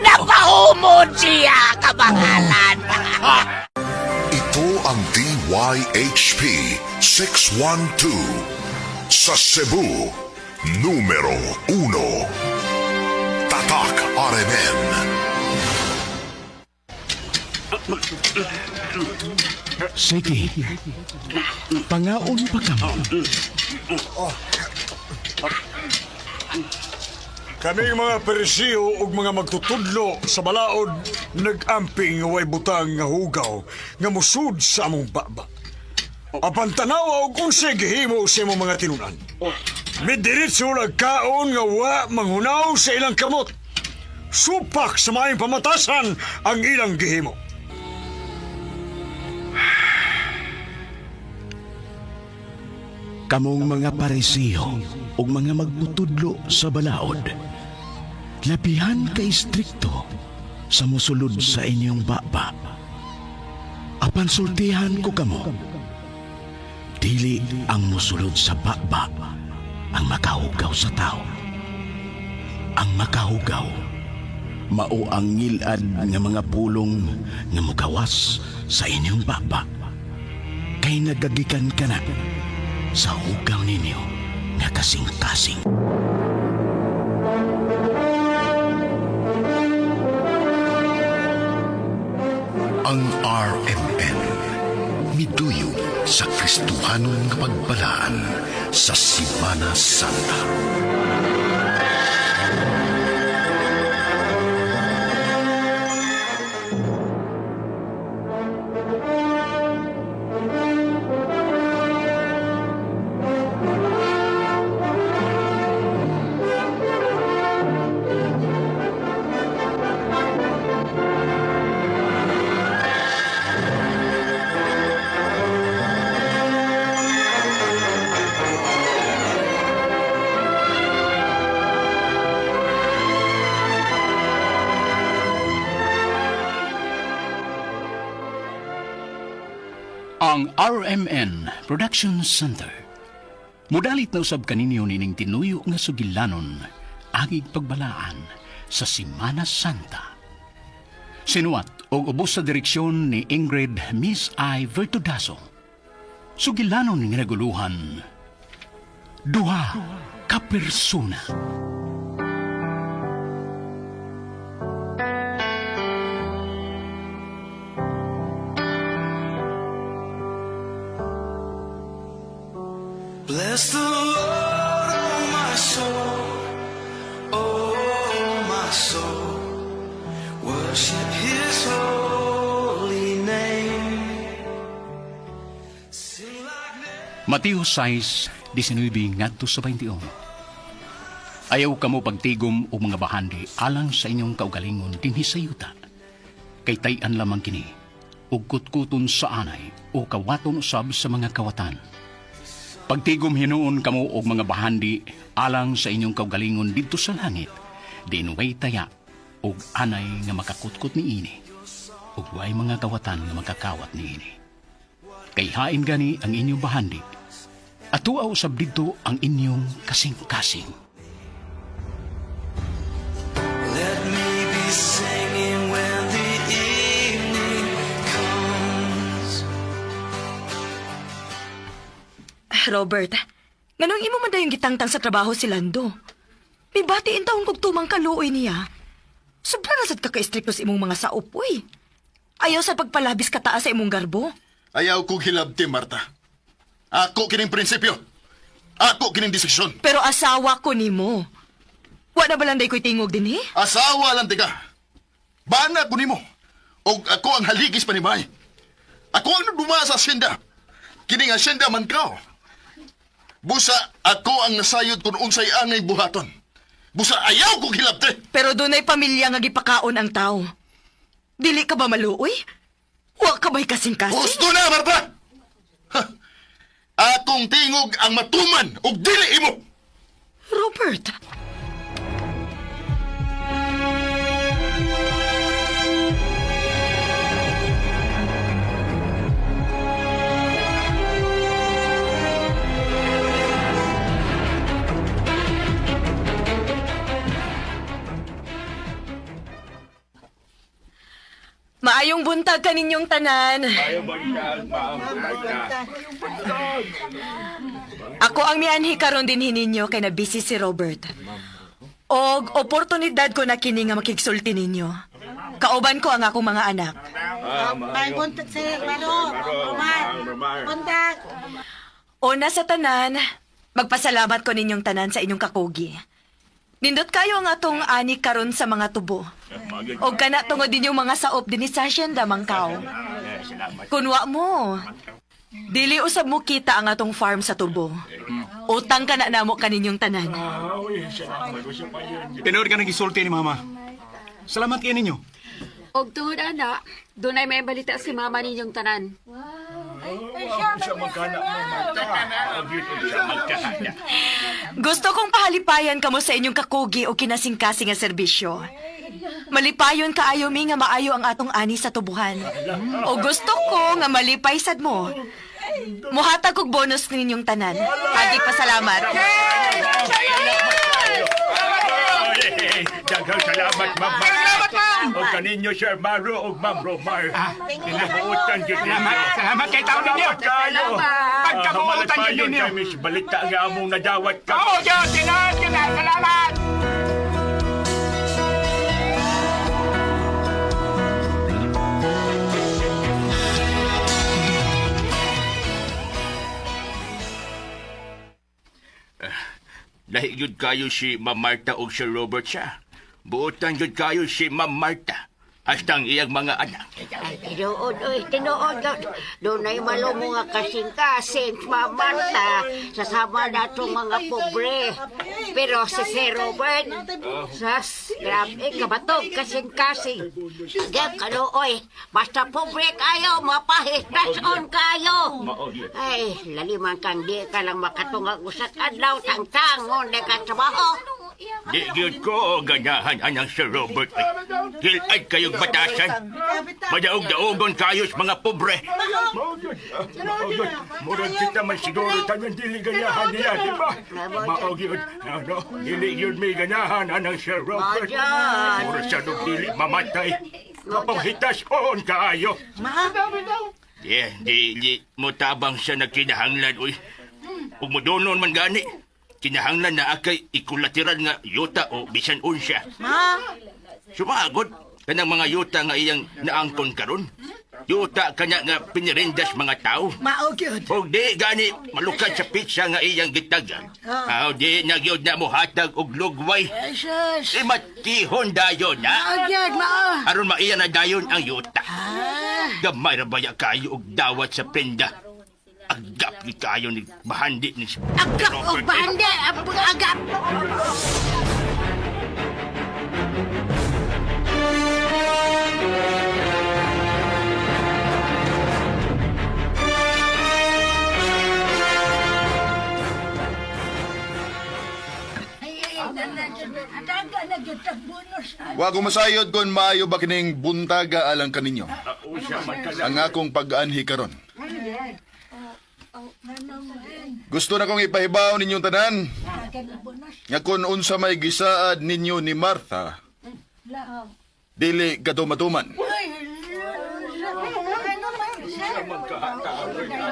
Napahumod siya, kamahalan! Ito ang DYHP 612 sa Cebu, numero 1. Tatak RMN. Sige, pangaon pa ka mo. Kaming mga persiyo ug mga magtutudlo sa balaod nag-amping nga way butang nga hugaw nga musud sa among baba. Apan tanawa og unsay gihimo sa imong mga tinunan. Midiretso nagkaon nga wa manghunaw sa ilang kamot. Supak sa maayong pamatasan ang ilang gihimo. Kamong mga paresiyo o mga magputudlo sa balaod, labihan ka istrikto sa musulod sa inyong baba. Apan sultihan ko kamo, dili ang musulod sa baba ang makahugaw sa tao. Ang makahugaw, mao ang ngilad nga mga pulong nga mugawas sa inyong baba. Kay nagagikan ka na sa hugaw ninyo nga kasing-kasing. Ang RMN miduyog sa Kristohanon nga pagbalaan sa Semana Santa. Ang RMN Production Center. Mudalit na usab kaninyo nining tinuyo nga sugilanon agig pagbalaan sa Semana Santa. Sinuwat og ubos sa direksyon ni Ingrid Miss I. Vertudaso. Sugilanon nga naguluhan. Duha ka persona. Bless the Lord, oh my soul, oh my soul. Worship His holy name. Mateo 6:19 ngadto sa 21. Ayaw kamo pagtigom o mga bahandi alang sa inyong kaugalingon dinhi sa yuta. Kay tayan lamang kini ug kutkuton sa anay o kawaton usab sa mga kawatan. Pagtigom hinuon kamo og mga bahandi alang sa inyong kaugalingon didto sa langit, dinway taya ug anay nga makakutkot niini ug way mga kawatan nga makakawat niini. Kay hain gani ang inyong bahandi at tuaw usab didto ang inyong kasing-kasing. Let me be singing when the evening comes. Robert, nganong imo man dayong gitangtang sa trabaho si Lando? May batiin taon kog tumang kaluoy niya. Sobra na sad ka ka-stricto sa imong mga saop, uy. Ayaw sa pagpalabis ka taas sa imong garbo. Ayaw kong hilabti, Marta. Ako kining prinsipyo. Ako kining desisyon. Pero asawa ko nimo. Wa na balanday ko'y tingog din, eh? Asawa lang tika. Bana ko nimo. O ako ang haligis pa ni May. Ako ang nagduma sa asyenda. Kining asyenda man kao. Busa ako ang nasayod kung unsay angay buhaton. Busa ayaw kong hilabti. Pero dunay pamilya nga gipakaon ang tao. Dili ka ba maluoy? Wa ka ba'y kasing-kasing? Gusto na, Marta! Ha! Akong tingog ang matuman ug dili imo. Robert! Maayong buntag kaninyong tanan. Ako ang mianhi karon din hininyo kay na busy si Robert. Og oportunidad ko na kini nga makigsulti ninyo. Kauban ko ang akong mga anak. May buntag si Maro. Buntag. Una sa tanan, magpasalamat ko ninyong tanan sa inyong kakugi. Nindot kayo ang atong ani karon sa mga tubo. O kana tungod din yung mga saop din sa asyenda mangkaw. Kunwa mo, dili usab mo kita ang atong farm sa tubo. Utang ka na namo kaninyong tanan. Tinood ka nang gisulti ni Mama. Salamat kayo ninyo. Og tungod ana, dunay may balita si mama ninyong tanan. Gusto kong pahalipayan kamo sa inyong kakugi o kinasing-kasing nga serbisyo. Malipayon kaayo mi nga maayo ang atong ani sa tubuhan. O gusto ko nga malipay sad mo. Muhatag kog bonus ninyong tanan. Hagig pasalamat. Daghang salamat, Ma'am. Salamat, Ma'am! O kaninyo, Sir Maro o Ma'am Romar. Pinabuutan yun ninyo. Salamat kay tao ninyo. Pagkabuutan yun ninyo. Miss, balita nga among nadawat ka. Oo, Diyos, tinood ka na. Salamat! Lahi yun kayo si Ma'am Marta o si Robert siya. Buotan yun kayo si Ma'am Marta. Hasta ang iyang mga anak. Tinuod, oy, tinuod. Doon ay malo mo nga kasing-kasing, Marta, sasama na itong mga pobre. Pero si Robert, sas, grabe, kabatog, kasing-kasing. Diyan ka oy, basta pobre kayo, mapahitason kayo. Ay, laliman kang di ka lang makatungag usak adlaw, tang-tangon, di ka trabaho. Di yun ko ganyahan anang si Robert. Hilay kayong batasan. Madaog-daogon kayo sa mga pobre. Murag kita man siguro tanong dili ganyahan niya, di ba? Maog yun. Dili yun may ganyahan anang si Robert. Murag siya nung dili mamatay. Kapanghitas on kayo. Dili mo tabang siya nagkinahanglan, uy. Umudonon man gani. Kinahanglan na akay ikulatiran nga yuta o bisan unsya. Sumagod, kanang mga yuta nga iyang naangkon karon. Yuta kanya nga pinirindas mga tao. Mao gyud. O di gani malukad sa pizza nga iyang gitagan. Ah. O di nagyod na mo hatag og lugway. Jesus. Imatihon dayon Mao na. gyud, mao. Aron maiya na dayon ang yuta. Ah. Gamay ra baya kayo og dawat sa prenda. Agap ni kayo ni bahandi ni Agap o bande, agap. Wa ko masayod kon maayo ba kining buntaga alang kaninyo. Ang akong pag-anhi karon. Gusto na kong ipahibaw ninyong tanan nga kung unsa may gisaad ninyo ni Martha, dili katumatuman.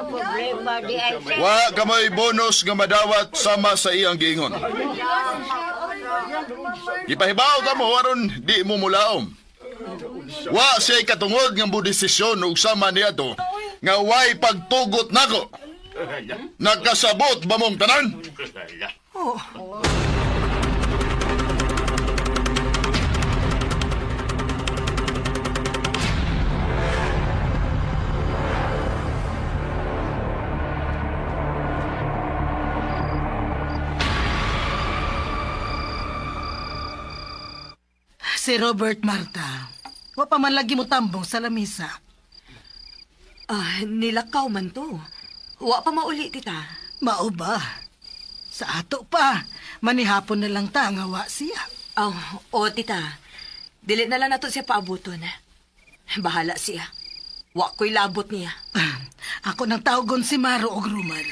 Problema di ay Wa kamoy bonus nga madawat sama sa iyang giingon. Ipahibaw ka mo aron di mo mulaom. Wa siya'y katungod nga mo desisyon ug sama niya to nga way pagtugot nako. Nagkasabot ba mong tanan? Oh. Si Robert Marta, wa pa man lagi mo tambong sa lamisa. Nilakaw man to. Wa pa mauli, tita. Mao ba? Sa ato pa, manihapon na lang ta nga wa siya. O, tita. Dili na lang nato siya paabuton. Bahala siya. Wa ko'y labot niya. Ako nang tawgon si Maro og Rumal.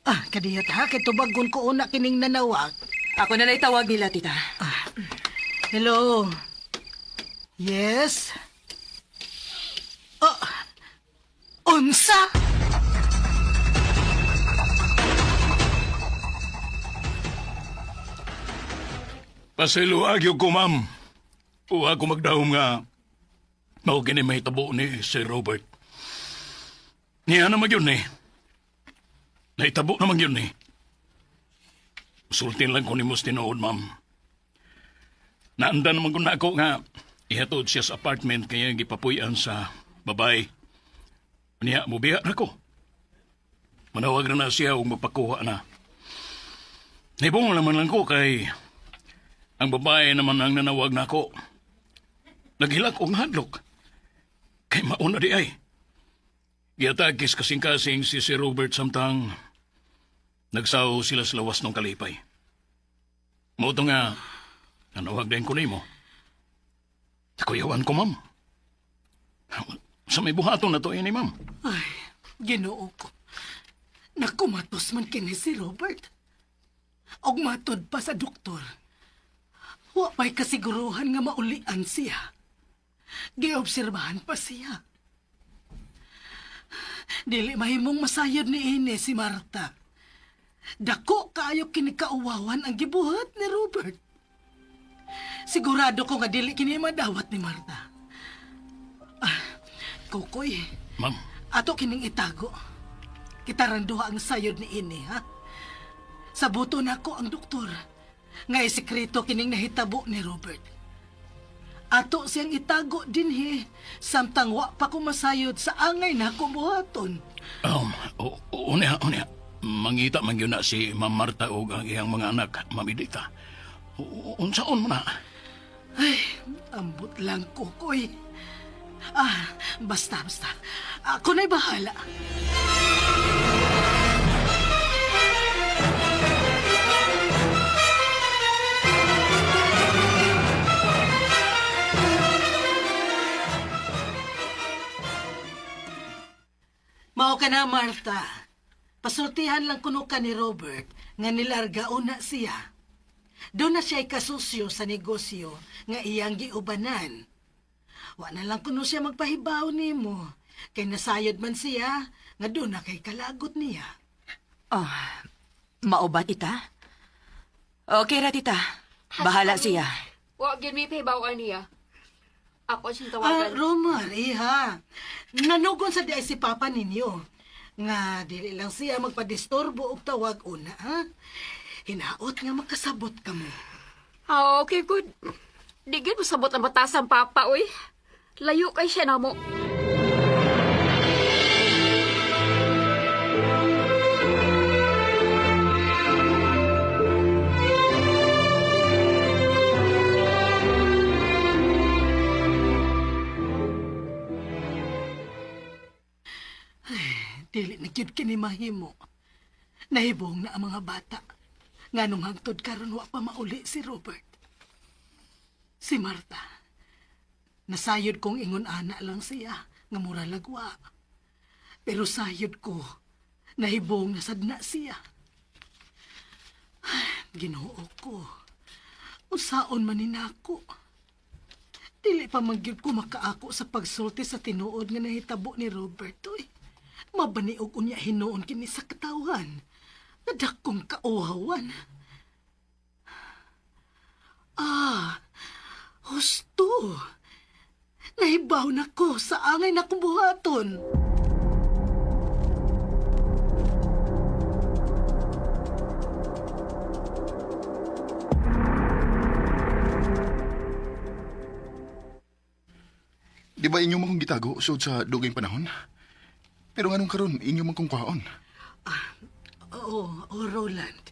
Kadiyat ha, kay tubagon ko una kining nanawag. Ako na lang tawag nila, tita. Hello? Yes? Unsa? Pasiluag yung ko, ma'am. O ako magdahom nga mao kini may tabo ni Sir Robert. Niya naman yun eh. Naitabo naman yun eh. Sultin lang ko ni Mus tinood, ma'am. Naanda naman ko na ako nga ihatod siya sa apartment kaya gipapuyan sa babae. Niya, mubiya na ko. Manawag na siya o mapakuha na. Naibong naman lang ko kay ang babae naman ang nanawag na ako. Naghilak og hadlok. Kay mauna di ay. Giatagis kasing-kasing si Robert samtang nagsaw sila sa lawas ng kalipay. Mauto nga, nanawag din ko nimo. Kuyawan ko, ma'am. Sa may buhaton na to ini, ma'am. Ay, Ginoo ko. Nakumatos man kini si Robert. Og matod pa sa doktor. Wa pa'y kasiguruhan nga maulian siya. Giobserbahan pa siya. Dili mahimong masayod ni Ine si Marta. Dako kaayo kini kauwawan ang gibuhat ni Robert. Sigurado ko nga dili kini madawat ni Marta. Kukoy. Ma'am. Ato kining itago. Kita duha ang sayod ni Ine, ha? Sabuto na ko ang doktor. Ngay sekreto kining nahitabo ni Robert. Ato siyang itago dinhi, samtang wa pa ko masayod sa angay na kumuhaton. Unya. Mangita man yun na si Ma'am Marta o ang iyang mga anak, Ma'am Edita. Unsaon mo na? Ay, ambot lang, Kukoy. Basta. Ako na'y bahala. Mao ka na, Martha. Pasultihan lang kuno ka ni Robert nga nilarga una siya. Doon na siya'y kasusyo sa negosyo nga iyang giubanan. Wa na lang kuno siya magpahibaw nimo. Kay nasayod man siya nga doon na kay kalagot niya. Mao ba, tita? Okay ra, tita. Bahala siya. Wa gyud mi pahibaw niya. Ako siyang tawagan. Romar, iha. Nanugon sa di ay si Papa ninyo. Nga, dili lang siya magpadisturbo og tawag una, ha? Hinaot nga makasabot ka mo. Okay, good. Di gid mo sabot ang batas ang papa, uy. Layo kay siya na mo. Dili na gyud kini mahimo. Nahibong na ang mga bata. Nganong hangtod karon wa pa mauli si Robert. Si Marta. Nasayod kong ingon ana lang siya nga mura lagwa. Pero sayod ko nahibong na sadna siya. Ginoo ko. Usaon man ninako. Dili pa magyud ko makaako sa pagsulti sa tinuod nga nahitabo ni Robert, oy. Mabaniog unya hinuon kini sa katawan. Nadakong kauhawan. Husto. Nahibaw na ko sa angay na kubuhaton. Di ba inyo makong gitago sud sa duging panahon? Pero nganong karon inyo man kong kwaon? Oo, Roland.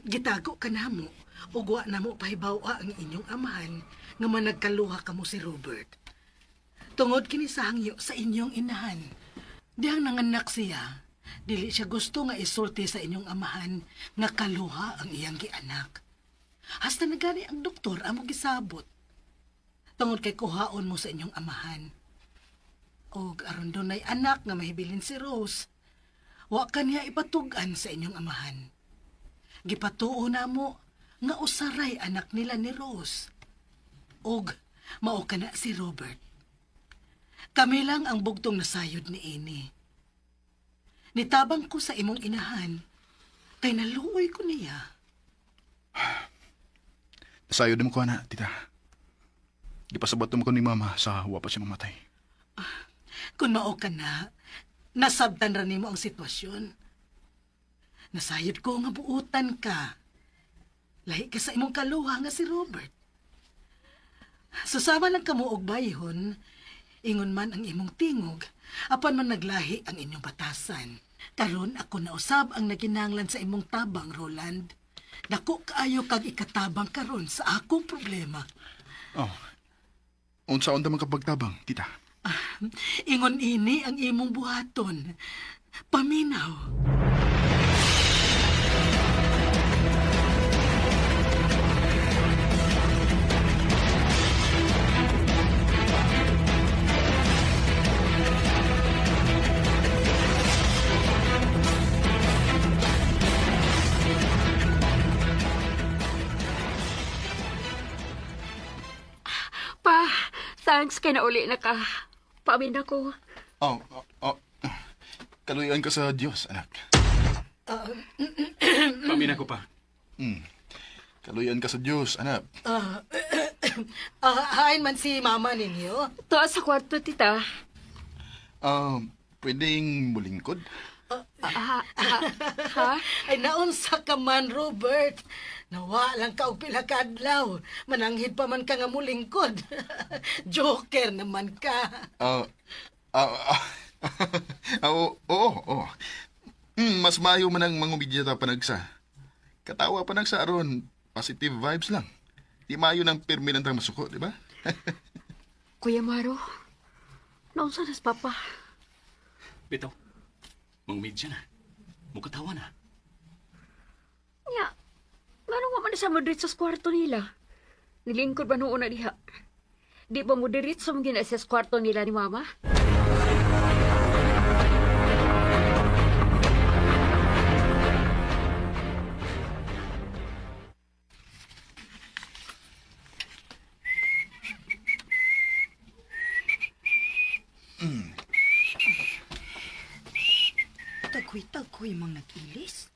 Gitago ka na mo. Ugwa na mo pahibawa ang inyong amahan nga managkaluha ka mo si Robert. Tungod kini sa hangyo sa inyong inahan. Diyang nanganak siya, dili siya gusto nga isulti sa inyong amahan nga kaluha ang iyang gianak. Hasta nagani ang doktor amo gisabot. Tungod kay kuhaon mo sa inyong amahan. Og aron dunay anak nga mahibilin si Rose. Wa kaniya ipatugan sa inyong amahan. Gipatuo na mo nga usaray anak nila ni Rose. Og mao kana si Robert. Kami lang ang bugtong nasayod ni Ini. Nitabang ko sa imong inahan kay naluoy ko niya. Nasayod mo ko na, tita. Di pa sabat mo ko ni mama sa wa pa siya mamatay. Kung mao ka na, nasabtan ra nimo ang sitwasyon. Nasayod ko nga buutan ka. Lahi ka sa imong kaluha nga si Robert. Susama lang kamo og bayhon, ingon man ang imong tingog, apan man naglahi ang inyong batasan. Karon ako nausab ang naginanglan sa imong tabang, Roland. Dako kaayo kag ikatabang karon sa akong problema. Unsaon man kapagtabang, tita? Ingon ini ang imong buhaton. Paminaw. Pa, thanks kay nauli na ka. Paamin ako. Kaluyan ka sa Diyos, anak. Paamin ako pa. Kaluyan ka sa Diyos, anak. Hain man si mama ninyo? Tuwa sa kwarto, tita. Pwedeng mulingkod? Ha? Ay naunsa ka man, Robert. Nawa lang ka og pila ka adlaw. Mananghid pa man ka nga mulingkod. Joker naman ka. Oo. Mas mayo man ang mangumidya ta panagsa. Katawa panagsa aron, positive vibes lang. Di mayo ng permanentang masuko, di ba? Kuya Maro, naunsa nas papa? Bitaw, mangumidya na. Mukatawa na. Nya, ngano man sa Madrid sa kwarto nila? Nilingkod ba noon na diha? Di ba mo diritso mong ginasa sa kwarto nila ni mama? Tagoy-tagoy mang nagilis.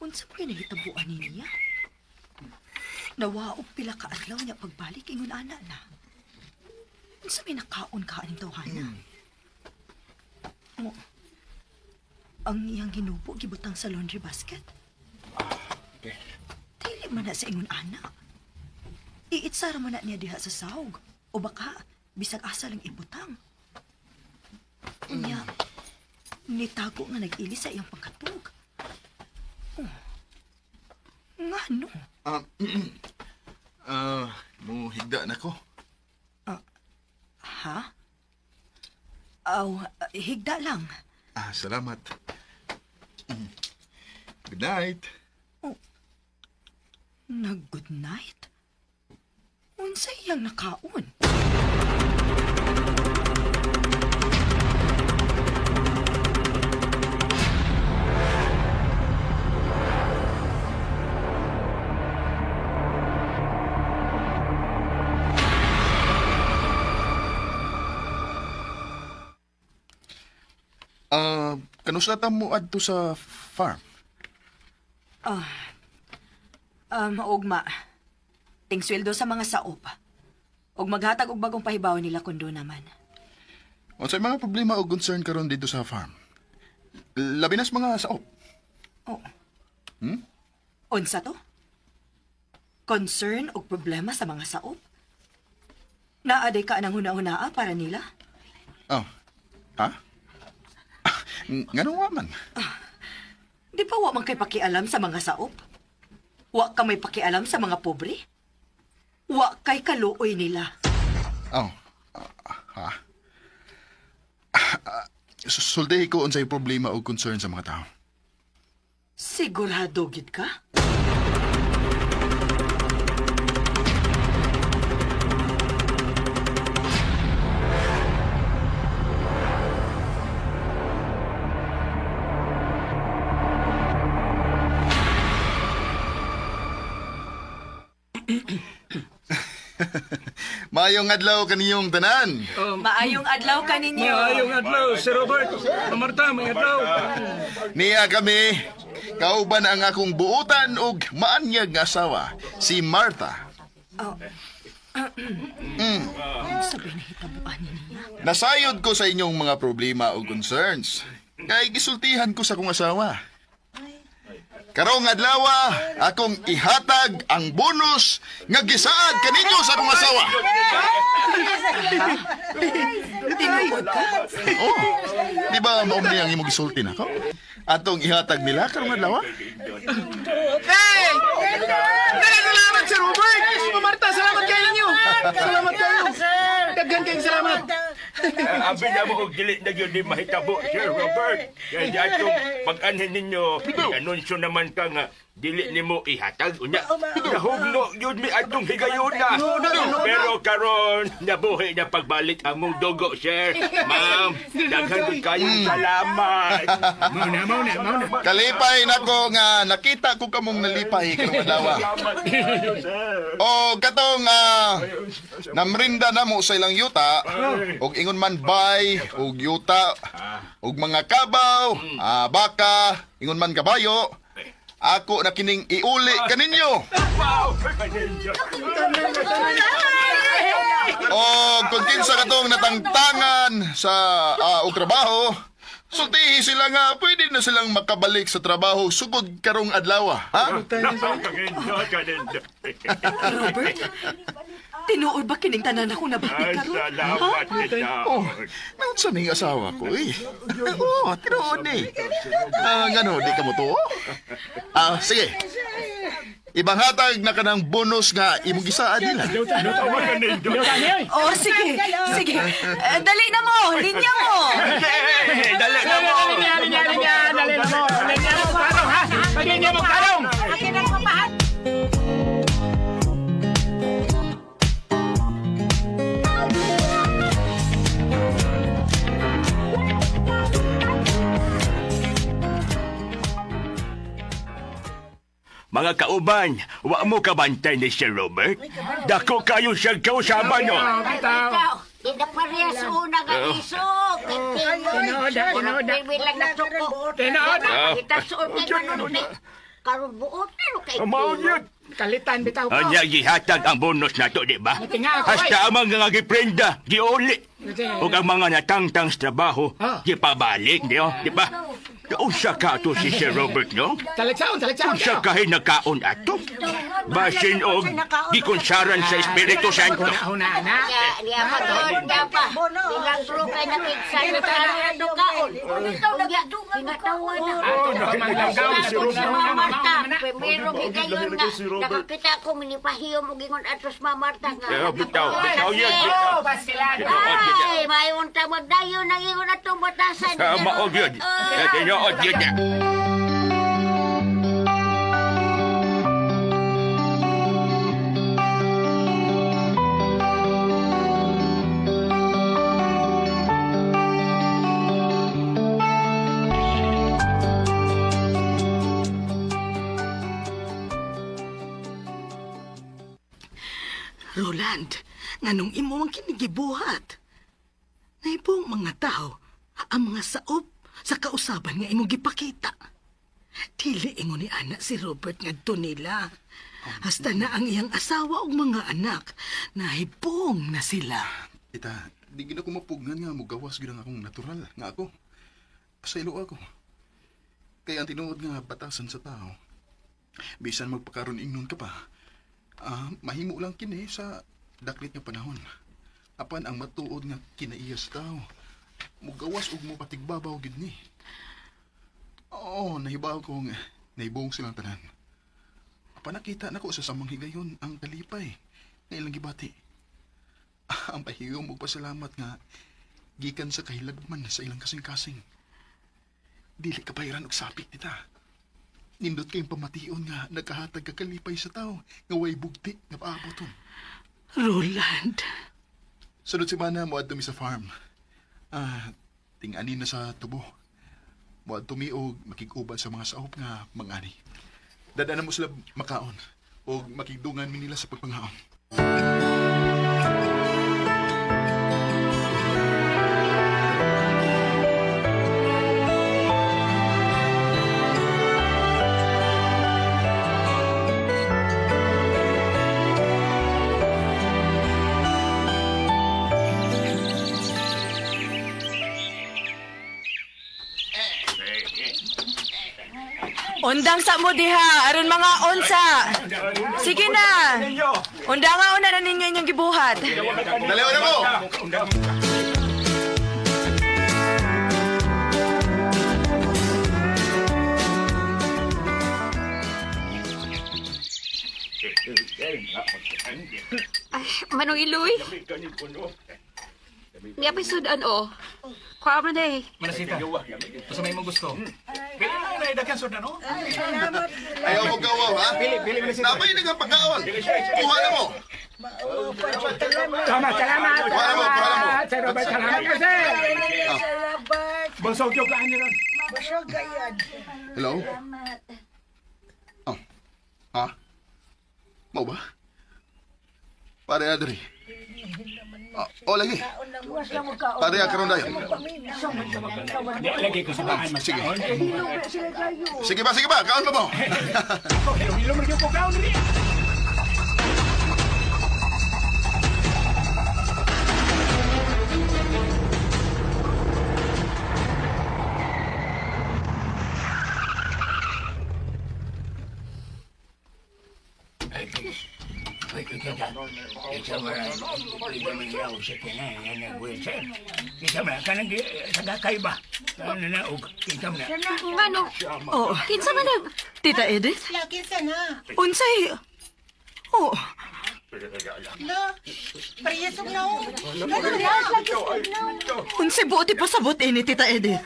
Unsa pa nahitabuan niya? Nawa og pila ka adlaw niya pagbalik ingon ana na. Unsa may nakaon ka aning tawhana? Oh, ang iyang ginubo gibutang sa laundry basket. Okay. Dili man na sa ingon ana. Iitsara man na niya diha sa sahog. O baka, bisag asa lang ibutang. Niya, nitago nga nag-ili sa iyang pagkatug. Oh. Nga no? Mo higda na ko. Ha? Aw, higda lang. Salamat. Good night. Nag-good night? Unsa iyang nakaon? Kanuslatan mo adto sa farm? Ugma. Tingsweldo sa mga saop. Og maghatag og bagong pahibaw nila kundo naman. Unsay mga problema o concern karon dito sa farm? Labi na sa mga saop. Oh. Unsa to? Concern o problema sa mga saop? Naaday ka ng huna-hunaa para nila? Ha? Ganun wa man. Di pa wa man kay pakialam sa mga saop? Wa ka may pakialam sa mga pobre? Wa kay kaluoy nila. Sultihi ko unsay problema o concern sa mga tao. Sigurado gid ka? Maayong adlaw kaniyong tanan. Maayong adlaw kaninyo. Maayong adlaw, Sir Robert. Marta, may adlaw. Niya kami, kauban ang akong buutan ug maanyag nga asawa, si Martha. Sabi na hitabuan niya. Nasayod ko sa inyong mga problema o concerns. Kay gisultihan ko sa akong asawa. Karong adlaw, akong ihatag ang bonus nga gisaad kaninyo sa akong asawa. Tinuod ka? Di ba maumni ang imong gisulti na ko? Atong ihatag nila karong adlaw? Hey! Salamat, Sir Robert! Marta, salamat kayo ninyo! Salamat kayo! Daghan kayong salamat! Abi na mo og dili na gyud di mahitabo, Sir Robert. Kaya di atong pag-anhin ninyo, anunsyo naman ka nga dili nimo ihatag unya. Nahugno gyud mi atong higayuna. Pero karon nabuhi na pagbalik among dugo, sir. Ma'am, daghan gud kayong salamat. Mauna. Kalipay nako nga nakita ko kamong nalipay karong adlaw. O katong namrinda namo sa ilang yuta og ingon man bay og yuta og mga kabaw, baka, ingon man kabayo. Ako na kining iuli kaninyo. O kung kinsa katong natangtangan sa og trabaho, sultihi sila nga pwede na silang makabalik sa trabaho sugod karong adlaw. Ha? Robert, tinuod ba kining tanan ako nabati karon? Salamat, Naon sa ning asawa ko eh. Tinuod ni. Ngano, di ka mo to? Sige. Ibang hatag na kanang bonus nga imong gisaad nila. Oh, sige. Dali na mo, linya mo. Dali na mo! Dali na mo! Karong, ha? Pagiging mo, karong! Akin ang papahat! Mga kauban, wa mo kabantay ni Sir Robert. Dako kayo siya kausaban nyo. Di na parehas una nga isok. Tinood. Bilang na suko. Tinood. Kita suot kay manunod. karon buot pero kay Kalitan bitaw ko. Anya gihatag ang bonus nato, di ba? Matinga ako, Hasta ang mga giprenda, giuli. O ang mga natangtang sa trabaho, gipabalik, di ba? Unsa ka to si Sir Robert, no? Talagsaon. Unsa kahin nakaon ato? Basin og gikonsaran sa Espiritu Santo. Una, anak. Niya patod na pa. Nilagro kay nakiksan na tayo dukaon. Pinatawan na. Ato na manglanggaw si Marta, primero higayon nga. Nakakita ko minipahiyom og ingon atos Marta nga. Bitaw yan. Ay, may unta magdayon nang ingon atong batasan. Sama og yun. Tinood yun na. Roland, nganong imo ang kinigibuhat? Naibong mga tao, ang mga saop sa kausaban nga imong gipakita. Dili ingon ni anak si Robert ngadto nila. Hasta na ang iyang asawa ug mga anak, nahibong na sila. Ita, di gina ko mapugngan nga mugawas gina akong natural nga ako. Pasaylo ako. Kaya ang tinuod nga batasan sa tao. Bisan magpakaroon ingnon ka pa. Mahimo lang kini sa daklit nga panahon. Apan ang matuod nga kinaiya sa tao. Mugawas ug mo patigbabaw gid ni. Oo, nahibaw kong naibong silang tanan. Apan nakita nako sa samang higayon ang kalipay nga ilang gibati. Ang pahiyom ug pasalamat nga gikan sa kahilagman sa ilang kasing-kasing. Dili ka pahiran og sapit nita. Nindot kayong pamation nga nagkahatag ka kalipay sa tao nga way bugti nga paaboton. Roland. Sunod semana mo adto mi sa farm. Ting-ani na sa tubo. Mo adto mi og makig-uban sa mga saop nga mangani. Dadaan mo sila makaon og makigdungan mi nila sa pagpanghaon. Undang sa mo diha, aron mga onsa. Sige na. Undangan una na ninyo inyong gibuhat. Daliw na mo! Ay, Manong Iloy. Di apay sudan o. Kuha mo na eh. Manasita. Basta may mo gusto. Pili na naidagan sudan o. Ayaw mo gawaw, ha? Pili, Manasita. Napay na nga pagkaon. Kuha na mo. Salamat. Kuha na mo. Sir Robert, salamat kasi. Bonsog yung kaan niya ron. Hello? Ha? Mau ba? Pare Adri. Lagi. Pare akaron dayon. Lagi ko sa bahan. Sige. Sige ba? Kaon pa mo. Ilong mo ko kaon rin. Ngano? Oh, Kinsa man nag... Tita Edith? Kinsa na? Unsay? Oh, Pariyasog na o. unsay buoti pasabot ni Tita Edith?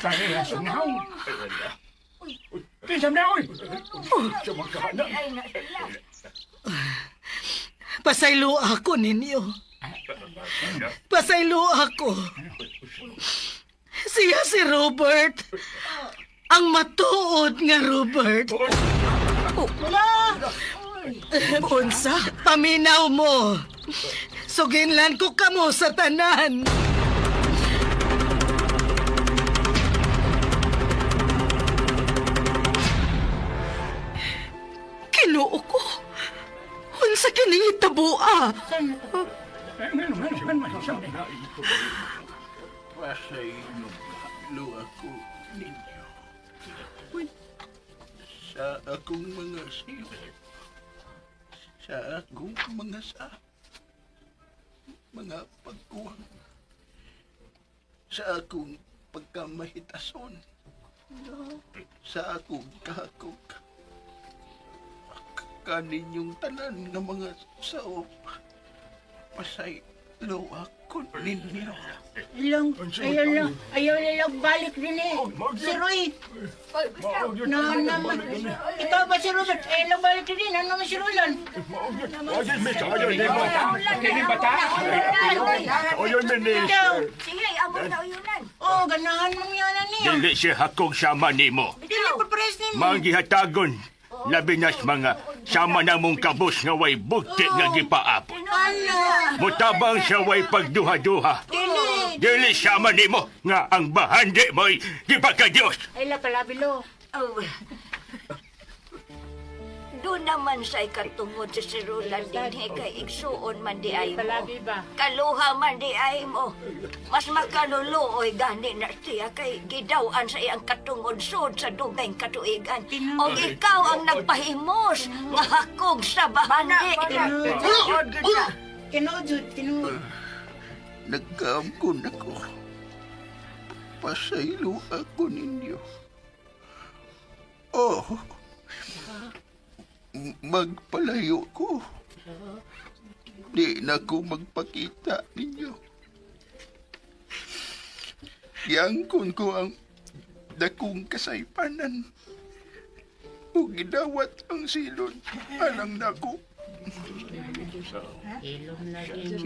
Kinsa na oy. Pasaylo ako ninyo. Pasaylo ako. Siya si Robert. Ang matuod nga Robert. Unsa? Paminaw mo. Suginlan ko kamo sa tanan. tabua. Pasaylo ako ninyo. Sa akong mga silat. Sa akong mga pagkuwang. Sa akong pagkamahitason. Sa akong kahakog. Kaninyong tanan ng mga sao. Pasaylo ako ninyo. Ayaw nilang balik din eh. Si Roy. Ikaw ba si Robert? Ayaw nilang balik din. Ano naman si Roland? Sige, abot na uyunan. Oo, ganahan mong yanan niya. Dili siya hakong sama nimo. Dili po pares nimo. Manggihatagon. Labi nas mga sama na mong kabus nga way bukti nga gipaapon. Ano? Mutabang siya way pagduha-duha. Dili sama nimo nga ang bahandi mo'y gipagka-Diyos. Ay, lapalabilo. Doon naman sa'y katungod sa sirulan din kay igsuon man di ay mo. Kaluha man di ay mo. Mas makaluluoy gani na siya kay gidawaan sa iyang katungod sud sa dugayng katuigan. O ikaw ang nagpahimos nga hakog sa bahandi. Tinuod. Nagkaamkon ako. Pasaylo ako ninyo. Oh, magpalayo ko. Di na ko magpakita ninyo. Giangkon ko ang dakong kasaypanan. O gidawat ang silod alang nako.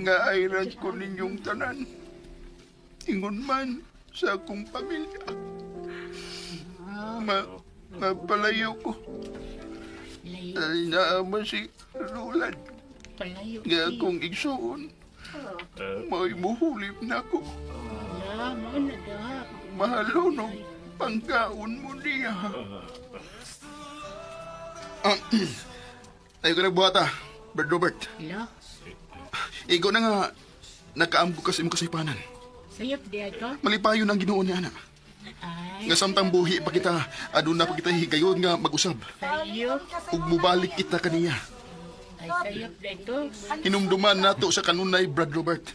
Nga ayran ko ninyong tanan. Ingon man sa akong pamilya. Mapalayo ko. Ay naman si Roland. Nga akong igsuon. May muhulip na ko. Mahalunong pangkaon mo niya. Ayaw ko nagbuhata, Brad Robert. Ikaw na nga, nakaam ko kasi mo kasaypanan. Sayop di ako? Malipayon ang Ginoo niya, anak. Nga samtang buhi pa kita, adun na pa kita higayon nga mag-usab. Sayop? Ug mubalik kita kaniya. Ay, sayop dito. Hinumduman nato sa kanunay, Brad Robert.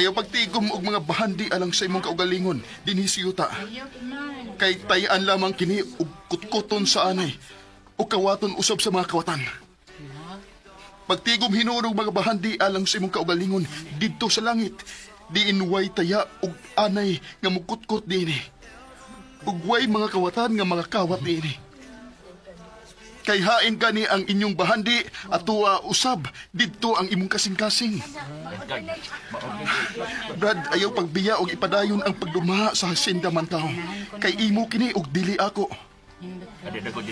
Ayaw pagtigom og mga bahandi alang sa imong kaugalingon, dinhi si Yuta. Sayop man. Kay tayaan lamang kini og kutkuton sa anay, o kawaton usab sa mga kawatan. Pagtigom hinunog mga bahandi alang sa imong kaugalingon, didto sa langit, diin way taya og anay nga mukutkot dinhi. Ug way mga kawatan nga mga kawat dinhi. Kay hain gani ang inyong bahandi at tuwa usab didto ang imong kasing-kasing. Brad, ayaw pagbiya og ipadayon ang pagdumaha sa hacienda man taon. Kay imo kini og dili ako.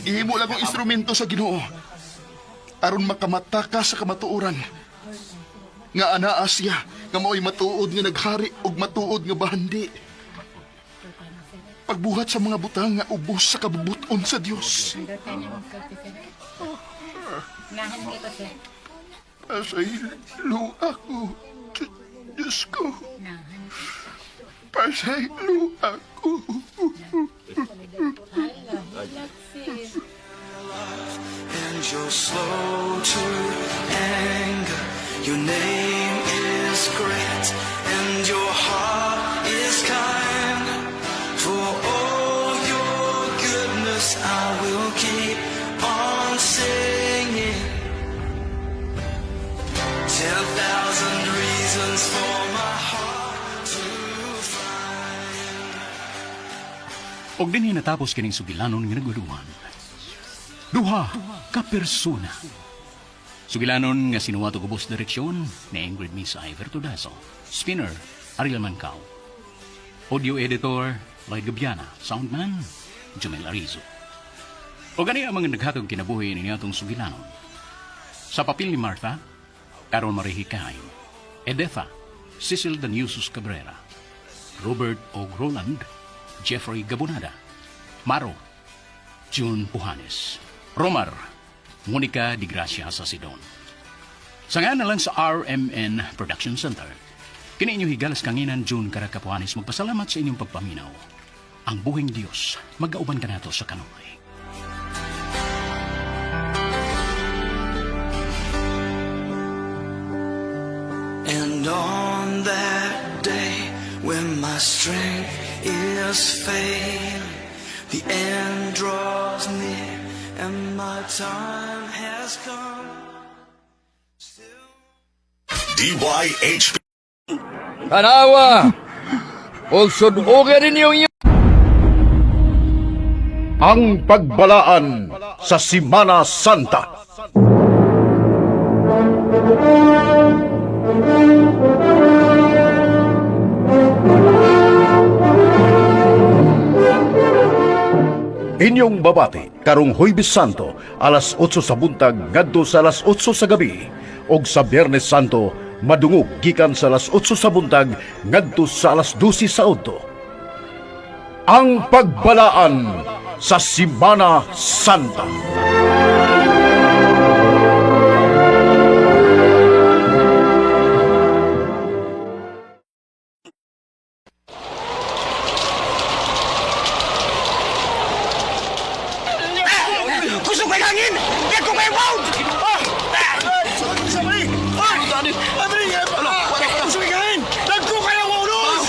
Ihimo lang ang instrumento sa Ginoo aron makamata ka sa kamatuoran. Nga anaa siya nga mao'y matuod nga naghari og matuod nga bahandi. Pagbuhat sa mga butang nga ubos sa kabubuton sa Dios. Pasaylo ako, Diyos ko. Pasaylo ako. And you're slow to anger. Your name is great, and your heart is kind. For all your goodness, I will keep on singing. 10,000 reasons for my heart to find. Og dinhi natapos kining sugilanon nga nagwaduhan. Duha ka persona. Sugilanon nga sinuwato gubos direksyon ni Ingrid Miss Iver Tudaso. Spinner, Ariel Mancao. Audio editor, Lloyd Gabiana. Soundman, Jumel Arizo. O gani ang mga naghatag kinabuhi ni atong sugilanon. Sa papel ni Martha, Carol Marie Hikay. Edetha, Cecil Daniusus Cabrera. Robert O. Roland, Jeffrey Gabonada. Maro, June Pujanes. Romar, Monica Di Gracia Sasidon. Sangayan na lang sa RMN Production Center. Kini inyo higalas kanginan June Karakapuanis magpasalamat sa inyong pagpaminaw. Ang buhing Diyos, mag-auban ka nato sa kanoy. And on that day when my strength is failing, the end draws near and my time has come. DYHP. Tanawa! O sunugan ninyo Ang pagbalaan sa Semana Santa. Inyong babati karong Huwebes Santo alas 8 sa buntag ngadto sa alas 8 sa gabi ug sa Biyernes Santo madungog gikan sa alas 8 sa buntag ngadto sa alas 12 sa udto. Ang pagbalaan sa Semana Santa. Gusto ko yung hangin! Yan ko kayo bound! Sabay! Gusto ko yung hangin! Nagko kayo ang ulos!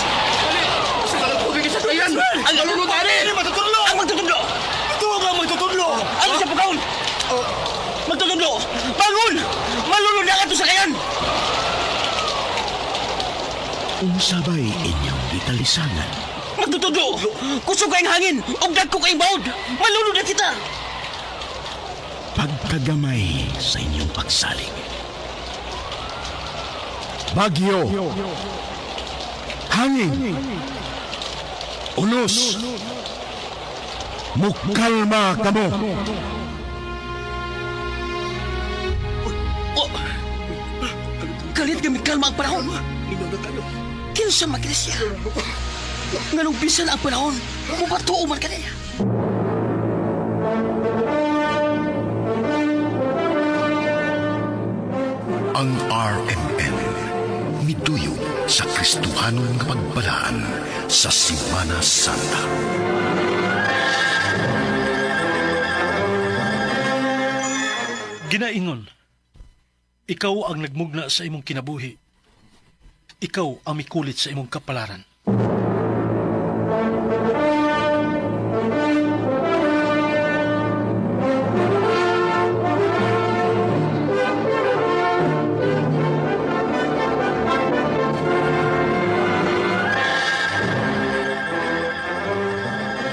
Ang nalulot tani! Matutudlo! Ang magtutudlo! Ito ang magtutudlo! Ang isa pagkaon! Magtutudlo! Bangon! Malulod na ka ito sa kayan! Unsabay inyong gitalisangan. Magtutudlo! Gusto ko yung hangin! Og nagko kayo bound! Malulod na kita! Pagkagamay sa inyong pagsalig. Bagyo. Hangin. Unos. Mukalma kamo. Kalit gamit kalma ang panahon. Kinsa makilis siya. Nganong bisan ang panahon. Mubatuo man ka niya. Ang RMN miduyo sa Kristohanon nga pagbalaan sa Semana Santa. Ginaingon, ikaw ang nagmugna sa imong kinabuhi. Ikaw ang mikulit sa imong kapalaran.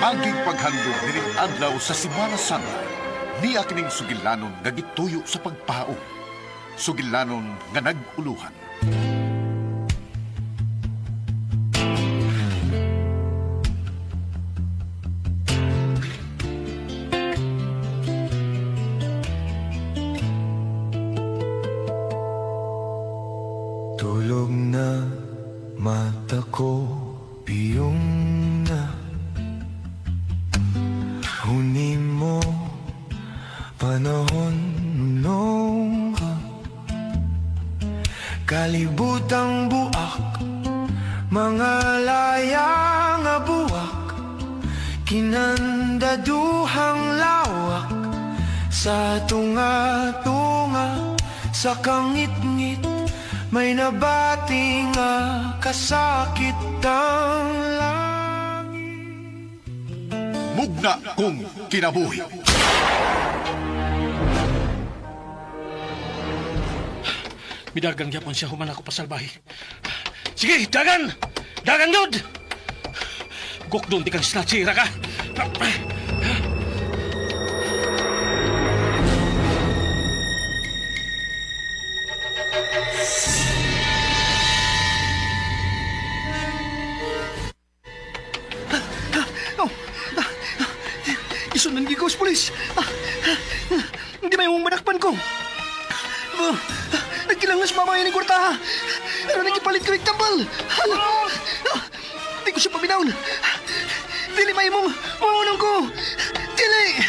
Aging paghandog dining adlaw sa Semana Santa, niya kining sugilanon nga gituyo sa pagpao. Sugilanon nga naguluhan. Tulog na mata ko, piyong na. Huni mo, panahon nung kalibutang buak, mga layang nga buwak, kinandaduhang lawak, sa tunga-tunga, sa kangit-ngit, may nabati nga kasakit ang langit. Mugna kong kinabuhi. Midagang yapon siya human ako pasalbahi. Sige, dagan! Dagan yun! Gokdon, di kang snatchira ka! Isunan gigos, polis. Hindi may mong manakpan ko. Nagkilangas mamaya ni Kwartaha. Pero nagipalit ko yung tambal. Di ko siya paminaw. Dili may mong mamunong ko. Dili!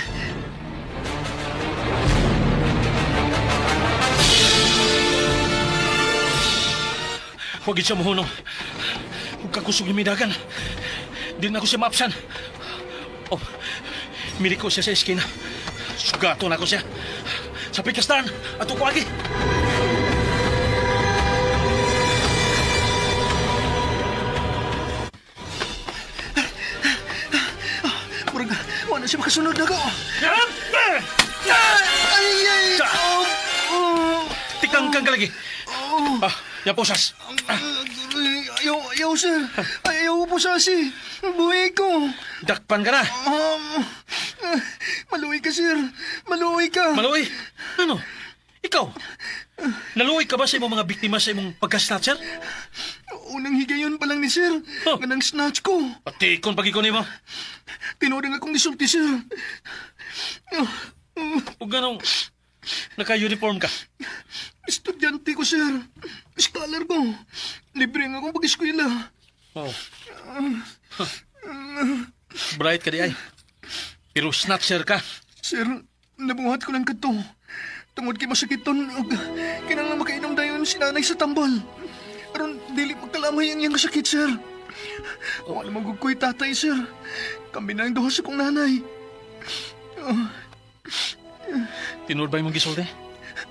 Huwag siya mohunong. Huwag kakusog yung midagan. Di na ako siya maapsan. Oh, mili ko siya sa eskina. Sugato na ako siya. Sa pikastan, ato ko lagi. Murag, wala siya makasunod na ko. Tikang-kang ka lagi. Yan posas. Ayaw, sir. Ayaw po sasi. Buhay ko. Dakpan ka na. Maluwi ka, sir. Maluwi ka. Maluwi? Ano? Ikaw? Naluwi ka ba sa imong mga biktima sa imong pagka-snatcher? Unang higayon pa lang ni sir. Ganang snatch ko. Pati ikon pag ikon mo. Tinodang akong nisulti, sir. O ganong naka-uniform ka? Estudyante ko, sir. Scholar ko. Libre nga akong pag-eskwela. Oh. Bright ka di ay. Pero snatcher ka. Sir, nabuhat ko lang kato. Tungod kay masakiton og kinahanglan makainom dayon si nanay sa tambal. Aron dili magkalamay ang iyang sakit, sir. Wala magugkoy tatay, sir. Kami na ang duha sa kong nanay. Tinod ba yung gisulti?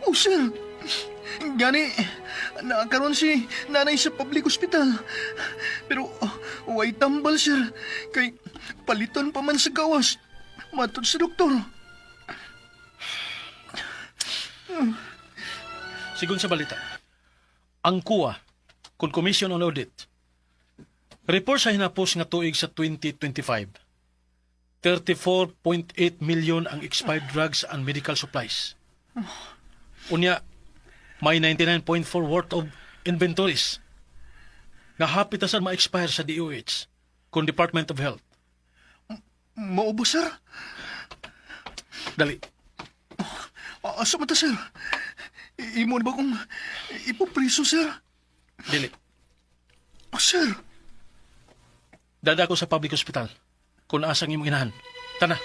Oh, sir. Gani, nakakaroon si nanay sa public hospital. Pero way tambal, sir. Kay paliton pa man sa gawas. Matod sa doktor. Sigun sa balita, ang COA, Commission on Audit, report sa hinapos nga tuig sa 2025, 34.8 million ang expired drugs and medical supplies. Unya, may 99.4 worth of inventories nga hapit na saan ma-expire sa DOH kung Department of Health. Maubo, sir? Dali. Asa mata, sir? Imo na ba kung ipopriso, sir? Dili. Sir? Dada ko sa public hospital kung asang imong inahan. Tana.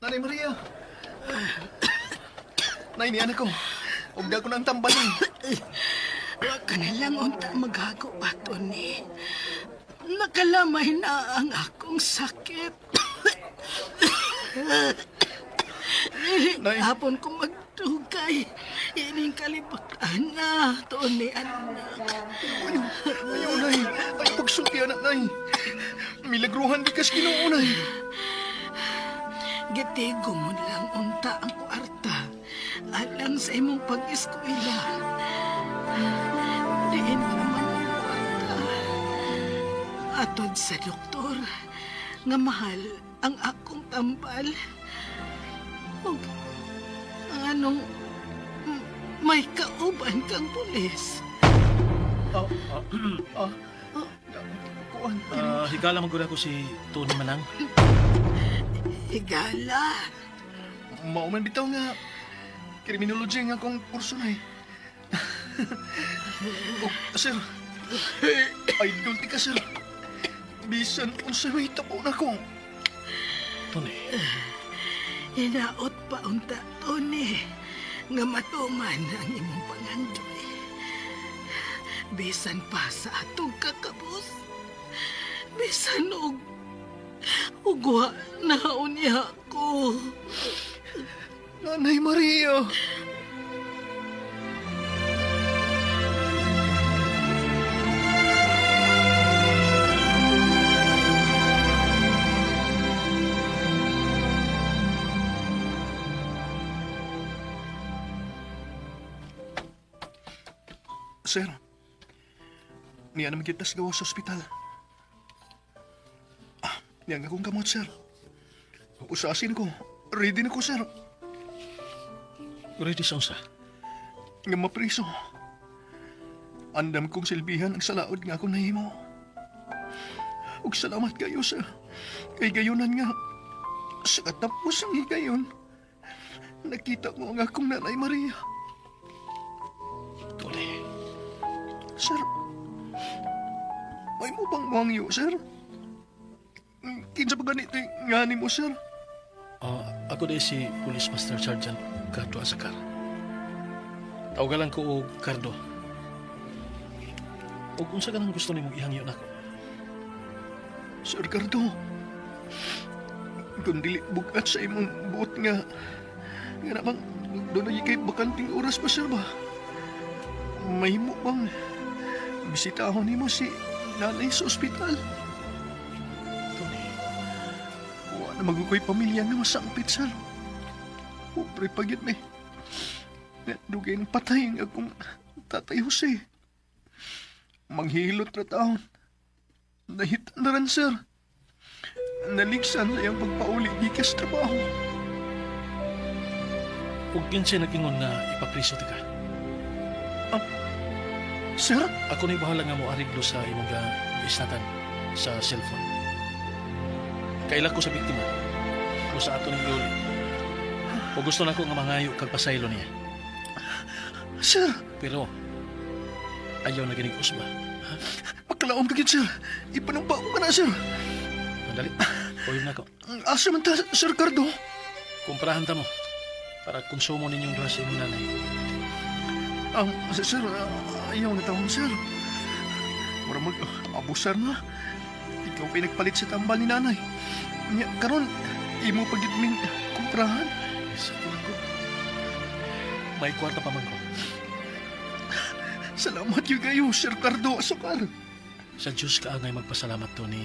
Nanay Maria. Nay, ni anak ko. Ugda ko ng tambalin. Huwag ka na lang unta maghago ato ni. Nakalamay na ang akong sakit. Hapon ko magtugay. Ining kalibutan na, Tony, anak. Ayaw, Nay. Ay, pagsulti, anak, Nay. Milagruhan di kas Ginoo, Nay. Gitigo mo lang unta ang kwarta alang sa imong pag-eskwela. Diin mo naman ang kwarta. Atod sa doktor nga mahal ang akong tambal. O anong may kauban kang pulis. Higala magura ko si Tony Manang. Higala. Mauman bitaw nga kriminology nga akong kurso na sir, idol ti ka, sir. Bisan kung sa may tapo na ko. Tony. Hinaot pa unta, Tony, nga matuman ang imong pangandoy. Bisan pa sa atong kakabos. Bisan ugwa na unya ko. Nanay Maria. Sir, niya naman kita sa gawa sa ospital. Yan akong kamot, sir. Usasin ko. Ready na ko, sir. Ready sa unsa? Nga mapriso. Andam kong silbihan ang salaod nga akong nahimo. ug salamat kayo sa kay gayonan nga. Sa katapos ang higayon, nakita mo ang akong nanay Maria. Tuli. Sir, may mo bang mangyo, sir? Kinsa ba ganito nga ni mo, sir? Ako din si Police Master Sergeant Cardo Asakar. Tawagan lang ko og Cardo. O kung sa ganang gusto nimong ihangyo na ako. Sir Cardo, kung dili bugat sa imong buot nga namang doon na kay bakanting oras pa, sir ba? May mo bang bisitahon ni mo si nanay sa ospital? Wala na magukoy pamilya nga masangpit, sir. Pobre pagit na dugay ng patay ang akong tatay Jose. Manghilot na taon. Nahitan na rin, sir. Naligsan na yung pagpauli gikas trabaho. Huwag kinsa nag-ingon na ipapriso ti ka. Sir? Ako na'y bahala nga mo ariglo sa imong isnatan sa cellphone. Kaila ko sa biktima. O sa ato ng luli. O gusto na ko nga mangayo kag pasaylo niya. Sir? Pero, ayaw na ginig usba. Magkalaom ka, sir. Ipanumpa ko ka na, sir. Madali. Puyong na ko. Asa man ta, Sir Cardo? Kumprahan ta mo. Para konsumo ninyong dress sa imong nanay. Sir, ayaw na taon, sir. Para mag-abusar na. Ikaw pa nagpalit sa tambal ni nanay. Karon, imo pagitming kumprahan. Sa tulang ko. May kwarta pa man ko. Salamat yung kayo, Sir Cardo Asakar. Sa Diyos ka angay magpasalamat to ni.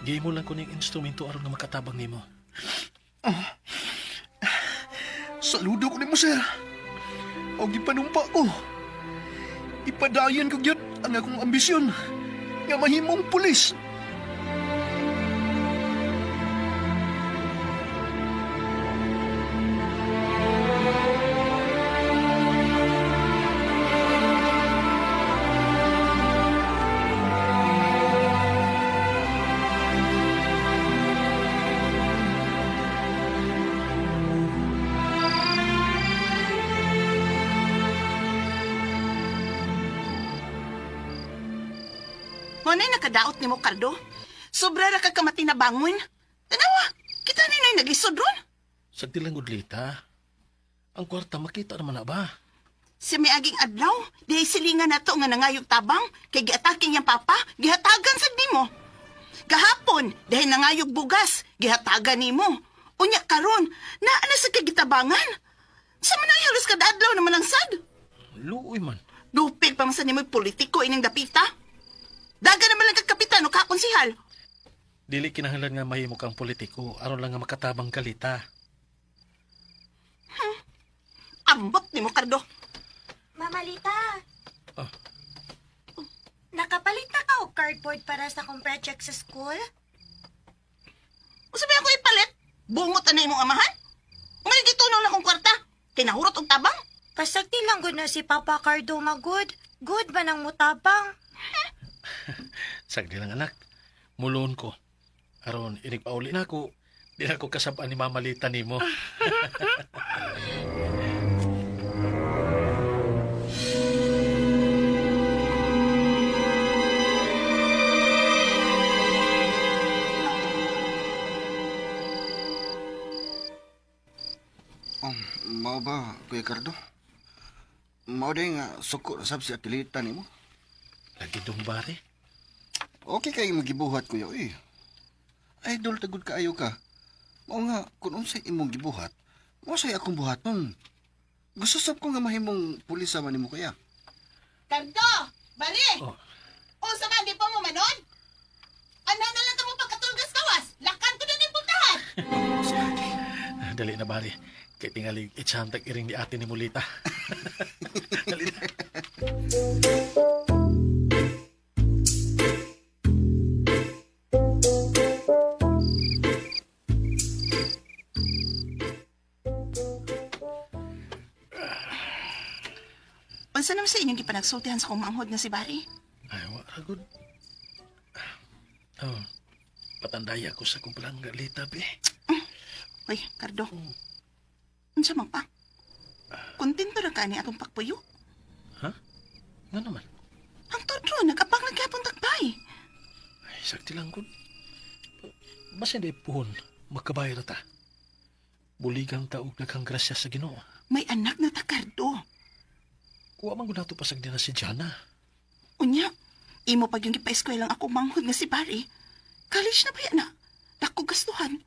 Gay mo lang ko ng instrumento aron nga makatabang nimo. Saludo ko ni mo, sir. O gipanumpa ko. Ipadayon ko gyud ang akong ambisyon nga mahimong pulis. Ngunay nakadaot ni mo, Cardo. Sobra ra ka kamati na bangon. Tanawa, kita ninoy naglisod ron. Sa tilang udlita, ang kwarta makita naman na ba? Si may aging adlaw, di silingan na to nga nangayog tabang, kay giataking yang papa, gihatagan sa nimo. Kahapon, dahil nangayog bugas, gihatagan nimo. Unya karon, naa na sa kagitabangan. Sa manay halos kada adlaw naman ang sad. Luoy man. Dupig pa man sa nimo'y politiko ining dapita. Daga naman lang kapitan o kakonsihal. Dili kinahanglan nga mahimo kang politiko, aron lang nga makatabang kalita. Ambot ni mo, Cardo. Mamalita. Nakapalit na ka og cardboard para sa kong project sa school? O sabi ako ipalit? Bungot na imong amahan? May gitunaw na kong kwarta. Kinahurot og tabang? Pasagti lang gud na si Papa Cardo magud. Good ba nang mutabang? Sagdi lang anak, mulon ko. Aron, inigpauli na ako. Di na ako kasabaan ni Mamalita ni mo. Mao ba, Kuya Cardo? Mao din nga suko sab si atleta nimo. Lagi dong bare. Okay kay magibuhat kuya eh. Idol tagud kaayo ka. Mao nga kun unsay imong gibuhat, mao say akong buhaton. Gusto sab ko nga mahimong pulis man nimo kaya. Cardo! Bari! O sa mga pa mo manon? Ano na lang mo pagkatulgas kawas? Lakan ko na din puntahan! Dali na bare. Kaya tingali itsantak iring ni ate ni Mulita. Dali na. Unsa naman sa inyong gipanagsultihan sa kumanghod nga si Bari? Ay, waragod. Oh, patandaya ko sa kumpulang galita, be. Uy, Cardo. Unsa man pa? Kontento na ka ni atong pakpuyo? Ha? Nga naman. Ang todro, nag-apang nagkapon takbay. Ay, sakti lang ko. Basta hindi puhon, magkabayar ta. Buligang taog naghang grasya sa Ginoo. May anak na ta, Cardo. Kuha man ko nato pasag din na si Jana. Unya, imo pag yung gipa-eskwela ang akong manghod nga si Barry. College na ba yan na? Dako gastuhan.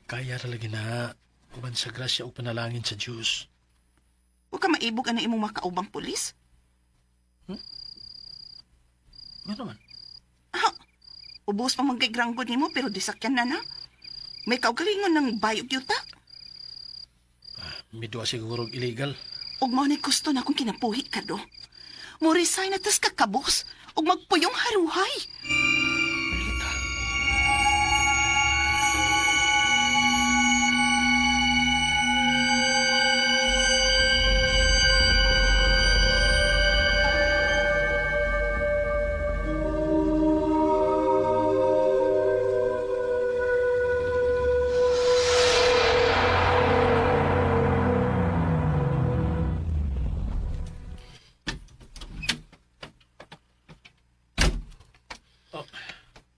Kaya ra lagi na uban sa grasya o panalangin sa Diyos. Huwag ka maibog na imong makaubang pulis. Nga naman. Ubus pa magkigranggod nimo pero disakyan na na. May kaugalingon ng bayog yuta. Midwa siguro illegal. Ug mao ni gusto na akong kinapuhi, Cardo. Mo resign na tas kakabos ug magpuyong haruhay.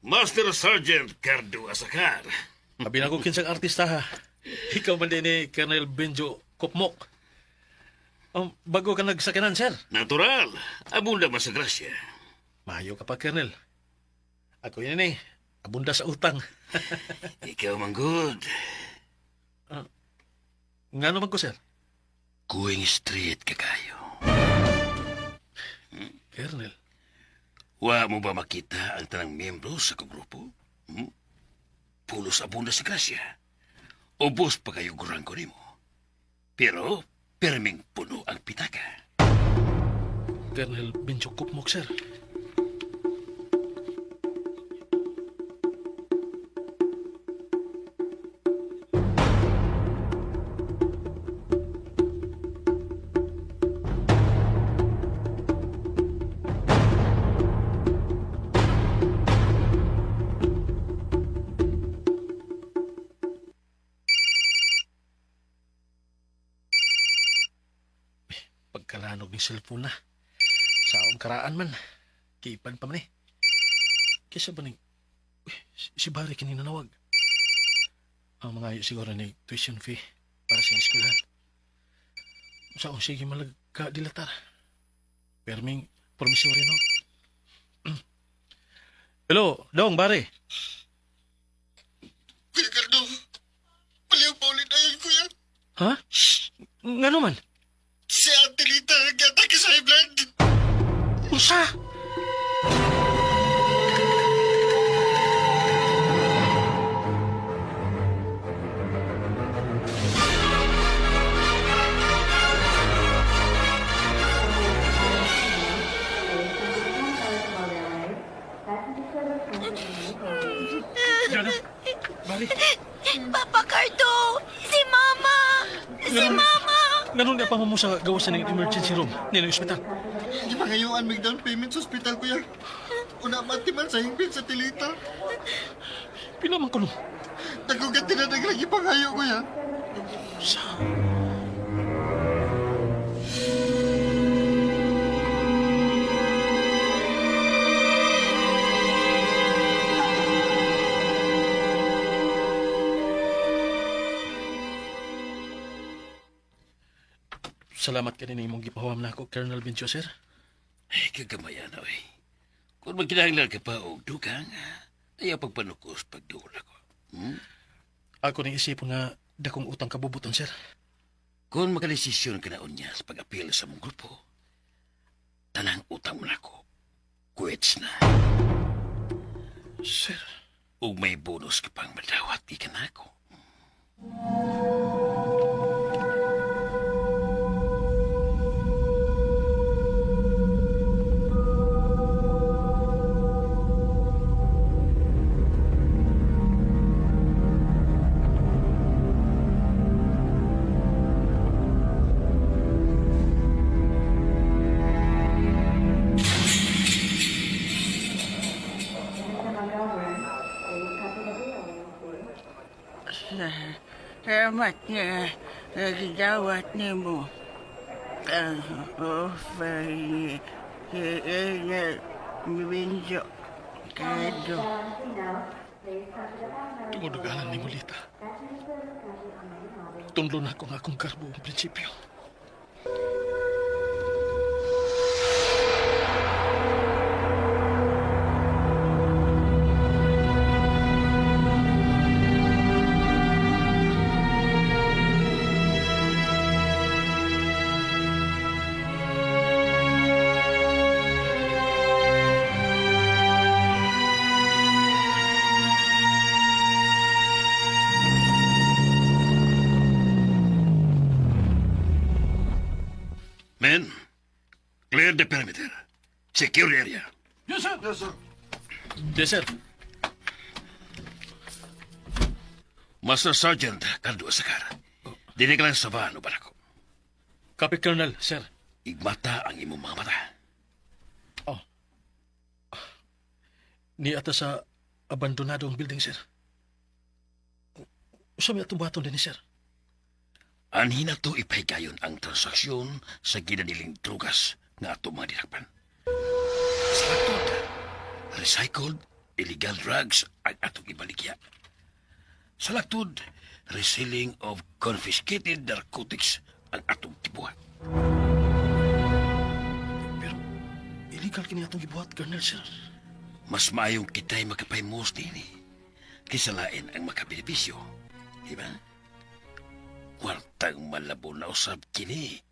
Master Sergeant Cardo Asakar. Abi na ko kinsang artista ha. Ikaw man din ni Colonel Benjo Kopmok. Bago ka nagsakanan, sir. Natural. Abunda man sa grasya. Mayo ka pa, Colonel. Ako yun eh. Abunda sa utang. Ikaw man good. Nga naman ko, sir. Going straight ka kayo. Colonel. Wa mo ba makita ang tanang miyembro sa kagrupo? Pulos abunda si grasya. Ubos pa kayo gurang ko nimo. Pero, perming puno ang pitaka. Colonel Benjo Kopmok, sir. Pagkalanog ng cellphone na. Sa akong karaan man. Kipan pa man eh. Kesa ba ni... Si Barry kinina nawag. Ang mga ayo siguro ni tuition fee para sa eskwelahan. Sa akong sige malagka dilatar. Perming promissory no. Hello, Dong, Barry. Kuya Cardo, paliw pa ulit na yun, kuya. Ha? Nga naman? Si Ate Lita nag-atake sa high blood. Usa? Jana, Bari. Papa Cardo! Si Mama! Si Mama! Ganun na pa mo sa gawasan ng emergency room nila ospital. Di ba ngayon may down payment sa ospital, kuya? Una matiman sa hingpit sa Tilita. Pinaman ko no. Nagugat na naglagi pang hayo, kuya. Salamat ka din mong gipahawam na ako, Colonel Benjo, sir. Ay, kagamayan na eh. Kung magkinahanglan ka pa o dukang, ayaw pagpanukos pagduol ako. Ako nang isipon nga dakong utang kabubuton, sir. Kung makadesisyon ka na unya sa pag-apil sa mong grupo, tanang utang mo na ako. Quits na. Sir. Ug may bonus ka pang madawat, di ka na ako. Salamat na nagdawat ni mo. Ang offer ni Binjo Kado. Tumudugalan ni Mulita. Tunlo na ko nga akong karbo ang prinsipyo. Men, clear the perimeter. Secure the area. Yes, sir. Yes, sir. Yes, sir. Master Sergeant Cardo Asakar. Dinig lang sa van o barako. Copy, Colonel, sir. Igmata ang imong mga mata. Oh. Ni ata sa abandonado ang building, sir. Usa may atong baton din, sir. Anhi na to ipahigayon ang transaksyon sa ginaniling drugas nga ato mga dinakpan. Sa latod, recycled illegal drugs ang atong ibaligya. Sa latod, reselling of confiscated narcotics ang atong tibuhat. Pero, illegal kini atong gibuhat, Colonel, sir. Mas maayong kita'y makapaymos din kaysa lain ang makabenepisyo. Diba? Kwartang malabo na usab kini.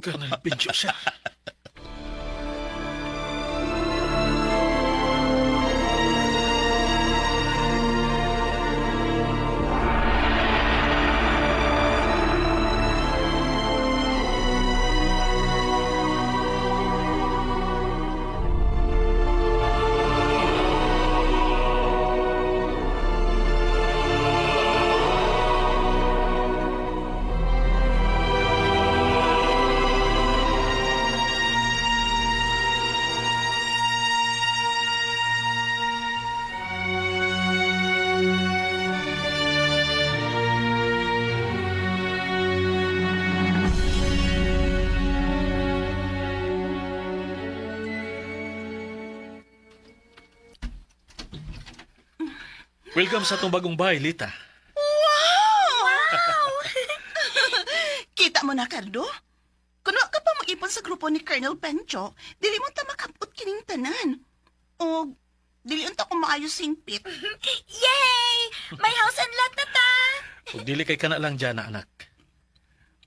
Colonel Benjo, sir. Welcome sa itong bagong bahay, Lita. Wow! Kita mo na, Cardo? Kuno ka pa mag-ipon sa grupo ni Colonel Pencho, dili mo ta makapot kining tanan. O, dili unta ko maayo singpit. Yay! May house and lot na ta! Kung dili kay kana lang dyan, anak.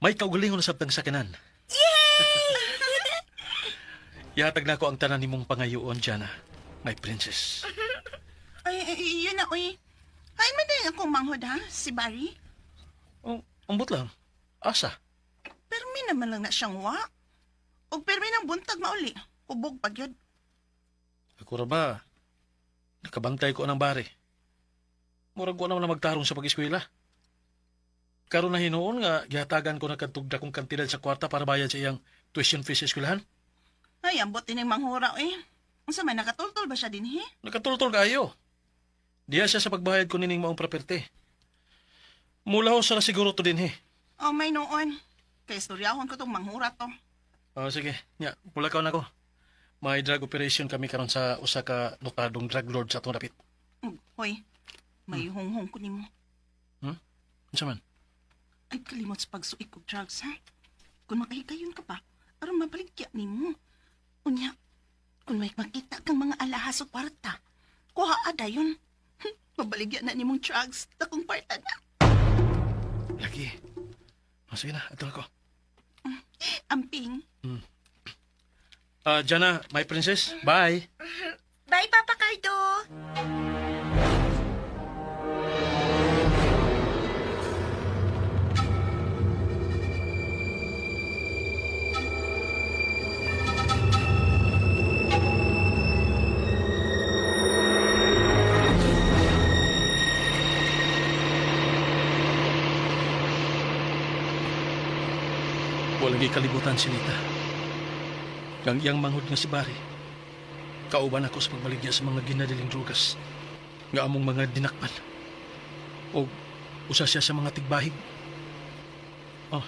May kaugalingon na sabtang sakinan. Yay! Ihatag na ko ang tanan nimong pangayoon, Jana. My princess. Ay, yun na, uy. Ay, man akong manghod, ha? Si Barry? Oh, ambot lang. Asa? Permi naman lang na siyang wa. O permi ng buntag mauli. Ubog pag yun. Ako ra ba? Nakabantay ko ng bari. Murag ko naman na magtarong sa pag-eskwela. Karon na hinuon nga, gihatagan ko na katugda kong kantidad sa kwarta para bayad sa iyang tuition fees sa eskwelahan. Ay, ambot din ang manghura, eh. Ang samay, nakatultol ba siya din, he? Nakatultol kayo. Diya siya sa pagbayad ko nining maong properte. Mula ho sa siguro to din, he. Oh, may noon. Kaya istoryahon ko tong manghura to. Oh, sige. Nya, mula ka na ko. May drug operation kami karon sa usa ka notadong drug lord sa atong rapit. Hoy, may honghong ko nimo. Unsa man? Ay, kalimot sa pagsuik og drugs, ha? Kung makahigayon ka pa, aron mabaligya nimo. Unya, kung may makita kang mga alahas o kwarta, kuha adayon. Mabaligya na nimong drugs, takong parta na. Lagi. Oh, sige na, ato ako. Amping. Jana, my princess, bye. Bye, Papa Cardo! Walang kalibutan si Lita. Kang iyang manghod nga si Barry. Kauban ako sa pagbaligya sa mga ginadiling drugas nga among mga dinakpan. O usa siya sa mga tigbahig. Oh,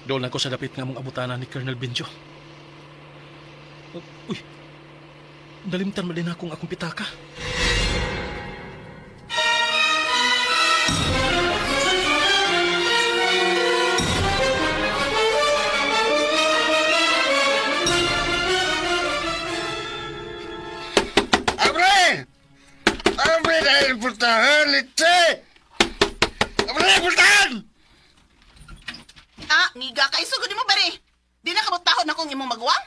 doon ako sa dapit nga mong abutana ni Colonel Benjo. Uy, nalimtan mo din akong pitaka. Abre dahil pultahan, litse! Abre, pultahan! Ngiga ka isugod mo bari. Di na kabutahon akong imong magwang?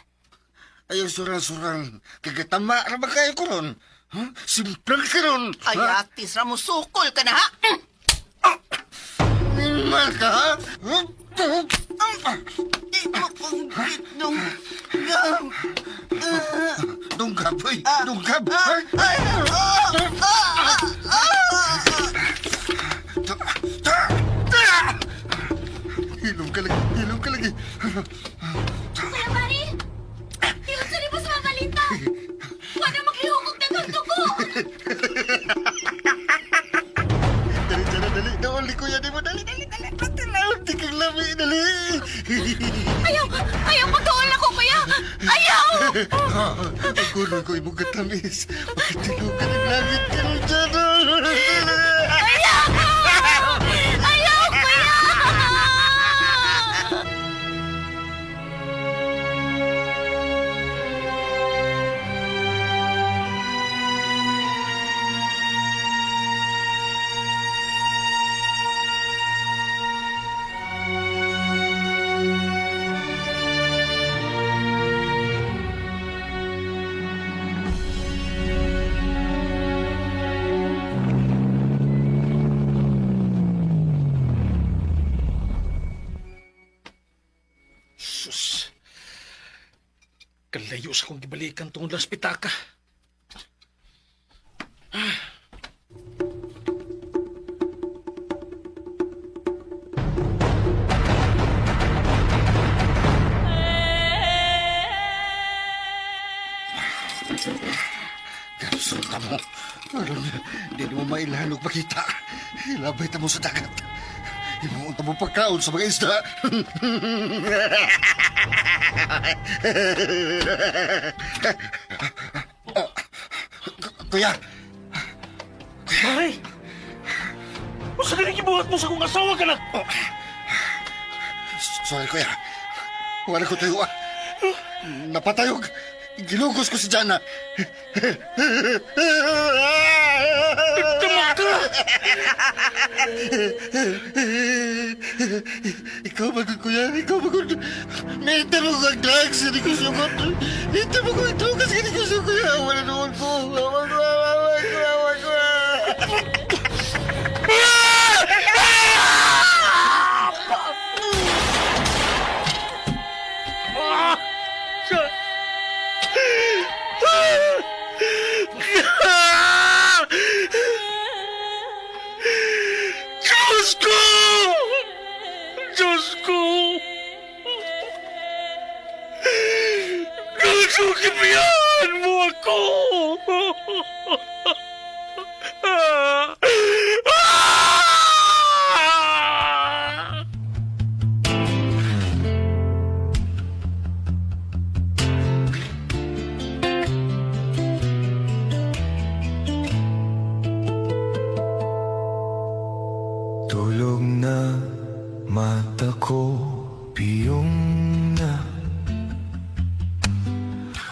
Ayaw surang-surang. Kagatama na ba kayo ko ron? Huh? Simplang ka ron. Ay, atis, ramo sukol ka na, ha? Nimal ka, ha? Dunggab, uy! Dunggab! Hilom ka lagi, hilom ka lagi. Kuya Mari! Hilot sa libos mga malita! Wala maglihukog na kang dugo! Dali. Nauli ko yan mo. Dali. Patilaw, di kang lami. Dali. Ayaw pagkaon ako, kuya! Ayaw! Ang gulong ko imong katamis. Makatilaw ka ng langit ka ng dyan. Ayaw! Ayaw, kuya! Sus. Kalayo sa kong gibalikan tungod las pitaka. Gansun ka mo. Di mo mailanog makita. Ilabay ta mo sa dagat. Imuunta mo pagkaon sa mga isda. Kuya! Maray! Masa ka nagibuhat mo sa kong asawa ka na? Sorry, kuya. Wala ko tayo. Napatayog. Ginugos ko si Jana. Tama ka! Ikaw magod, kuya. Ikaw magod. Naita mo kang drugs sa negosyo ko. Naita mo kang drugs sa negosyo ko. Wala naman ko. Awag ko. Diyos ko! Kibiyan mo ako! Tulog na mata ko, piyong na.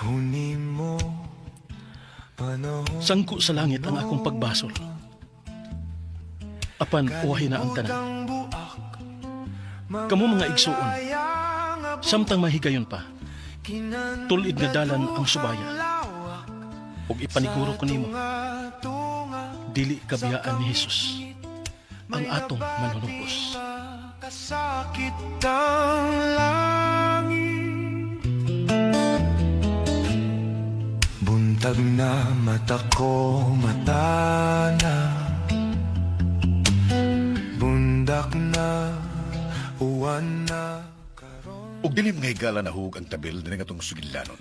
Hunin mo panahon. Sangko sa langit ang akong pagbasol. Apan uwahi na ang tanan. Kamu mga igsuon, samtang mahigayon pa, tulid nga dalan ang subaya. Ug ipaniguro ko nimo, dili kabiyaan ni Jesus ang atong manunubos. Kasakit ang langit. Buntag na mata ko, mata na. Bundak na, uwan na. Ug dilim nga higala na hug ang tabil din nga tong sugilanon.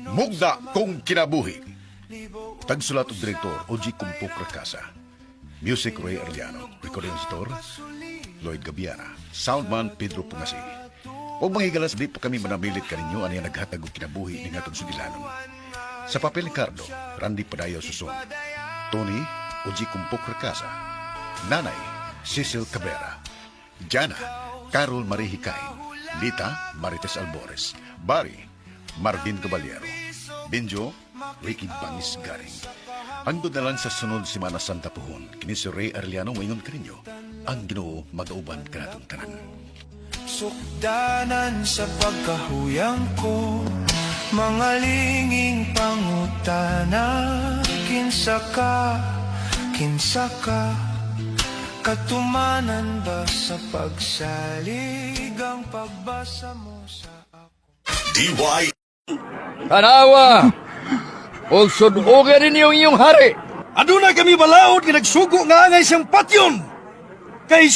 Mugda kong kinabuhi. Tagsulat og direktor O.G. Kumpok Rakasa. Music Ray Arellano. Recording Store Lloyd Gabiana. Soundman Pedro Pungasi. O mga higalas, di pa kami manamilit kaninyo ano yung naghatag og kinabuhi ng atong sugilanon. Sa papel ni Cardo, Randy Padayo Susun. Tony, Uji Kumpok Recasa. Nanay, Cecil Cabrera. Jana, Carol Marie Hikain. Lita, Marites Albores. Barry, Marvin Caballero. Benjo, Ricky Bangis Garing. Hangtod na lang sa sunod Semana Santa puhon, kini si Ray Arellano ngayon kaninyo, ang Ginoo mag-auban kanatong tanan. Sukdanan sa pagkahuyang ko, mga linging pangutana, kinsa ka, katumanan ba sa pagsalig ang pagbasa mo sa DY Tanawa! O sunugan ninyo inyong hari! Aduna kami balaod nga nagsugo nga angay siyang patyon! Kay